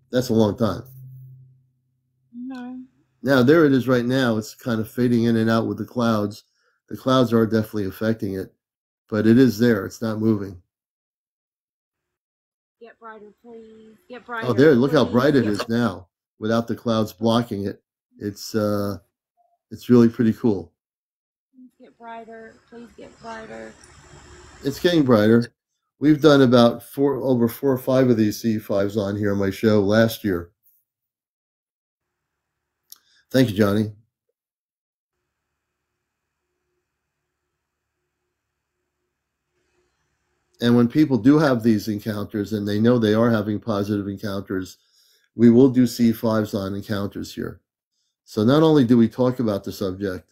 That's a long time. Mm-hmm. Now, there it is right now. It's kind of fading in and out with the clouds. The clouds are definitely affecting it, but it is there. It's not moving. Get brighter, please. Get brighter. Oh, there. Look how bright it is now without the clouds blocking it. It's really pretty cool. Please get brighter. Please get brighter. It's getting brighter. We've done about over 4 or 5 of these C5s on here on my show last year. Thank you, Johnny. And when people do have these encounters and they know they are having positive encounters, we will do C5s on encounters here. So not only do we talk about the subject,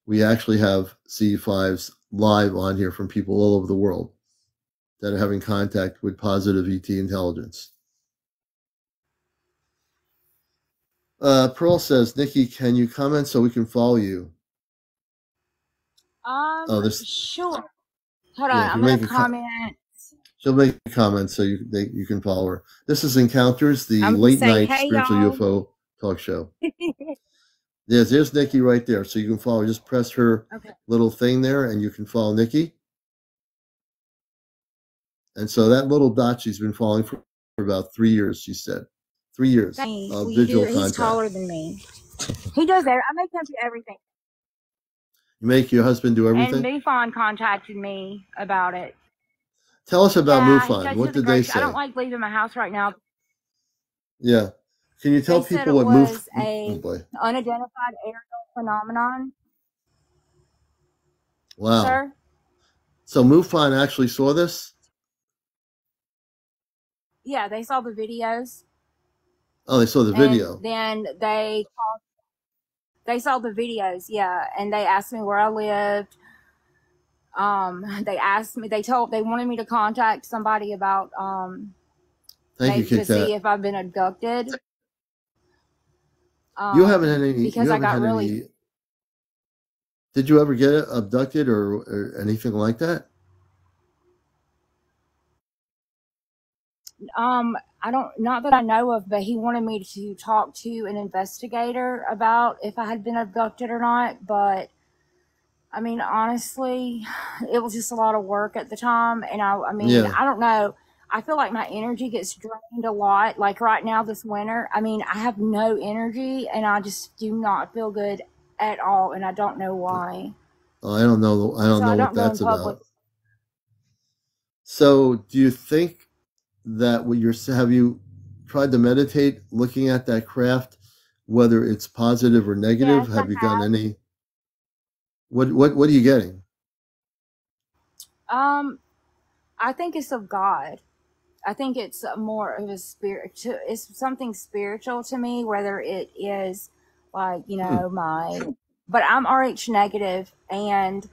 we actually have C5s live on here from people all over the world that are having contact with positive ET intelligence. Pearl says, Nikki, can you comment so we can follow you? Sure. Hold on, I'm going to comment. She'll make a comment so you can follow her. This is Encounters, the late night spiritual UFO talk show. Yes, there's Nikki right there. So you can follow. Just press her little thing there and you can follow Nikki. And so that little dot she's been following for about 3 years, she said. 3 years of visual contact. He's taller than me. He does that. I make him do everything. You make your husband do everything? And MUFON contacted me about it. Tell us about MUFON. What did they say? I don't like leaving my house right now. Yeah. Can you tell people what MUFON is? An unidentified aerial phenomenon. Wow. Sir? So MUFON actually saw this? Yeah, they saw the videos. Oh, they saw the video. And then they saw the videos, yeah, and they asked me where I lived. They asked me. They wanted me to contact somebody about to see if I've been abducted. You haven't had any because I got really. Did you ever get abducted or anything like that? I don't, not that I know of, but he wanted me to talk to an investigator about if I had been abducted or not. But I mean, honestly, it was just a lot of work at the time. And I mean, I don't know. I feel like my energy gets drained a lot. Like right now, this winter, I mean, I have no energy and I just do not feel good at all. And I don't know why. Oh, I don't know. I don't know what that's about. So do you think that have you tried to meditate looking at that craft, whether it's positive or negative? Yes, have you gotten any? What are you getting? I think it's of God. I think it's more of a spirit. It's something spiritual to me, whether it is like, you know, but I'm Rh negative, and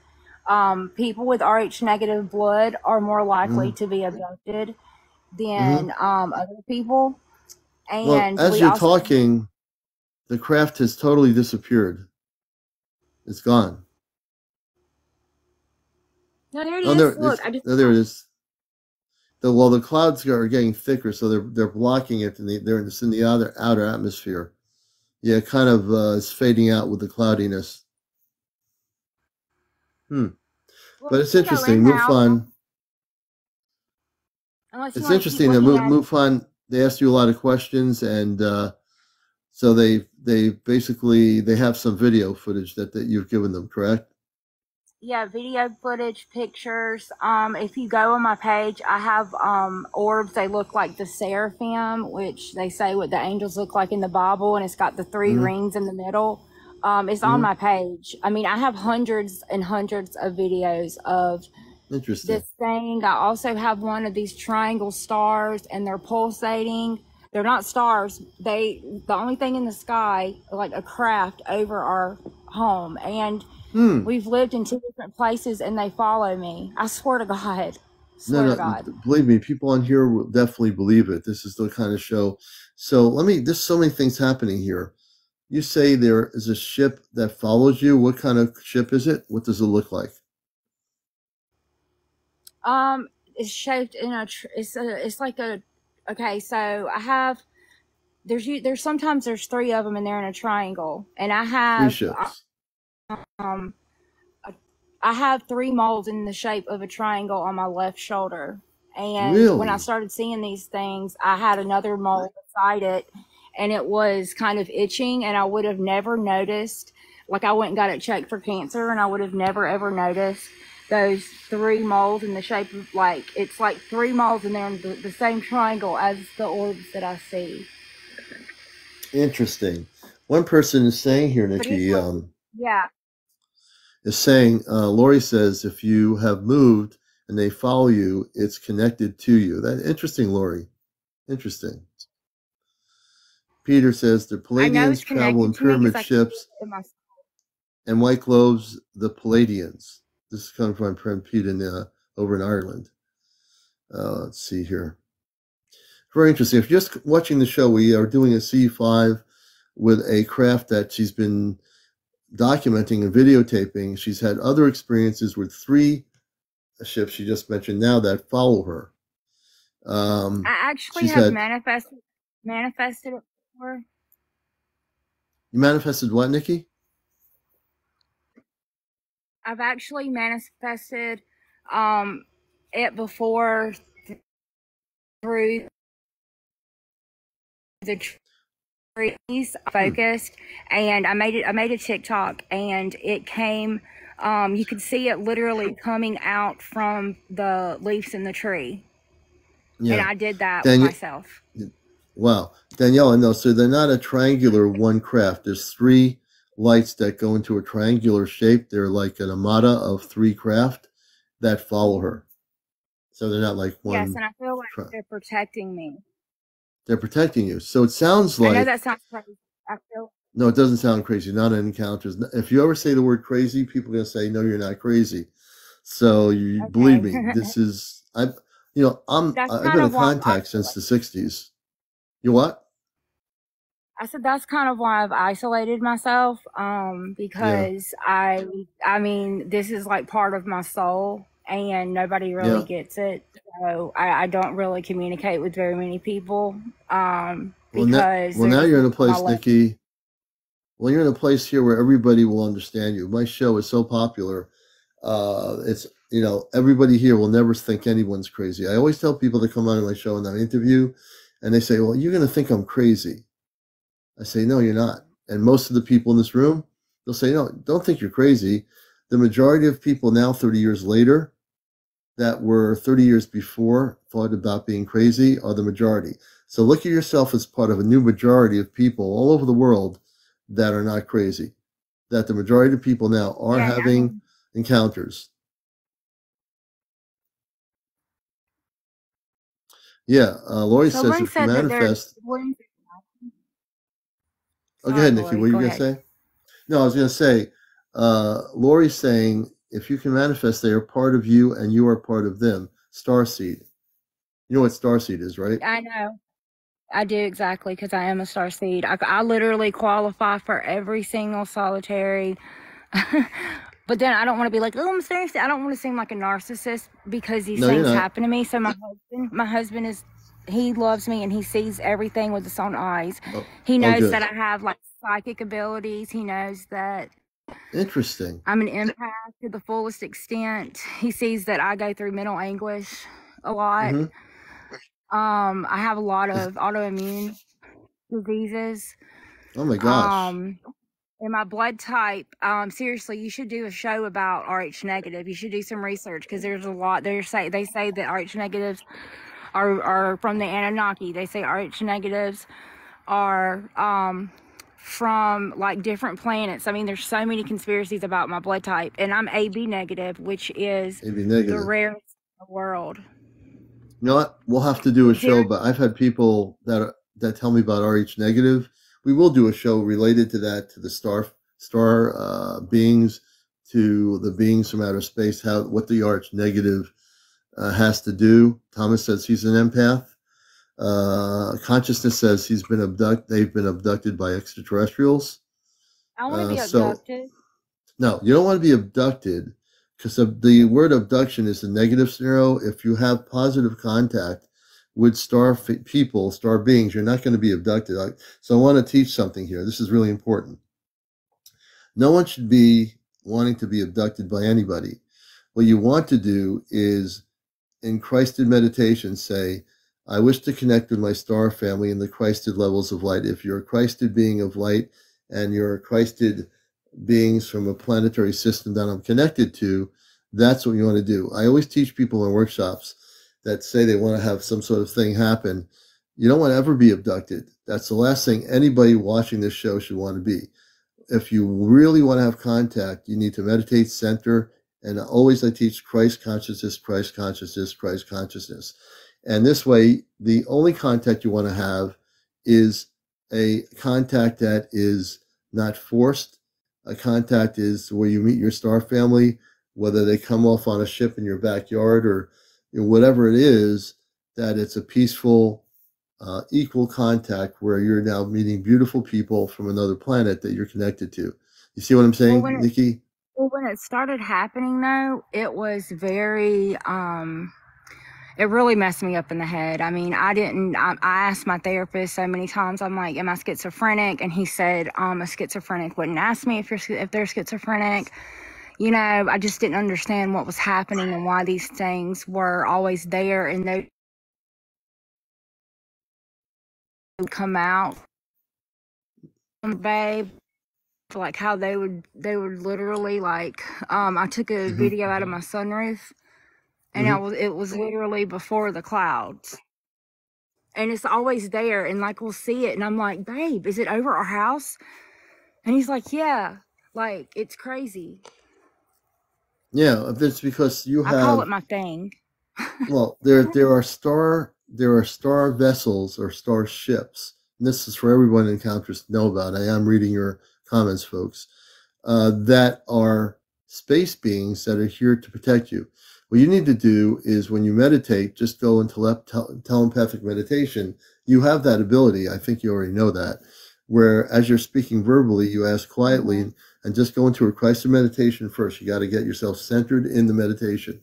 people with Rh negative blood are more likely to be abducted than other people. And well, as you're talking, the craft has totally disappeared. It's gone. No, there it is. Look, there it is. The clouds are getting thicker, so they're blocking it, and they're just in the outer atmosphere. Yeah, it kind of is fading out with the cloudiness. Well, but it's interesting. MUFON. It's interesting that MUFON, they asked you a lot of questions, and so they basically have some video footage that you've given them, correct? Yeah, video footage, pictures. If you go on my page, I have orbs. They look like the seraphim, which they say what the angels look like in the Bible, and it's got the 3 rings in the middle. It's on my page. I mean, I have hundreds and hundreds of videos of this thing. I also have one of these triangle stars, and they're pulsating. They're not stars. The only thing in the sky, like a craft over our home, and we've lived in 2 different places, and they follow me. I swear to God. To God. Believe me, people on here will definitely believe it. This is the kind of show. So there's so many things happening here. You say there is a ship that follows you. What kind of ship is it? What does it look like? It's shaped in it's like a, okay, so I have, there's sometimes there's 3 of them and they're in a triangle, and I have 3 ships. I have 3 molds in the shape of a triangle on my left shoulder. And when I started seeing these things, I had another mold beside it, and it was kind of itching, and I would have never noticed. Like, I went and got it checked for cancer, and I would have never ever noticed those 3 molds in the shape of, like, it's like 3 molds, and they're in the same triangle as the orbs that I see. Interesting. One person is saying here, Nikki, is saying, Lori says, if you have moved and they follow you, it's connected to you. That interesting, Lori. Interesting. Peter says the Pleiadians travel in pyramid ships, and white globes, the Pleiadians. This is coming from my friend Peter over in Ireland. Let's see here. Very interesting. If you're just watching the show, we are doing a C5 with a craft that she's been documenting and videotaping. She's had other experiences with 3 ships she just mentioned now that follow her. I actually have manifested it before. You manifested what, Nikki? I've actually manifested it before through the trees focused, and I made a TikTok, and it came, you could see it literally coming out from the leaves in the tree. And I did that myself. Wow. Danielle, I know. So they're not a triangular one craft. There's 3 lights that go into a triangular shape. They're like an armada of 3 craft that follow her. So they're not like one. Yes, and I feel like they're protecting me. They're protecting you. So it sounds like. I know that sounds crazy. I feel. No, it doesn't sound crazy. Not in encounters. If you ever say the word crazy, people are going to say, "No, you're not crazy." So you believe me. This is I've been in contact since the '60s. You what? I said that's kind of why I've isolated myself, because I mean, this is like part of my soul, and nobody really gets it. So I don't really communicate with very many people, because now you're in a place, Nikki. Well, you're in a place here where everybody will understand you. My show is so popular. It's everybody here will never think anyone's crazy. I always tell people that come on my show and I interview, and they say, "Well, you're going to think I'm crazy." I say, "No, you're not." And most of the people in this room, they'll say, "No, don't think you're crazy." The majority of people now, 30 years later, that were 30 years before thought about being crazy are the majority. So look at yourself as part of a new majority of people all over the world that are not crazy. That the majority of people now are having encounters. Yeah, Lori says if you manifest. Go ahead, Nikki. What are you going to say? No, I was going to say, Lori's saying if you can manifest, they are part of you and you are part of them. Starseed. You know what starseed is, right? I know. I do, exactly, because I am a starseed. I literally qualify for every single solitary. But then I don't want to be like, oh, I'm seriously. I don't want to seem like a narcissist because these things happen to me. So my husband is, he loves me and he sees everything with his own eyes. He knows that I have like psychic abilities. He knows that. Interesting. I'm an empath to the fullest extent. He sees that I go through mental anguish a lot. Mm-hmm. I have a lot of autoimmune diseases. Oh my gosh. And my blood type, seriously, you should do a show about Rh negative. You should do some research because there's a lot. They say that Rh negatives are from the Anunnaki. They say Rh negatives are from like different planets. I mean, there's so many conspiracies about my blood type, and I'm AB negative, which is the rarest in the world. You know what? We'll have to do a show, but I've had people that tell me about Rh negative. We will do a show related to that, to the star beings, to the beings from outer space, what the Rh negative has to do. Thomas says he's an empath. Consciousness says they've been abducted by extraterrestrials. I want to be abducted. No, you don't want to be abducted, because the word abduction is a negative scenario. If you have positive contact with star beings, you're not going to be abducted. So I want to teach something here. This is really important. No one should be wanting to be abducted by anybody. What you want to do is, in Christed meditation, say, I wish to connect with my star family in the Christed levels of light. If you're a Christed being of light and you're Christed beings from a planetary system that I'm connected to, that's what you want to do. I always teach people in workshops that say they want to have some sort of thing happen. You don't want to ever be abducted. That's the last thing anybody watching this show should want to be. If you really want to have contact, you need to meditate, center, and always I teach Christ consciousness, Christ consciousness, Christ consciousness. And this way, the only contact you want to have is a contact that is not forced. A contact is where you meet your star family, whether they come off on a ship in your backyard or whatever it is, that it's a peaceful, equal contact where you're now meeting beautiful people from another planet that you're connected to. You see what I'm saying, Nikki? Well, when it started happening, though, it was very, it really messed me up in the head. I mean, I asked my therapist so many times, I'm like, am I schizophrenic? And he said, a schizophrenic wouldn't ask me if they're schizophrenic. I just didn't understand what was happening and why these things were always there, and they would come out, babe. Like how they would literally like, I took a video out of my sunroof, and it was literally before the clouds, and it's always there, and like we'll see it, and I'm like, babe, is it over our house? And he's like, yeah, like it's crazy. Yeah, that's because I call it my thing. Well, there are star vessels or star ships. And this is for everyone in Encounters to know about. I am reading your comments, folks. That are space beings that are here to protect you. What you need to do is when you meditate, just go into telepathic meditation. You have that ability. I think you already know that. Where as you're speaking verbally, you ask quietly and just go into a Christ of meditation first. You got to get yourself centered in the meditation.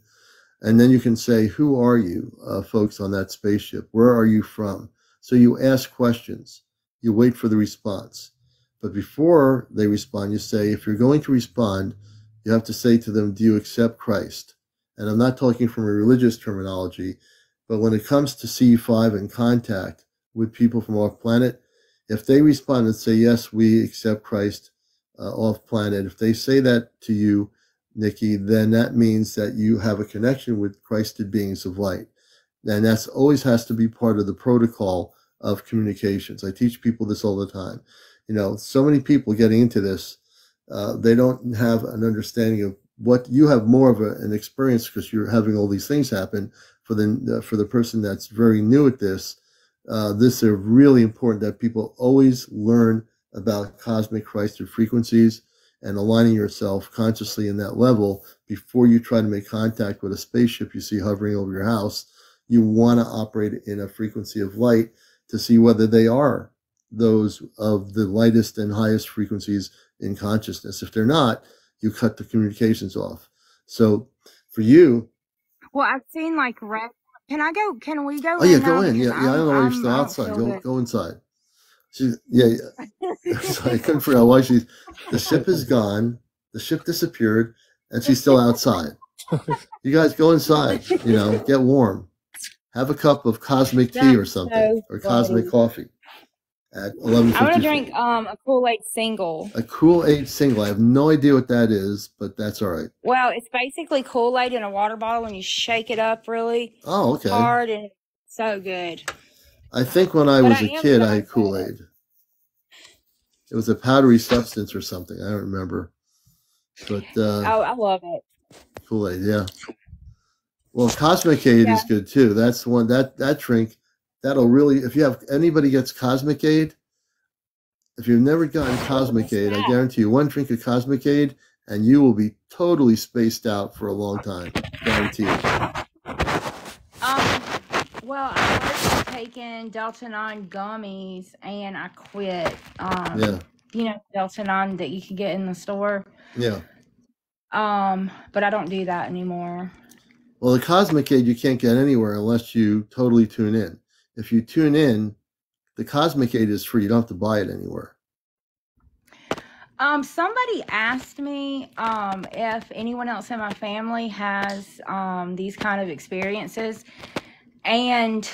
And then you can say, who are you, folks on that spaceship? Where are you from? So you ask questions. You wait for the response. But before they respond, you say, if you're going to respond, you have to say to them, do you accept Christ? And I'm not talking from a religious terminology, but when it comes to C5 and contact with people from off planet, if they respond and say, yes, we accept Christ off planet, if they say that to you, Nikki, then that means that you have a connection with Christed beings of light. And that's always has to be part of the protocol of communications. I teach people this all the time. You know, so many people getting into this, they don't have an understanding of what you have more of an experience because you're having all these things happen. For the person that's very new at this, this is really important that people always learn about cosmic Christed frequencies and aligning yourself consciously in that level before you try to make contact with a spaceship you see hovering over your house. You want to operate in a frequency of light to see whether they are those of the lightest and highest frequencies in consciousness. If they're not, you cut the communications off. So for you, well, I've seen like red. Can we go? Oh yeah, go in. Yeah, I don't know why you're still outside. Go inside. Yeah. So I couldn't figure out why the ship is gone. The ship disappeared, and she's still outside. You guys go inside. You know, get warm. Have a cup of cosmic tea or something, or cosmic coffee. At 11:54. I want to drink a Kool-Aid single. A Kool-Aid single. I have no idea what that is, but that's all right. Well, it's basically Kool-Aid in a water bottle, and you shake it up really hard, and it's so good. I think when I was a kid, I had Kool-Aid. It was a powdery substance or something. I don't remember. But I love it. Kool-Aid, yeah. Well, Cosmic Aid is good too. That's one that drink. That'll really, if you have anybody gets Cosmic Aid, if you've never gotten Cosmic Aid, I guarantee you one drink of Cosmic Aid and you will be totally spaced out for a long time. Guarantee it. Well, I was taking Delta 9 gummies and I quit. You know, Delta 9 that you can get in the store. Yeah. But I don't do that anymore. Well, the Cosmic Aid you can't get anywhere unless you totally tune in. If you tune in, the Cosmic Aid is free. You don't have to buy it anywhere. Somebody asked me if anyone else in my family has these kind of experiences, and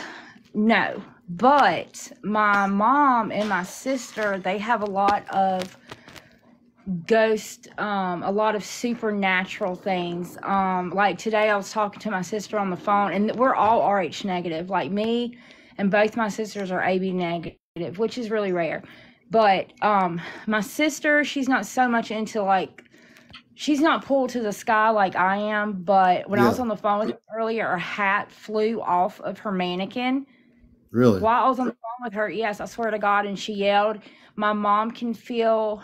no. But my mom and my sister, they have a lot of ghost, a lot of supernatural things. Like today I was talking to my sister on the phone, and we're all RH negative. Like me and both my sisters are AB negative, which is really rare. But my sister, she's not so much into like, she's not pulled to the sky like I am. But when I was on the phone with her earlier, her hat flew off of her mannequin. Really? While I was on the phone with her, yes, I swear to God, and she yelled. My mom can feel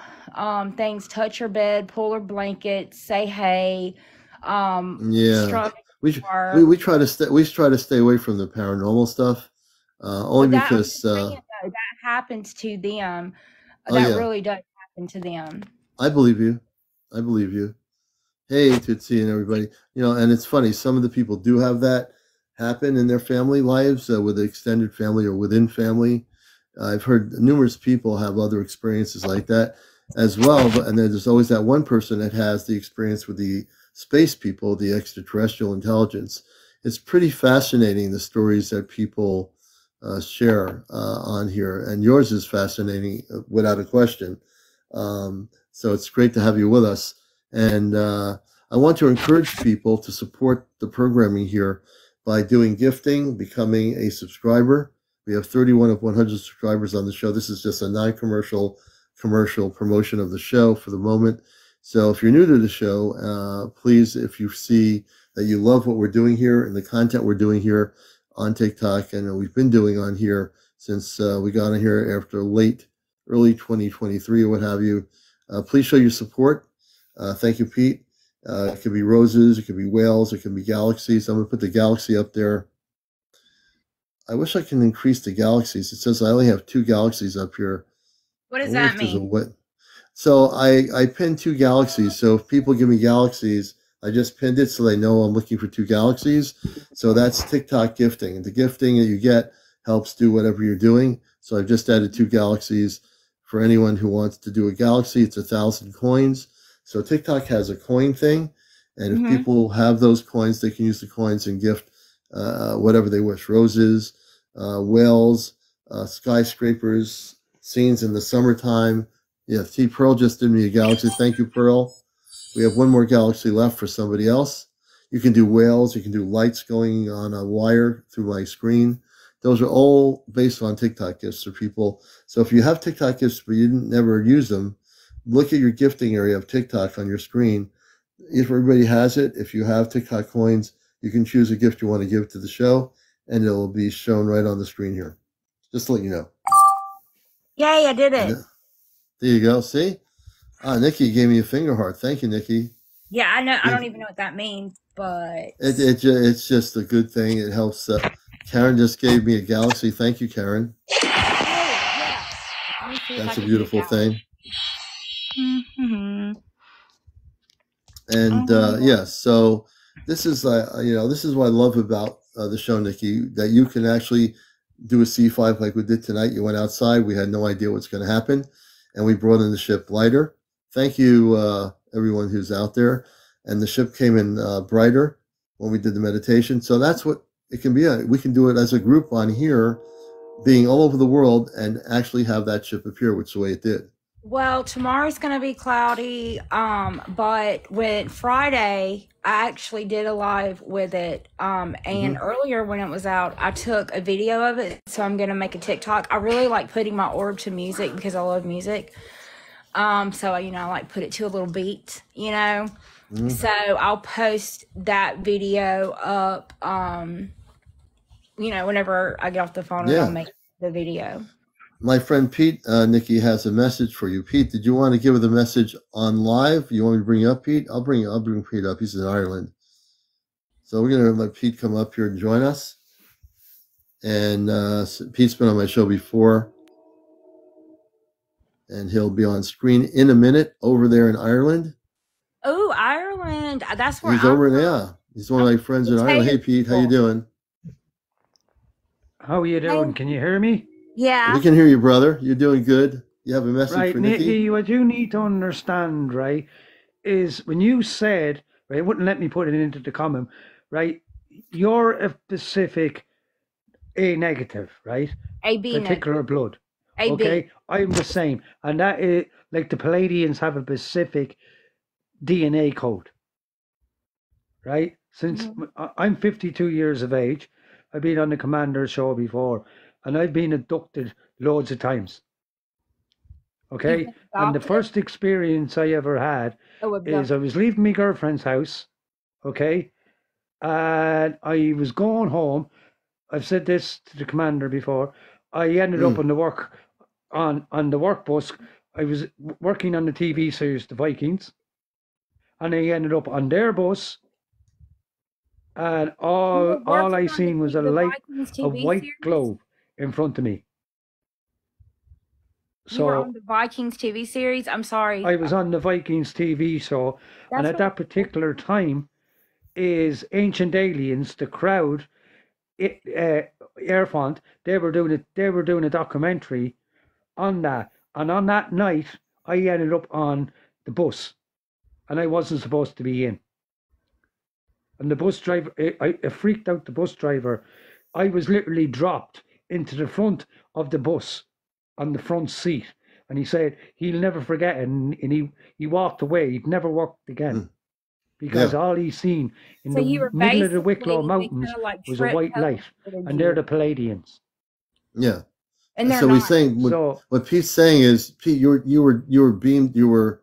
things touch her bed, pull her blanket, say hey. We try to stay away from the paranormal stuff. Only because that happens to them. That really does happen to them. I believe you. Hey, Tootsie and everybody. You know, and it's funny. Some of the people do have that happen in their family lives with the extended family or within family. I've heard numerous people have other experiences like that as well. And then there's always that one person that has the experience with the space people, the extraterrestrial intelligence. It's pretty fascinating, the stories that people share on here, and yours is fascinating without a question. So it's great to have you with us, and I want to encourage people to support the programming here by doing gifting, becoming a subscriber. We have 31 of 100 subscribers on the show. This is just a non-commercial promotion of the show for the moment. So if you're new to the show, please, if you see that you love what we're doing here and the content we're doing here on TikTok, and we've been doing on here since we got on here after early 2023 or what have you. Please show your support. Thank you, Pete. It could be roses, it could be whales, it could be galaxies. I'm going to put the galaxy up there. I wish I can increase the galaxies. It says I only have 2 galaxies up here. What does that mean? So I pinned 2 galaxies. So if people give me galaxies, I just pinned it so they know I'm looking for 2 galaxies. So that's TikTok gifting. And the gifting that you get helps do whatever you're doing. So I've just added 2 galaxies for anyone who wants to do a galaxy. It's 1,000 coins. So TikTok has a coin thing. And if people have those coins, they can use the coins and gift whatever they wish. Roses, whales, skyscrapers, scenes in the summertime. Yeah, T. Pearl just did me a galaxy. Thank you, Pearl. We have one more galaxy left for somebody else. You can do whales. You can do lights going on a wire through my screen. Those are all based on TikTok gifts for people. So if you have TikTok gifts but you didn't never use them, look at your gifting area of TikTok on your screen. If everybody has it, if you have TikTok coins, you can choose a gift you want to give to the show, and it will be shown right on the screen here. Just to let you know. Yay, I did it. There you go. See? Nikki gave me a finger heart. Thank you, Nikki. Yeah, I know. I don't even know what that means, but it's just a good thing. It helps. Karen just gave me a galaxy. Thank you, Karen. Oh, yeah. That's a beautiful thing. Mm-hmm. And yes, so this is this is what I love about the show, Nikki, that you can actually do a C5 like we did tonight. You went outside. We had no idea what's going to happen, and we brought in the ship lighter. Thank you, everyone who's out there. And the ship came in brighter when we did the meditation. So that's what it can be. We can do it as a group on here, being all over the world, and actually have that ship appear, which is the way it did. Well, tomorrow's going to be cloudy, but when Friday, I actually did a live with it, and earlier when it was out, I took a video of it, so I'm going to make a TikTok. I really like putting my orb to music because I love music, so, I like put it to a little beat, so I'll post that video up, whenever I get off the phone, and I'll make the video. My friend Pete, Nikki has a message for you. Pete, did you want to give her the message on live? You want me to bring you up, Pete? I'll bring Pete up. He's in Ireland. So we're going to let Pete come up here and join us. And Pete's been on my show before. And he'll be on screen in a minute over there in Ireland. Oh, Ireland. That's where he's over there. He's one of my friends in Ireland. Hey, Pete, how you doing? How are you doing? Can you hear me? Yeah. We can hear you, brother. You're doing good. You have a message for Nikki? Nikki, what you need to understand, right, is when you said, right, it wouldn't let me put it into the comment, right, you're a specific A negative, right? AB particular blood. AB. Okay? I'm the same. And that is, like the Pleiadians have a specific DNA code, right? Since I'm 52 years of age, I've been on the Commander's show before, and I've been abducted loads of times. Okay? And the first experience I ever had is I was leaving my girlfriend's house, okay? And I was going home. I've said this to the commander before. I ended up on the work bus. I was working on the TV series The Vikings, and I ended up on their bus. And all I seen was a white globe in front of me. You were on the Vikings TV series? I'm sorry. I was on the Vikings TV show, and at that particular time, is Ancient Aliens, the crowd, Airfont, they were doing a documentary on that, and on that night, I ended up on the bus, and I wasn't supposed to be in. And the bus driver, I freaked out the bus driver. I was literally dropped into the front of the bus on the front seat. And he said he'll never forget it. And he walked away. He'd never walked again. Because all he's seen in the middle of the Wicklow Mountains was a white light. And they're the Pleiadians. Yeah. And so he's saying, what Pete's saying is, Pete, you were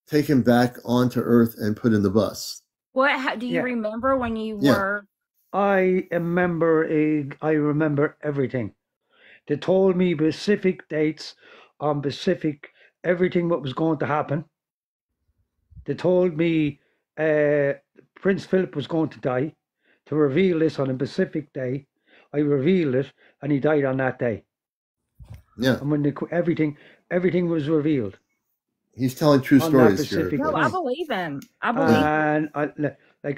taken back onto Earth and put in the bus. What? Do you Yeah. remember when you Yeah. were? I remember everything. They told me specific dates on specific everything what was going to happen. They told me Prince Philip was going to die. To reveal this on a specific day, I revealed it, and he died on that day. Yeah. And when everything was revealed. He's telling true On that stories here. specific No, I point. believe him. I believe him. And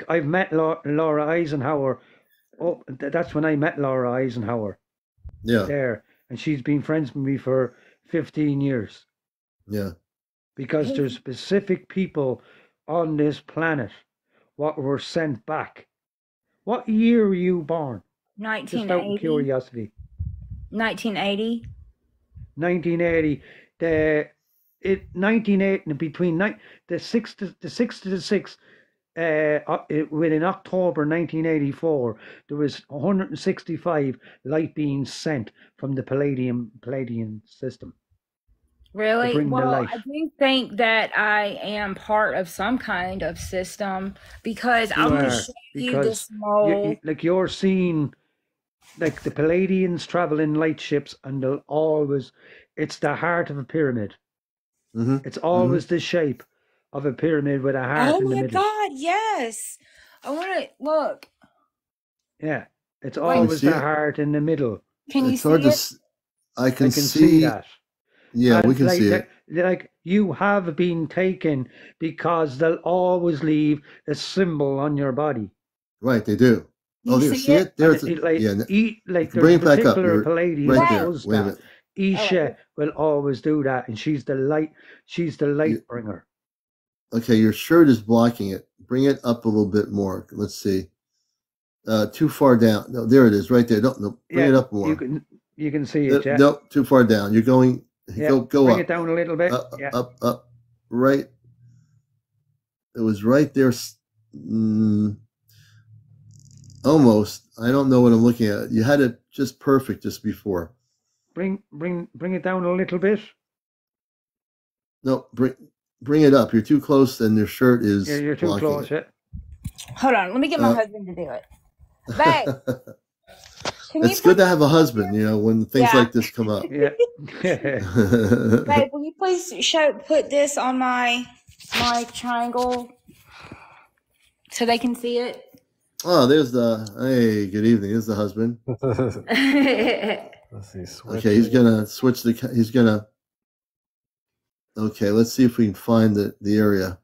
I've met Laura Eisenhower. Oh, that's when I met Laura Eisenhower Yeah. there, and she's been friends with me for 15 years. Yeah. Because there's specific people on this planet what were sent back. What year were you born? Just out of 1980. curiosity. 1980. 1980. 1980 between the 6th to the 6th within October 1984, there was 165 light beings sent from the Pleiadian system. Really? bring the Well, light. I do think that I am part of some kind of system because I'm going to show you this mole. You're seeing, like the Pleiadians travel in light ships, and they'll always, it's the heart of a pyramid. Mm-hmm. It's always the shape of a pyramid with a heart in the middle. Oh my God, yes. I want to look. Yeah, it's always the heart in the middle. Can you It's see hard it? to. I can see that. Yeah, And we can see it. Like you have been taken because they'll always leave a symbol on your body. Right, they do. You there, see it? There's Bring it back up. Pleiadian right there. Does Wait a that. minute. Isha will always do that, and she's the light. She's the light bringer. Okay, your shirt is blocking it. Bring it up a little bit more. Let's see. Too far down. No, there it is, right there. No, bring it up more. You can see it. Yeah. No, too far down. You're going. Go bring up. it down a little bit. Up. Right. It was right there. Almost. I don't know what I'm looking at. You had it just perfect just before. Bring it down a little bit. No, bring it up. You're too close, and your shirt is. Yeah, you're too close. Yeah. Hold on, let me get my husband to do it. Babe, it's good to have a husband, when things like this come up. Yeah. Babe, will you please put this on my triangle so they can see it? Oh, there's hey, good evening. There's the husband. Let's see. Okay, he's gonna switch okay, let's see if we can find the area.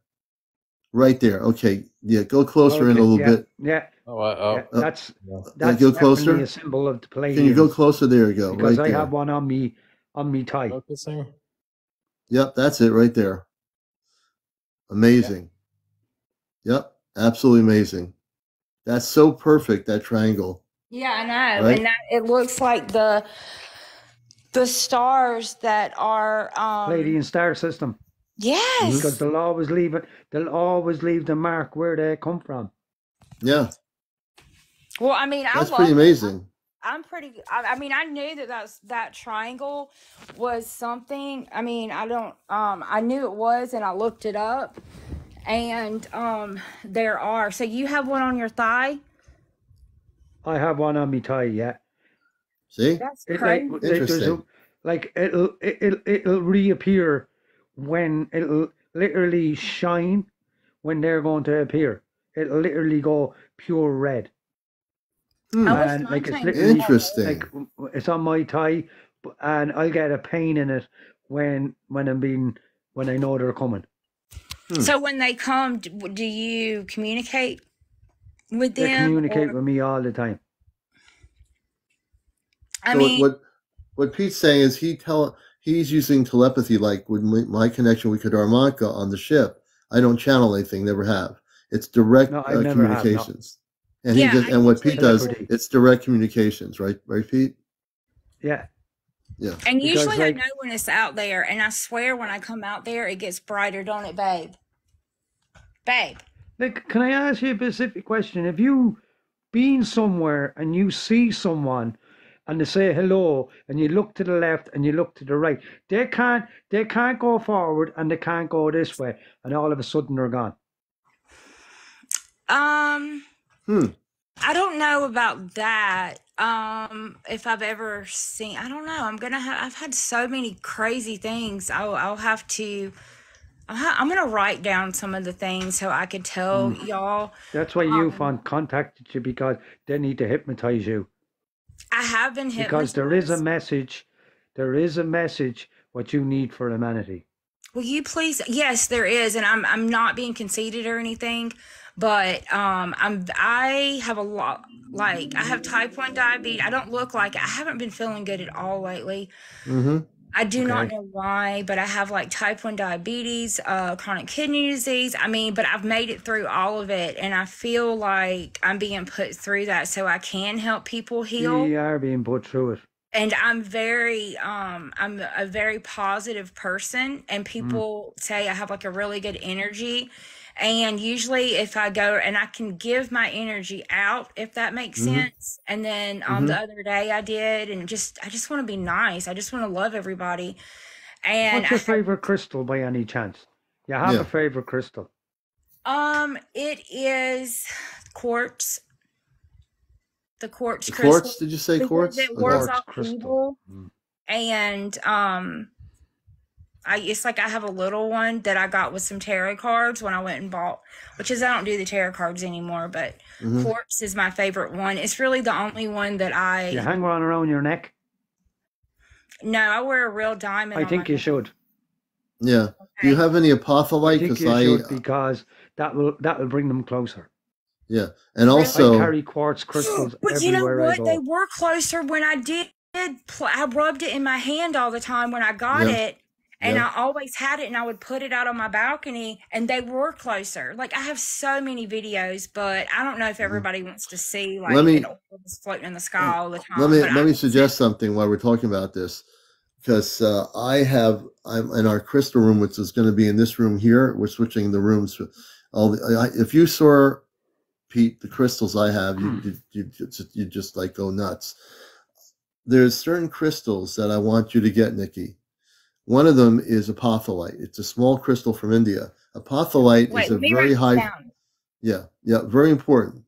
Right there. Okay, yeah, go closer in a little bit. Yeah. That's go closer. A symbol of the Pleiadians. Can you go closer? There you go. Because right I there. have one on me tie. Focusing. Yep, that's it right there. Amazing. Yep, absolutely amazing. That's so perfect, that triangle. Yeah, I know. Right? And it looks like the stars that are Pleiadian star system. Yes. Because they'll always leave the mark where they come from. Yeah. Well, I mean, that's pretty amazing. I mean, I knew that triangle was something. I mean, I knew it was, and I looked it up, and there are. So you have one on your thigh? I have one on my tie. Yeah. See? That's crazy. Interesting. It'll reappear when it'll literally shine when they're going to appear. It'll literally go pure red. And it's literally interesting. It's on my tie, and I'll get a pain in it when I know they're coming. So when they come, do you communicate with them? They communicate with me all the time. I mean, what Pete's saying is he's using telepathy, like with my connection with Kadarmanka on the ship. I don't channel anything, never have. It's direct communications. And and what Pete does, it's direct communications, right, Pete? Yeah. Yeah. And usually I know when it's out there, and I swear when I come out there, it gets brighter, don't it, babe? Babe. Can I ask you a specific question? If you been somewhere and you see someone and they say hello, and you look to the left and you look to the right, they can't go forward and they can't go this way, and all of a sudden they're gone. I don't know about that. If I've ever seen, I don't know. I've had so many crazy things. I'll have to. I'm gonna write down some of the things so I could tell y'all. That's why UFO contacted you, because they need to hypnotize you. I have been hypnotized. Because there is a message. There is a message what you need for humanity. Will you please? Yes, there is, and I'm not being conceited or anything, but I have a lot. Like, I have type 1 diabetes. I don't look like I haven't been feeling good at all lately. I do not know why, but I have like type 1 diabetes, chronic kidney disease. I mean, but I've made it through all of it, and I feel like I'm being put through that so I can help people heal. You are being put through it. And I'm a very positive person, and people say I have like a really good energy. And usually if I go and I can give my energy out, if that makes sense. And then the other day I did, and I just want to be nice. I just want to love everybody. And what's your favorite crystal by any chance? You have a favorite crystal? It is quartz. The quartz crystal. Quartz? Did you say quartz? It wards off evil. And it's like I have a little one that I got with some tarot cards when I went and bought, which is I don't do the tarot cards anymore, but quartz is my favorite one. It's really the only one that You hang one around your neck? No, I wear a real diamond. I think you should. Yeah. Okay. Do you have any apophyllite? I think you should, because that will bring them closer. Yeah, and also I carry quartz crystals but you know what? They were closer when I did. I rubbed it in my hand all the time when I got it, and I always had it, and I would put it out on my balcony, and they were closer. Like, I have so many videos, but I don't know if everybody wants to see like it was floating in the sky all the time. Let me suggest something while we're talking about this, because I'm in our crystal room, which is going to be in this room here. We're switching the rooms. If you saw, Pete, the crystals I have, you just like go nuts. There's certain crystals that I want you to get, Nikki. One of them is apophyllite. It's a small crystal from India. Apophyllite is a very high. Yeah, very important.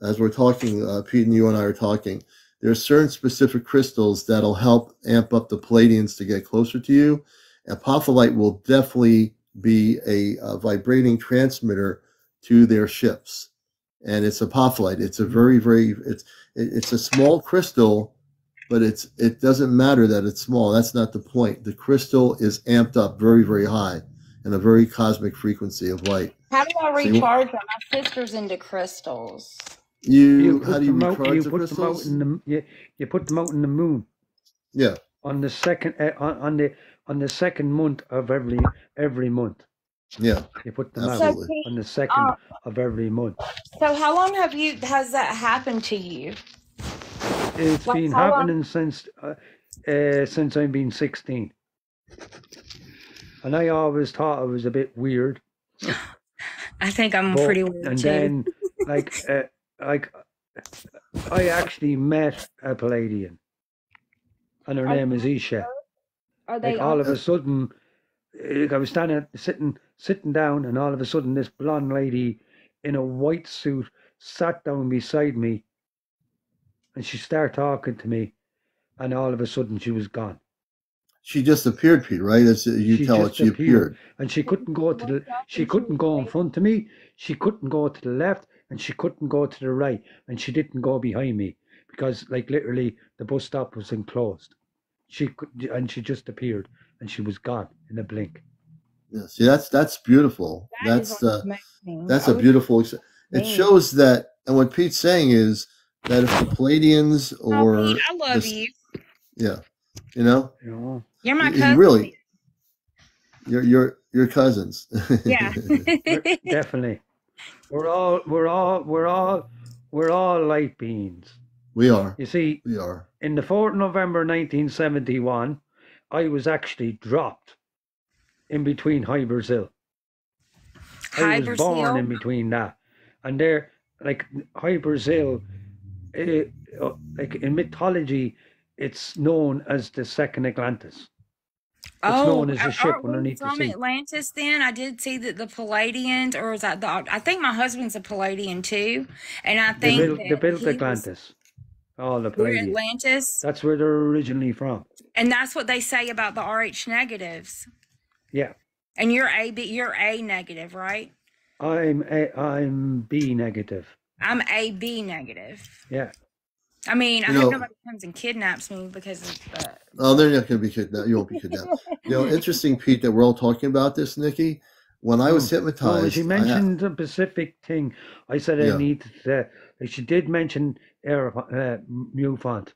As we're talking, Pete and you and I are talking, there's certain specific crystals that'll help amp up the Pleiadians to get closer to you. Apophyllite will definitely be a vibrating transmitter to their ships. And it's apophyllite. It's a very, it's a small crystal, but it doesn't matter that it's small. That's not the point. The crystal is amped up very, very high in a very cosmic frequency of light. How do I recharge them? My sister's into crystals. How do you recharge the crystals? You put them out in the moon. Yeah. On the second on the second month of every month. Yeah, you put them out on the second of every month. So how long has that happened to you? It's been happening since I've been 16, and I always thought it was a bit weird. I think I'm pretty weird and too. And then, I actually met a Pleiadian, and her name is Isha. Are they all of a sudden? I was sitting down, and all of a sudden this blonde lady in a white suit sat down beside me, and she started talking to me, and all of a sudden she was gone. She just appeared, Pete, right? As she appeared. And she couldn't go she couldn't go in front of me, she couldn't go to the left, and she couldn't go to the right, and she didn't go behind me, because like literally the bus stop was enclosed. She just appeared, and she was gone in a blink. Yeah, see, that's beautiful. That's a beautiful. It shows that, and what Pete's saying is that if the Pleiadians or Pete, I love you. Yeah, you know, you're my cousin. Really, you're cousins. Yeah, definitely. We're all light beings. We are. You see, we are. In the 4th of November 1971, I was actually dropped in between High Brazil. I was born in between that. And there, like High Brazil, like in mythology, it's known as the second Atlantis. known as a ship aren't we underneath the from sea. Atlantis then? I did see that the Pleiadians, or is that I think my husband's a Pleiadian too. And I think They built Atlantis. Oh, the Pleiadians. Atlantis. That's where they're originally from. And that's what they say about the RH negatives. Yeah. And you're A negative, right? I'm B negative. I'm AB negative. Yeah. I mean, I hope nobody comes and kidnaps me because of that. Oh, they're not going to be kidnapped. You won't be kidnapped. Interesting, Pete, that we're all talking about this, Nikki. When I was hypnotized, when she mentioned the Pacific thing, I said I need to. She did mention MUFON.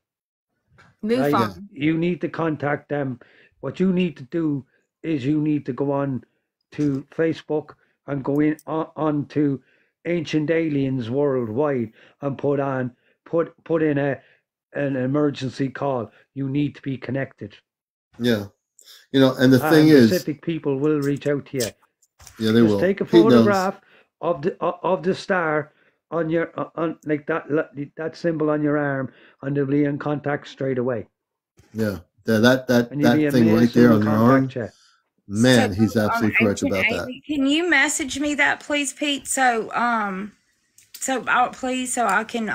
MUFON. Right? You need to contact them. What you need to do is you need to go on to Facebook and go in onto Ancient Aliens Worldwide and put in an emergency call. You need to be connected. Yeah. And the thing is, Pacific people will reach out to you. Yeah, they will. Take a photograph of the star on your like that symbol on your arm, and they'll be in contact straight away. Yeah, that thing right there on your arm. Man, he's absolutely correct about that. Can you message me that, please, Pete? So I can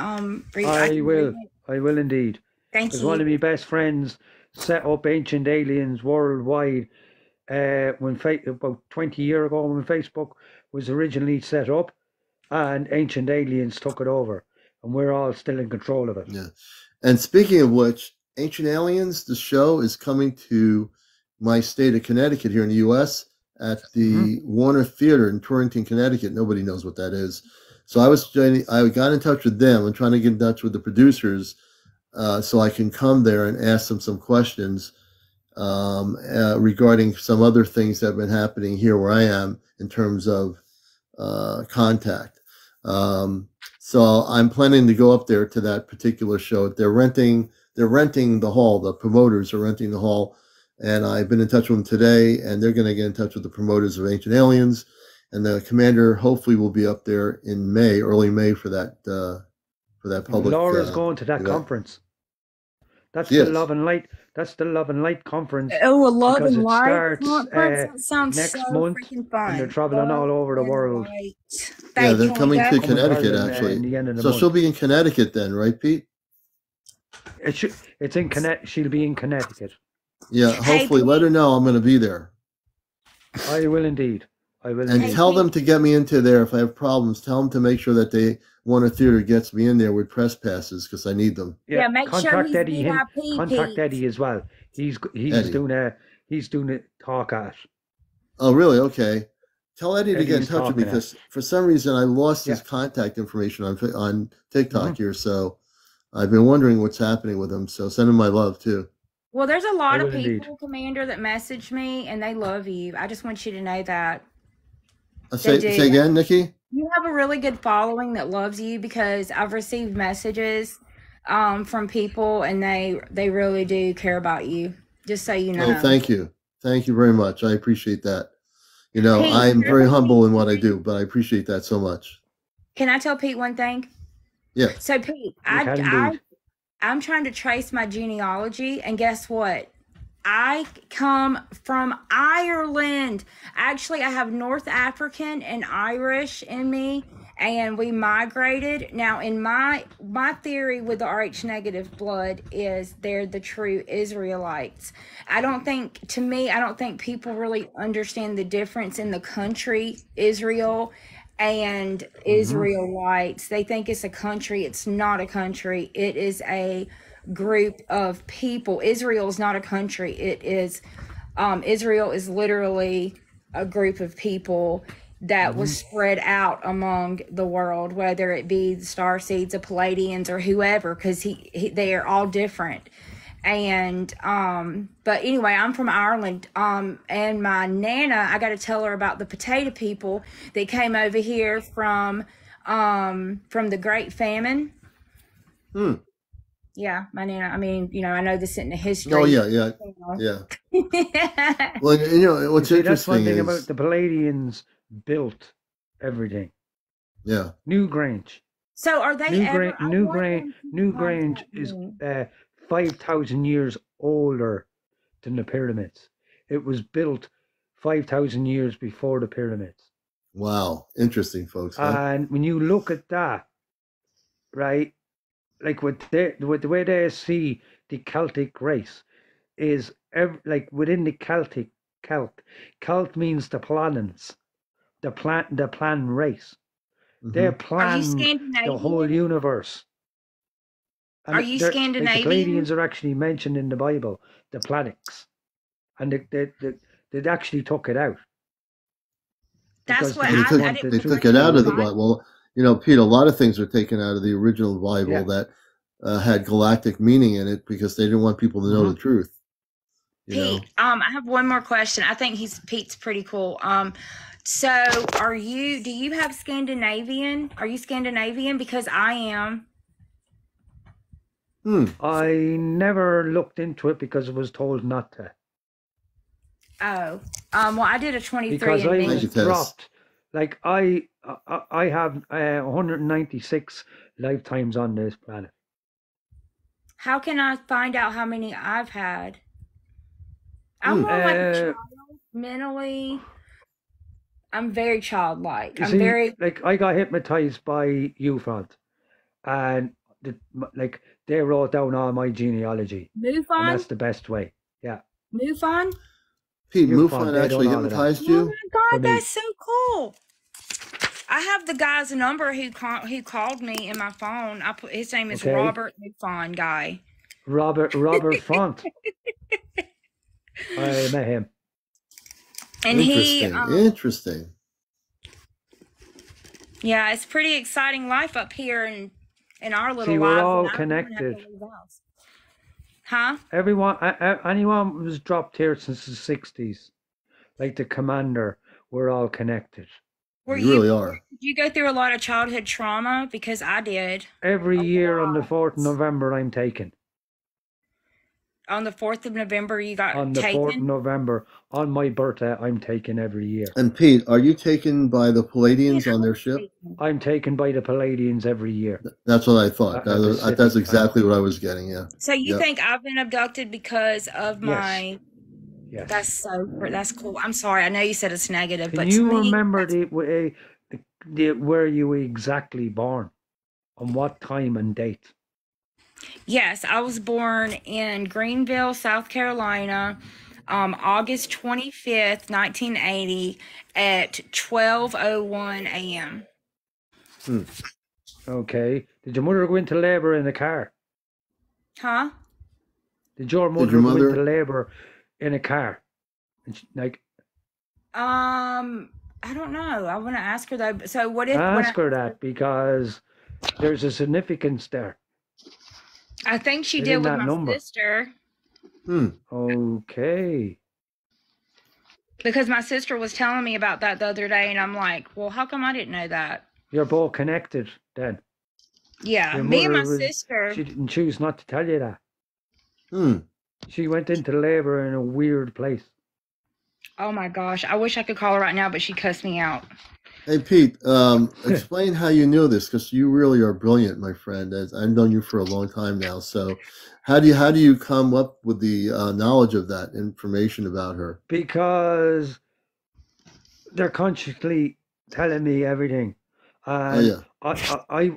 read. I will indeed. Thank you. One of my best friends set up Ancient Aliens Worldwide about 20 years ago when Facebook was originally set up, and Ancient Aliens took it over, and we're all still in control of it. Yeah. And speaking of which, Ancient Aliens, the show, is coming to my state of Connecticut here in the U.S. at the Warner Theater in Torrington, Connecticut. Nobody knows what that is. So I got in touch with them. I'm trying to get in touch with the producers so I can come there and ask them some questions regarding some other things that have been happening here where I am in terms of contact. So I'm planning to go up there to that particular show. They're renting the hall. The promoters are renting the hall, and I've been in touch with them today, and they're going to get in touch with the promoters of Ancient Aliens, and the commander hopefully will be up there in May, early May for that public. Laura's going to that conference. That's the Love and Light. That's the Love and Light conference. Oh, a Love and Light conference. That sounds next so month, freaking fun. and they're traveling all over the world. Yeah, they're coming to Connecticut actually. So she'll be in Connecticut then, right, Pete? It's in Connecticut. She'll be in Connecticut. Yeah, hopefully. Let her know I'm going to be there. I will indeed. I will. And tell them to get me into there if I have problems. Tell them to make sure that they Warner Theater gets me in there with press passes because I need them. Yeah, make sure he's Eddie. VIP. Contact Eddie as well. He's doing a talk at. Oh, really? Okay. Tell Eddie to get in touch with me because for some reason I lost his contact information on TikTok here. So I've been wondering what's happening with him. So send him my love too. Well, there's a lot of people, Commander, that message me and they love you. I just want you to know that. Say again, Nikki? You have a really good following that loves you because I've received messages from people and they really do care about you. Just so you know. Oh, thank you. Thank you very much. I appreciate that. I'm very humble in what I do, but I appreciate that so much. Can I tell Pete one thing? Yeah. So Pete, I'm trying to trace my genealogy, and guess what? I come from Ireland. Actually, I have North African and Irish in me, and we migrated. Now, in my theory with the Rh negative blood is they're the true Israelites. I don't think people really understand the difference in the country Israel and Israelites. They think it's a country. It's not a country. It is a group of people. Israel is not a country. It is Israel is literally a group of people that was spread out among the world, whether it be the star seeds, the Pleiadians, or whoever, because they are all different. And but anyway, I'm from Ireland, and my Nana, I got to tell her about the potato people that came over here from the Great Famine. Yeah, my Nana. I mean, I know this isn't a history. Oh yeah. Well, what's interesting that's one thing about the Pleiadians built everything. Yeah. Newgrange. So are they Newgrange is 5,000 years older than the pyramids. it was built 5,000 years before the pyramids. Wow. Interesting, folks. Huh? And when you look at that, right, like with the way they see the Celtic race is like within the Celt means the planets, the plan race. They plan the whole universe. And are you Scandinavian? Like the Pleiadians are actually mentioned in the Bible, the planets, and they actually took it out. That's what they took it out of the Bible. Well, you know, Pete, a lot of things are taken out of the original Bible that had galactic meaning in it because they didn't want people to know the truth. Pete, I have one more question. I think Pete's pretty cool. So do you have Scandinavian? Are you Scandinavian? Because I am. I never looked into it because I was told not to. Oh, well, I did a 23 because I was dropped. Like I have 196 lifetimes on this planet. How can I find out how many I've had? I'm more like a child mentally. I'm very childlike. I'm very like I got hypnotized by UFO, and they wrote down all my genealogy. MUFON? And that's the best way. Yeah. MUFON? Pete, MUFON actually hypnotized you? Oh my God, that's so cool. I have the guy's number who called me in my phone. His name is Robert MUFON guy. Robert Font. I met him. And interesting. Yeah, it's pretty exciting life up here in our little lives. We're all connected. Huh? Anyone was dropped here since the 60s, like the commander, we're all connected. You really are. Did you go through a lot of childhood trauma? Because I did. Every year on the 4th of November, I'm taken. On the 4th of November, you got taken? On the 4th of November, on my birthday, I'm taken every year. And Pete, are you taken by the Pleiadians on their ship? I'm taken by the Pleiadians every year. That's what I thought. That's exactly what I was getting, yeah. So you think I've been abducted because of my... Yes. That's cool. I'm sorry. I know you said it's negative, but Can you remember where you were exactly born? On what time and date? Yes, I was born in Greenville, South Carolina, August 25th, 1980 at 12:01 a.m. Okay. Did your mother go into labor in a car? Huh? Did your mother go into labor in a car? I don't know. I want to ask her though. So what if... Ask her that because there's a significance there. I think she did with my sister. Okay. Because my sister was telling me about that the other day, and I'm like, well, how come I didn't know that? You're both connected then. Yeah, me and my sister. She didn't choose not to tell you that. She went into labor in a weird place. Oh my gosh. I wish I could call her right now, but she cussed me out. Hey, Pete, explain how you know this, because you really are brilliant, my friend. I've known you for a long time now. So how do you come up with the knowledge of that information about her? Because they're consciously telling me everything. I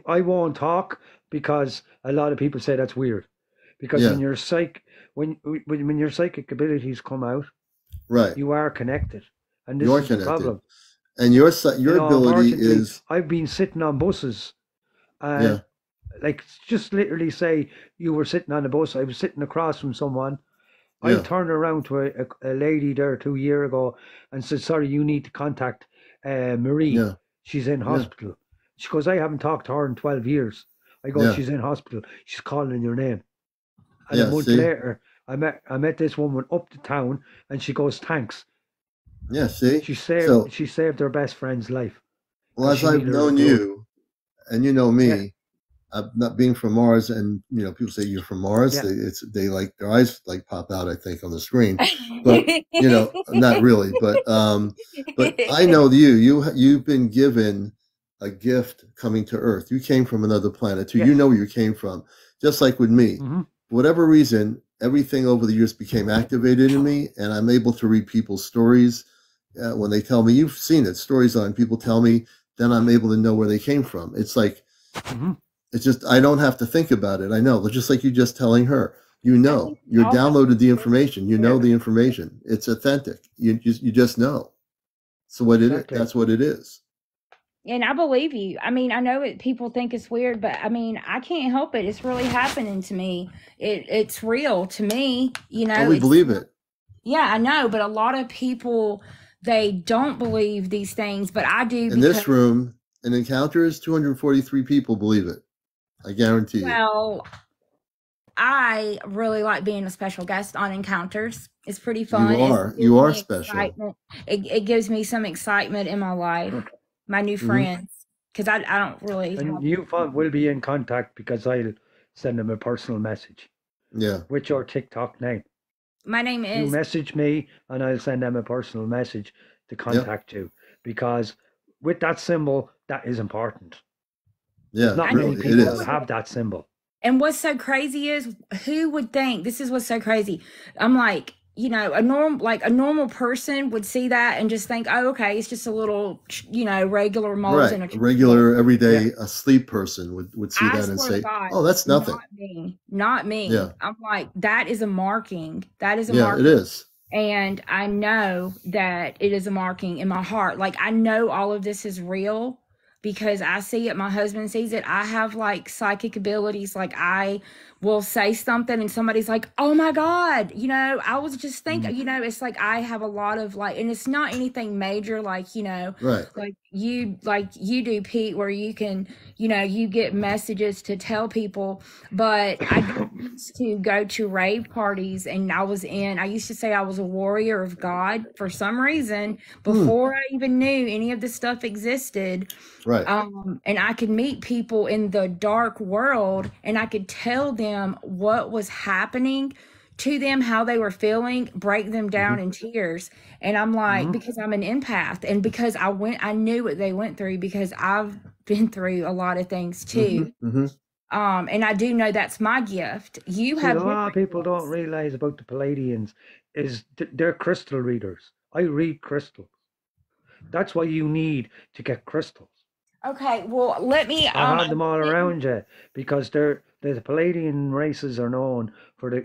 won't talk because a lot of people say that's weird. Because when your when your psychic abilities come out, right, you are connected, and this is the problem. And your ability is... I've been sitting on buses, and like just literally say you were sitting on a bus. I was sitting across from someone. I turned around to a lady there 2 years ago and said, "Sorry, you need to contact Marie. Yeah. She's in hospital." She goes, "I haven't talked to her in 12 years." I go, "She's in hospital. She's calling your name." And a month later, I met this woman up to town, and she goes, "Thanks." Yeah, see? She saved her best friend's life. Well, as I've known you, and you know me, not being from Mars, and people say you're from Mars, they like their eyes like pop out, I think, on the screen. But not really. But I know you've been given a gift coming to Earth. You came from another planet too. You know where you came from. Just like with me. For whatever reason, everything over the years became activated in me, and I'm able to read people's stories when they tell me. You've seen it, stories on people tell me, then I'm able to know where they came from. It's like, it's just, I don't have to think about it. I know, just like you just telling her, you know, you downloaded the information, you know the information. It's authentic. You just know. So that's what it is. And I believe you. I mean, I know people think it's weird, but I mean, I can't help it. It's really happening to me. It's real to me, you know. Oh, we believe it. Yeah, I know, but a lot of people, they don't believe these things, but I do. In this room, an encounter is 243 people believe it. I guarantee you. Well, I really like being a special guest on Encounters. It's pretty fun. You are special. It gives me some excitement in my life. My new friends, because I don't really. And you will be in contact because I'll send them a personal message. Yeah. With your TikTok name. My name is. You message me and I'll send them a personal message to contact you, because with that symbol, that is important. Yeah, not many people have that symbol. And what's so crazy is, who would think, this is what's so crazy. I'm like, you know, a normal person would see that and just think, oh, okay, it's just a little, you know, regular moles in a regular, everyday, asleep person would see that and say, God, oh, that's nothing. Not me. Yeah. I'm like, that is a marking. That is a marking. Yeah, it is. And I know that it is a marking in my heart. Like, I know all of this is real because I see it. My husband sees it. I have like psychic abilities. Like, I will say something and somebody's like, oh my God, you know, I was just thinking, you know, it's like, I have a lot of like, and it's not anything major, like, you know, like you do, Pete, where you can, you know, you get messages to tell people. But I used to go to rave parties, and I used to say I was a warrior of God for some reason before I even knew any of this stuff existed. Right. And I could meet people in the dark world, and I could tell them what was happening to them, how they were feeling, break them down in tears. And I'm like, because I'm an empath, and because I knew what they went through, because I've been through a lot of things too. And I do know that's my gift. A lot of people don't realize about the Pleiadians is they're crystal readers. I read crystals. That's why you need to get crystals. Okay, well, let me. I have them all around you, because the Pleiadian races are known for the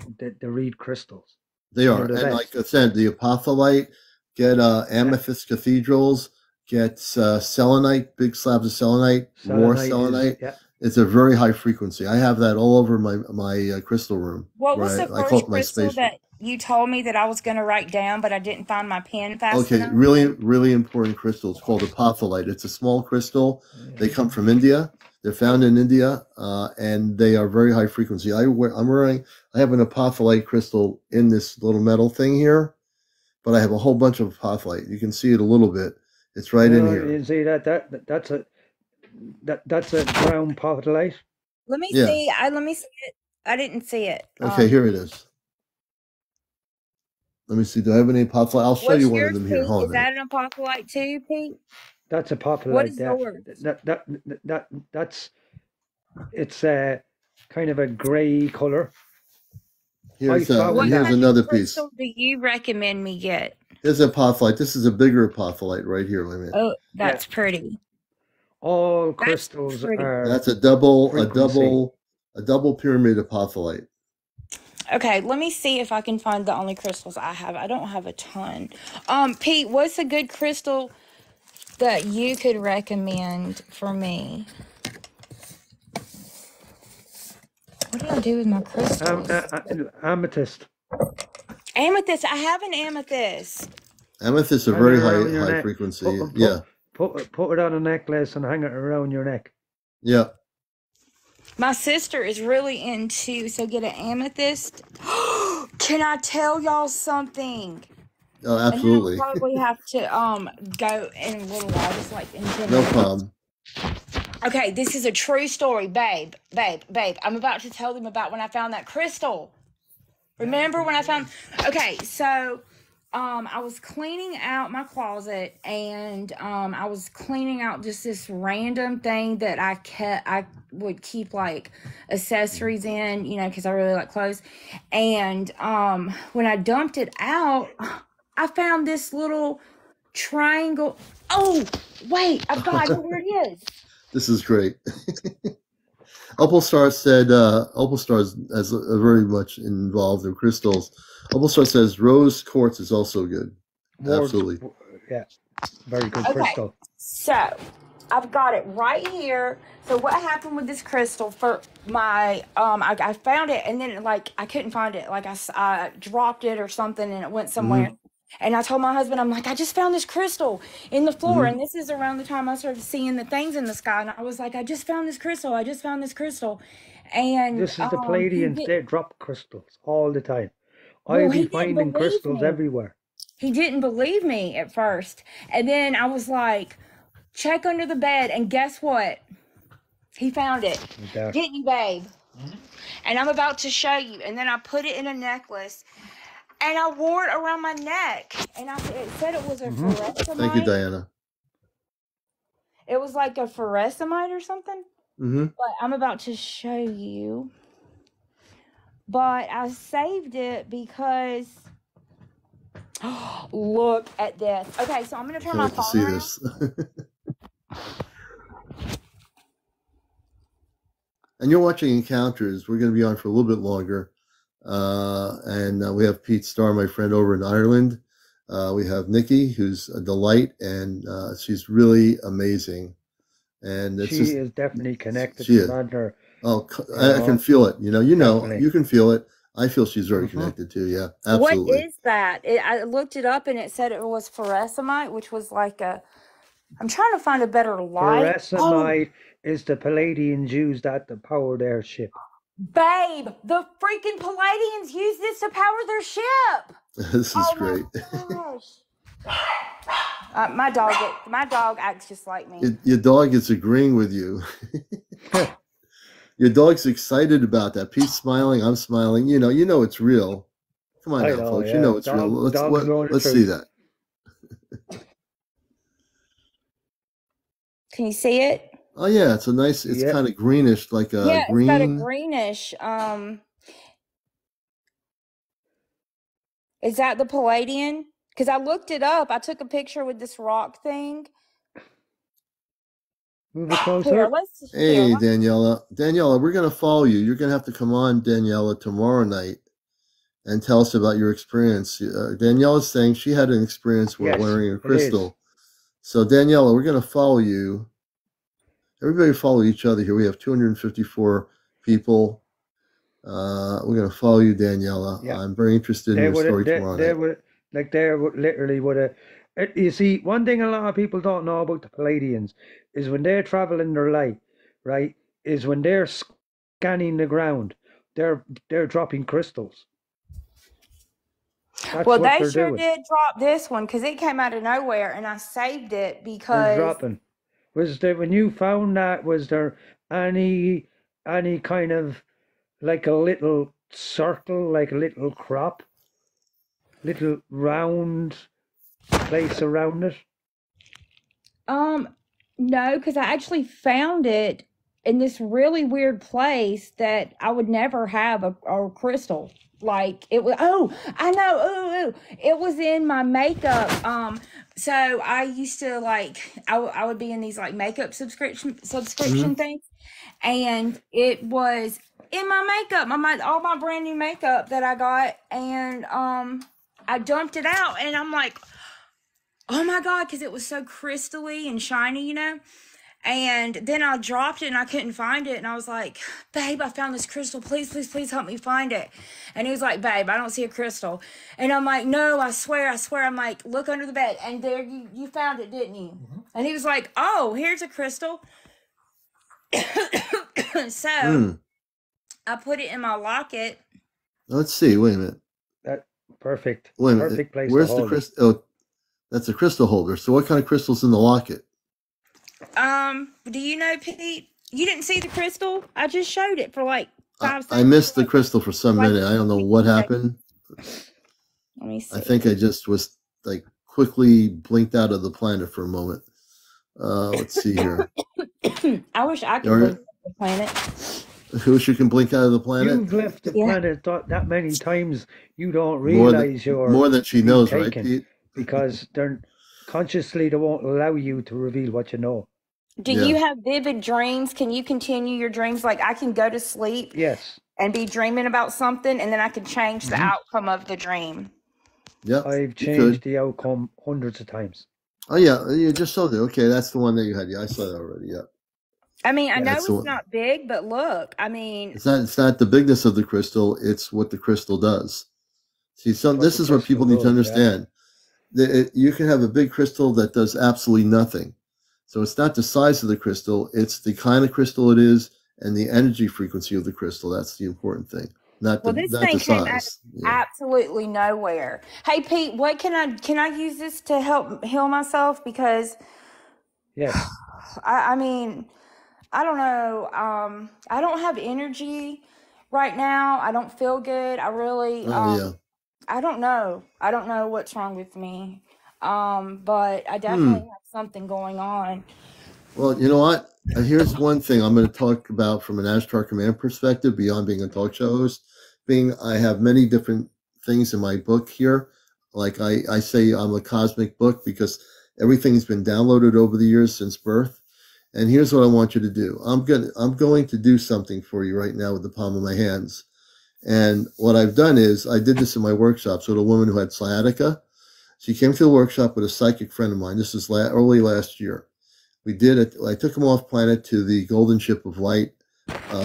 read crystals. They are, and like I said, the apophyllite, get amethyst cathedrals, get selenite, big slabs of selenite, more selenite. It's a very high frequency. I have that all over my crystal room. What was the first crystal that you told me that I was going to write down, but I didn't find my pen fast enough? Okay, really, really important crystal. It's called apophyllite. It's a small crystal. They come from India. They're found in India, and they are very high frequency. I have an apophyllite crystal in this little metal thing here, but I have a whole bunch of apophyllite. You can see it a little bit. It's right in here. You see that's a brown apophyllite. Let me see. Let me see it. I didn't see it. Okay, here it is. Let me see. Do I have any apophyllite? I'll show you one of them here. Hold on. Is that an apophyllite too, Pete? That's a apophyllite. What is yours? That's it's kind of a gray color. Here's another piece. What do you recommend me get? Here's a apophyllite. This is a bigger apophyllite right here. Wait a minute. Oh, that's pretty. All crystals are. That's a double pyramid apophyllite. Okay, let me see if I can find the only crystals I have. I don't have a ton. Pete, what's a good crystal that you could recommend for me? What do I do with my crystals? Amethyst. Amethyst. I have an amethyst. Amethyst are very high frequency. Put it on a necklace and hang it around your neck. Yeah. My sister is really into, so get an amethyst. Can I tell y'all something? Oh, absolutely. And I'll probably have to go in a little while, just like in 10 minutes. No problem. Okay, this is a true story, babe. I'm about to tell them about when I found that crystal. Remember when I found... Okay, so I was cleaning out my closet, and I was cleaning out just this random thing that I would keep like accessories in, you know, because I really like clothes. And when I dumped it out, I found this little triangle. Oh, wait, I've got it where it is. This is great. Opal Star said, Opal Star is very much involved in crystals. Opal Star says rose quartz is also good. Absolutely. Yeah, very good crystal. So I've got it right here. So what happened with this crystal for my, I found it, and then like I couldn't find it. Like I dropped it or something, and it went somewhere. Mm-hmm. And I told my husband, I'm like, I just found this crystal in the floor. Mm-hmm. And this is around the time I started seeing the things in the sky. And I was like, I just found this crystal. I just found this crystal. And this is the Pleiadians. They drop crystals all the time. I'll be finding crystals everywhere. He didn't believe me at first. And then I was like, check under the bed. And guess what? He found it. Didn't you, babe? Mm-hmm. And I'm about to show you. And then I put it in a necklace. And I wore it around my neck. And it said it was a fluorescimite. Thank you, Diana. It was like a fluorescimite or something. Mm-hmm. But I'm about to show you. But I saved it because... look at this. Okay, so I'm going to turn my phone see this. And you're watching Encounters. We're going to be on for a little bit longer. And we have Pete Starr, my friend over in Ireland. We have Nikki, who's a delight, and she's really amazing. And it's she is definitely connected to her. Oh, I can feel it. You can feel it. I feel she's very connected too. Yeah, absolutely. What is that? I looked it up, and it said it was fluorescimite, which was like I'm trying to find a better light. Fluorescimite is the Pleiadians use that to power their ship. Babe, the freaking Pleiadians use this to power their ship. This is great. My dog acts just like me. Your dog is agreeing with you. Your dog's excited about that. Pete's smiling. I'm smiling. You know it's real. Come on now, folks. Yeah. You know it's real. Let's see that. Can you see it? Oh yeah, it's kind of greenish, like a green. Yeah, it's got a greenish. Is that the Pleiadian? Because I looked it up. I took a picture with this rock thing. Move it closer. Hey, Daniela. Daniela, we're going to follow you. You're going to have to come on, Daniela, tomorrow night and tell us about your experience. Daniela's saying she had an experience with wearing a crystal. So, Daniela, we're going to follow you. Everybody follow each other here. We have 254 people. We're going to follow you, Daniela. Yeah. I'm very interested in your story tomorrow night. They literally would have. You see, one thing a lot of people don't know about the Pleiadians is when they're traveling their light, right, is when they're scanning the ground, they're dropping crystals. Well, they sure did drop this one because it came out of nowhere, and I saved it because... They're dropping. When you found that, was there any kind of like a little circle, like a little crop, little round place around it? No, because I actually found it in this really weird place that I would never have a crystal. Like it was, I know, it was in my makeup. So I used to I would be in these like makeup subscription things, and it was in my makeup, all my brand new makeup that I got, and I dumped it out, and I'm like, oh my God, because it was so crystally and shiny, And then I dropped it and I couldn't find it. And I was like, babe, I found this crystal. Please, please, please help me find it. And he was like, babe, I don't see a crystal. And I'm like, no, I swear. I'm like, look under the bed. And there you found it, didn't you? Mm-hmm. And he was like, oh, here's a crystal. So I put it in my locket. Let's see. Wait a minute. Perfect. Wait a minute. Perfect place Where's to hold the crystal? Oh, that's a crystal holder. So what kind of crystal's in the locket? Do you know, Pete? You didn't see the crystal? I just showed it for like 5 seconds. I missed the crystal for some minute. I don't know what happened. Let me see. I think I just was like quickly blinked out of the planet for a moment. Let's see here. I wish I could blink out of the planet. I wish you can blink out of the planet. You've left the planet that many times. You don't realize more than she knows, right, Pete? Because they're consciously they won't allow you to reveal what you know. Do you have vivid dreams? Can you continue your dreams? Like I can go to sleep, yes, and be dreaming about something, and then I can change the outcome of the dream. Yeah, I've changed the outcome hundreds of times. Oh yeah, you just saw it. Okay, that's the one that you had. Yeah, I saw that already. Yeah. I mean, I know it's not big, but look, I mean, it's not the bigness of the crystal. It's what the crystal does. See, this is what people need to understand. Yeah. You can have a big crystal that does absolutely nothing. So it's not the size of the crystal, it's the kind of crystal it is and the energy frequency of the crystal. That's the important thing. Not the size. Absolutely nowhere. Hey Pete, what can I use this to help heal myself? Because I mean, I don't know. I don't have energy right now. I don't feel good. I really I don't know. I don't know what's wrong with me. But I definitely have something going on. Well, you know what? Here's one thing I'm going to talk about from an Ashtar Command perspective, beyond being a talk show host. I have many different things in my book here. Like I say, I'm a cosmic book because everything's been downloaded over the years since birth. And here's what I want you to do. I'm going to do something for you right now with the palm of my hands. And what I've done is I did this in my workshop. So the woman who had sciatica, she came to the workshop with a psychic friend of mine. This is early last year. We did it. I took them off planet to the golden ship of light.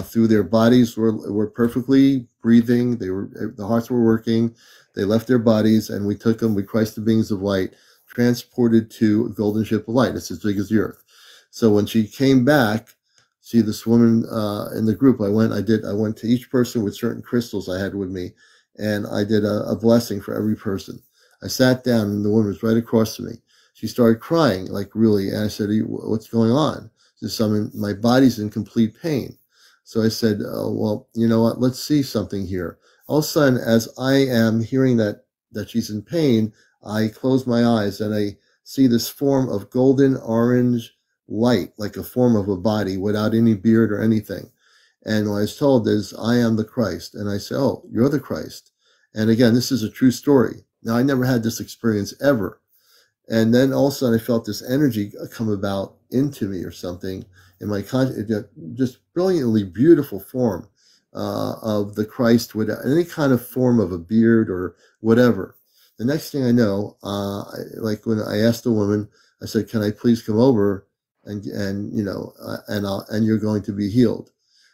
Through their bodies were perfectly breathing. The hearts were working. They left their bodies, and we took them. We Christ the beings of light, transported to a golden ship of light. It's as big as the earth. So when she came back, see this woman in the group. I went to each person with certain crystals I had with me, and I did a blessing for every person. I sat down, and the woman was right across from me. She started crying, like really, and I said, "What's going on?" She said, "My body's in complete pain." So I said, "Well, you know what? Let's see something here." All of a sudden, as I am hearing that she's in pain, I close my eyes and I see this form of golden orange light, like a form of a body without any beard or anything. And what I was told is, "I am the Christ." And I said, "Oh, you're the Christ." And again, this is a true story. Now, I never had this experience ever. And then all of a sudden I felt this energy come about into me or something in my just brilliantly beautiful form of the Christ without any kind of form of a beard or whatever. The next thing I know, like when I asked the woman, I said, "Can I please come over and you're going to be healed."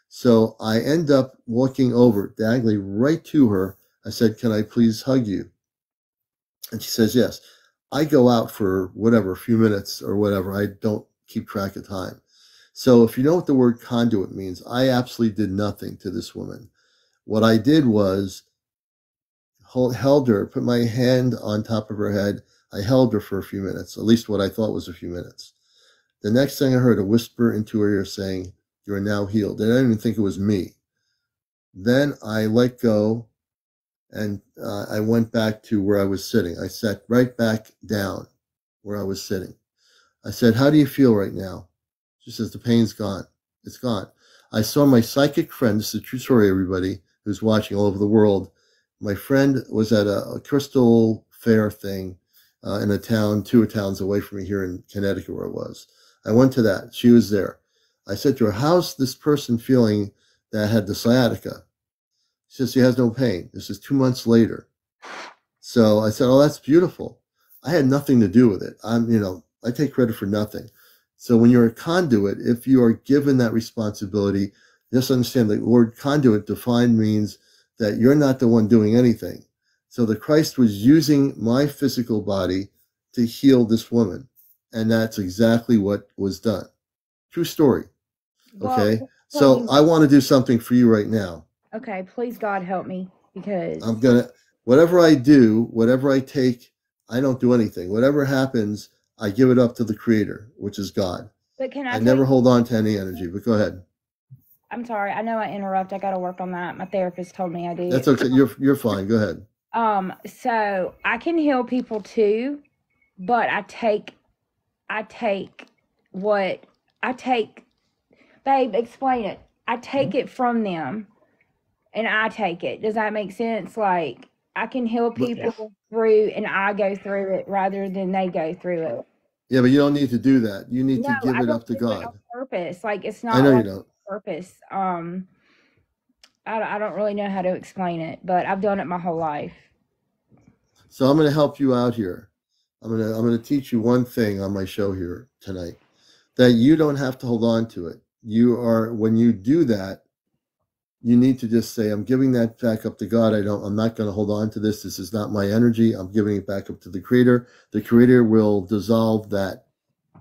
So I end up walking over diagonally right to her. I said, "Can I please hug you?" And she says, "Yes." I go out for whatever, a few minutes or whatever. I don't keep track of time. So if you know what the word conduit means, I absolutely did nothing to this woman. What I did was held her, put my hand on top of her head. I held her for a few minutes, at least what I thought was a few minutes. The next thing I heard, a whisper into her ear saying, "You are now healed." And I didn't even think it was me. Then I let go. And I went back to where I was sitting. I sat right back down where I was sitting. I said, "How do you feel right now?" She says, "The pain's gone. It's gone." I saw my psychic friend. This is a true story, everybody who's watching all over the world. My friend was at a crystal fair thing in a town, 2 towns away from me here in Connecticut where I was. I went to that. She was there. I said to her, "How's this person feeling that had the sciatica?" She says she has no pain. This is 2 months later. So I said, "Oh, that's beautiful." I had nothing to do with it. I take credit for nothing. So when you're a conduit, if you are given that responsibility, just understand the word conduit defined means that you're not the one doing anything. So the Christ was using my physical body to heal this woman. And that's exactly what was done. True story. Okay. So I want to do something for you right now. Okay, please God help me, because whatever I do, whatever I take, I don't do anything. Whatever happens, I give it up to the Creator, which is God. But I never hold on to any energy, but go ahead. I'm sorry. I know I interrupt. I got to work on that. My therapist told me I do. That's okay. You're fine. Go ahead. So I can heal people too, but I take, babe, explain it. I take it from them and I take it. Does that make sense? Like, I can heal people through and I go through it rather than they go through it. Yeah, but you don't need to do that. You need to give it up to God. On purpose. Like, it's not I know like you don't. purpose. I don't really know how to explain it, but I've done it my whole life. So I'm going to help you out here. I'm going to teach you one thing on my show here tonight, that you don't have to hold on to it. When you do that, you need to just say, I'm giving that back up to God. I'm not going to hold on to this. This is not my energy. I'm giving it back up to the Creator. The Creator will dissolve that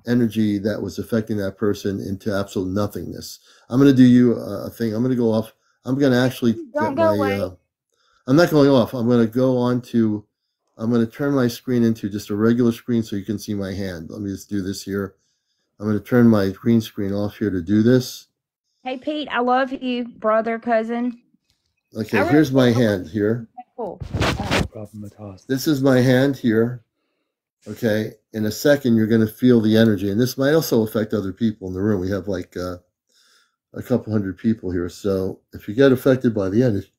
energy that was affecting that person into absolute nothingness. I'm going to do you a thing. I'm going to go off. I'm going to actually I'm not going off. I'm going to turn my screen into just a regular screen so you can see my hand. Let me just do this here. I'm going to turn my green screen off here to do this. Hey, Pete, I love you, brother, cousin. Okay, here's my hand here. Cool. This is my hand here. Okay, in a second, you're going to feel the energy. And this might also affect other people in the room. We have like a couple hundred people here. So if you get affected by the energy,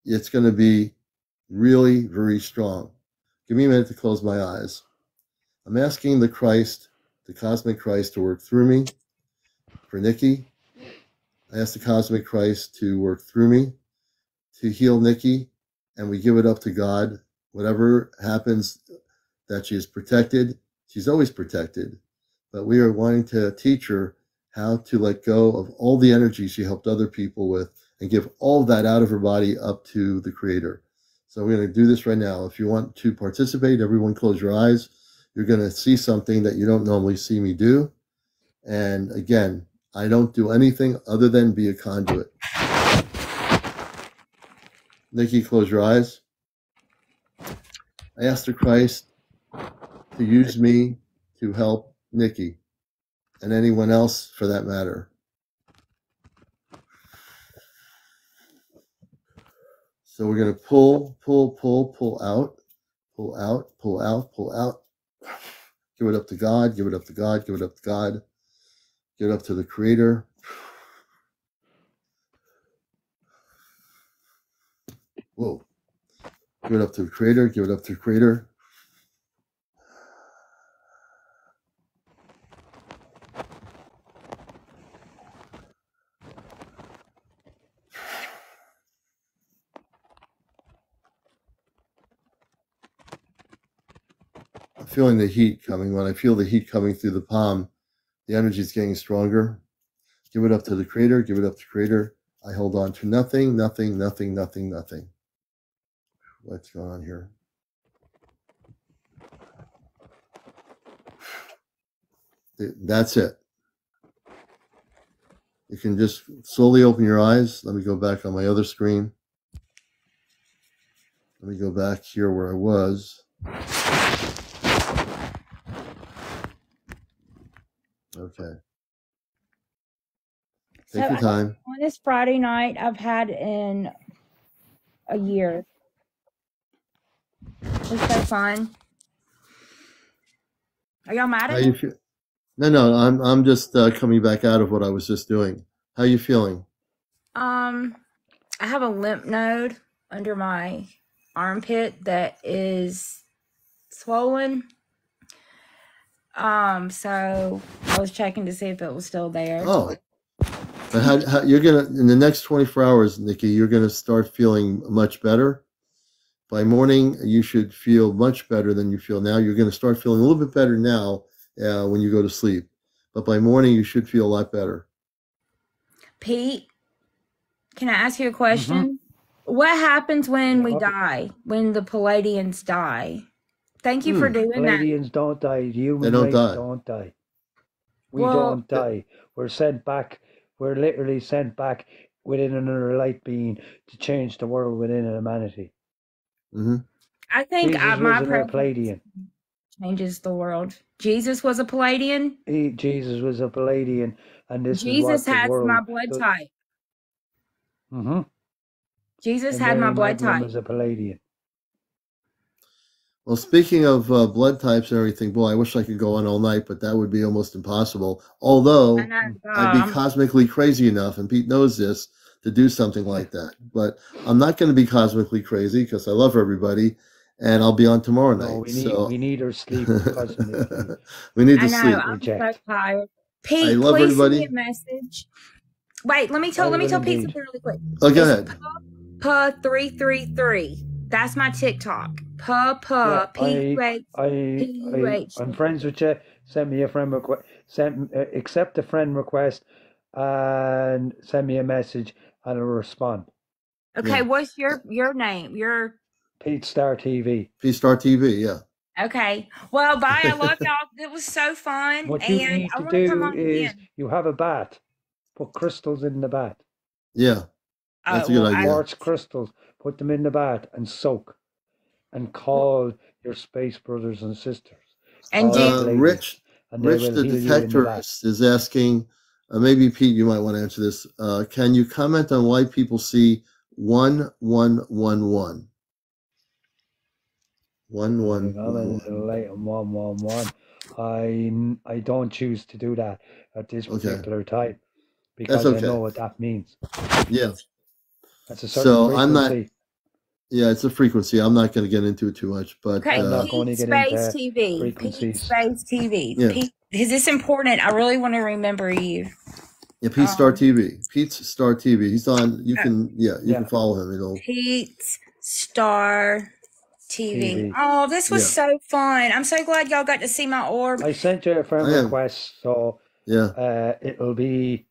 it's going to be really very strong. Give me a minute to close my eyes. I'm asking the Christ, the cosmic Christ, to work through me for Nikki. I ask the cosmic Christ to work through me to heal Nikki, and we give it up to God. Whatever happens, that she is protected. She's always protected, but we are wanting to teach her how to let go of all the energy she helped other people with and give all that out of her body up to the Creator. So we're going to do this right now. If you want to participate, everyone close your eyes. You're going to see something that you don't normally see me do. And again, I don't do anything other than be a conduit. Nikki, close your eyes. I ask the Christ to use me to help Nikki and anyone else for that matter. So we're going to pull out, pull out. Give it up to God, give it up to God, give it up to God. Give it up to the Creator. Whoa. Give it up to the Creator, give it up to the Creator. I'm feeling the heat coming. When I feel the heat coming through the palm, the energy is getting stronger. Give it up to the Creator, give it up to the Creator. I hold on to nothing. What's going on here? That's it. You can just slowly open your eyes. Let me go back on my other screen. Let me go back here where I was. Okay. Take your time. On this Friday night, I've had in a year. It's so fun. Are y'all mad at me? No, I'm just coming back out of what I was just doing. How are you feeling? I have a lymph node under my armpit that is swollen. So I was checking to see if it was still there. Oh. But how you're gonna, in the next 24 hours, Nikki, you're gonna start feeling much better. By morning, you should feel much better than you feel now. You're gonna start feeling a little bit better now when you go to sleep. But by morning, you should feel a lot better. Pete, can I ask you a question? Mm-hmm. What happens when we die, when the Pleiadians die? Thank you for doing that. Pleiadians don't die. Human race don't die. We don't die. We're sent back. We're literally sent back within another light being to change the world within humanity. Mm-hmm. I think my Pleiadian changes the world. Jesus was a Pleiadian. Jesus was a Pleiadian, and this Jesus is what has the world my blood type. Mm-hmm. Jesus And had my Mary blood Magdalene type. was a Pleiadian. Well, speaking of blood types and everything, boy, I wish I could go on all night, but that would be almost impossible. Although I know. I'd be cosmically crazy enough, and Pete knows this, to do something like that. But I'm not going to be cosmically crazy because I love everybody, and I'll be on tomorrow night. We need our sleep cosmically. We need to I know. sleep. I'm so Reject. tired. I Pete, love please send me everybody. a message. Wait, let me tell I will Pete indeed. something really quick. Oh, go It's ahead. Pa333. That's my TikTok. Yeah, P-U-H. I'm friends with you. Send me a friend request. Accept a friend request and send me a message and I'll respond. Okay, Yeah. what's your name? Pete Star TV. Pete Star TV, yeah. Okay. Well, bye. I love y'all. It was so fun. What you And need I to want to come do on is again. you have a bat. Put crystals in the bat. Yeah, that's a good idea. Quartz crystals. Put them in the bat and soak. And call your space brothers and sisters. And Rich and they will the heal you in the bat. detectorist is asking, maybe Pete, you might want to answer this. Can you comment on why people see 1111? 1111. I don't choose to do that at this particular time because That's okay. I know what that means. Yeah. That's a certain frequency. I'm not. Yeah, it's a frequency. I'm not going to get into it too much, but I'm not going to get into TV. frequencies. Space TV. Yeah. Pete, is this important? I really want to remember you. Yeah, Pete Star TV. Pete's Star TV. He's on. You can. You can follow him. It'll. Pete Star TV. Oh, this was so fun. I'm so glad y'all got to see my orb. I sent you a friend request, so it'll be.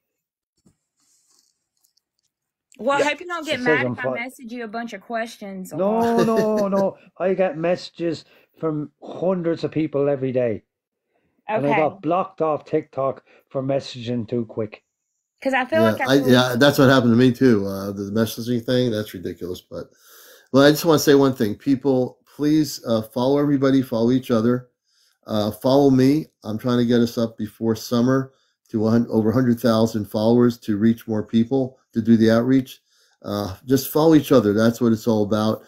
Well, I hope you don't get mad if I message you a bunch of questions. No. I get messages from hundreds of people every day. Okay. And I got blocked off TikTok for messaging too quick. Because I feel like that's what happened to me too. The messaging thing, that's ridiculous. But I just want to say one thing. People, please follow everybody, follow each other. Follow me. I'm trying to get us up before summer to over 100,000 followers to reach more people, to do the outreach. Just follow each other. That's what it's all about.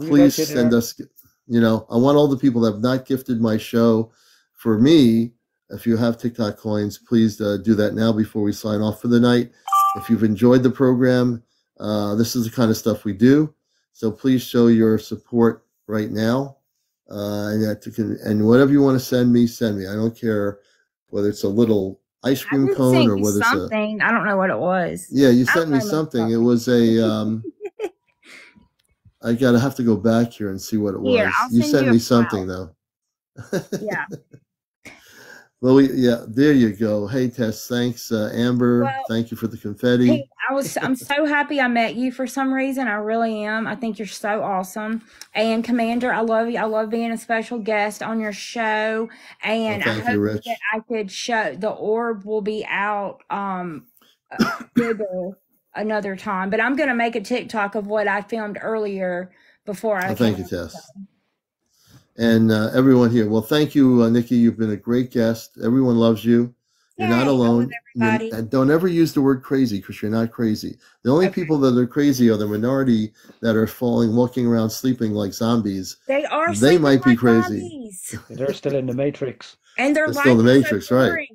Please send us, I want all the people that have not gifted my show for me. If you have TikTok coins, please do that now before we sign off for the night. If you've enjoyed the program, this is the kind of stuff we do. So please show your support right now. And whatever you want to send me, send me. I don't care whether it's a little ice cream cone or whether something. I don't know what it was. Yeah, you sent me something. It was a I gotta have to go back here and see what it was. You sent me something though. Yeah. Well, there you go. Hey, Tess, thanks, Amber. Thank you for the confetti. Hey, I'm so happy I met you for some reason. I really am. I think you're so awesome. And Commander, I love you. I love being a special guest on your show. And I hope that I could show the orb will be out bigger another time. But I'm gonna make a TikTok of what I filmed earlier before I thank you, Tess. And everyone here. Well, thank you, Nikki. You've been a great guest. Everyone loves you. You're not alone. And don't ever use the word crazy because you're not crazy. The only people that are crazy are the minority that are walking around sleeping like zombies. They are. They might be crazy. Zombies. They're still in the Matrix. And they're still in the Matrix, right?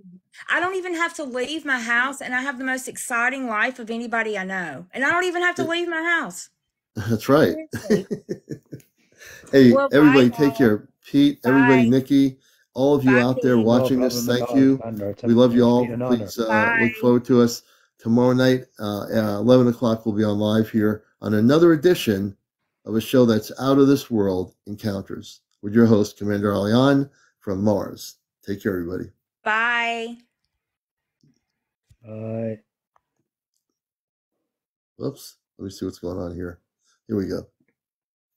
I don't even have to leave my house, and I have the most exciting life of anybody I know. And I don't even have to leave my house. That's right. Hey, everybody, take care. Pete, everybody, Nikki, all of you out there watching this, thank you. We love you all. Please look forward to us tomorrow night. 11 o'clock, we'll be on live here on another edition of a show that's out of this world, Encounters, with your host, CmdrAleon from Mars. Take care, everybody. Bye. Bye. Whoops. Let me see what's going on here. Here we go.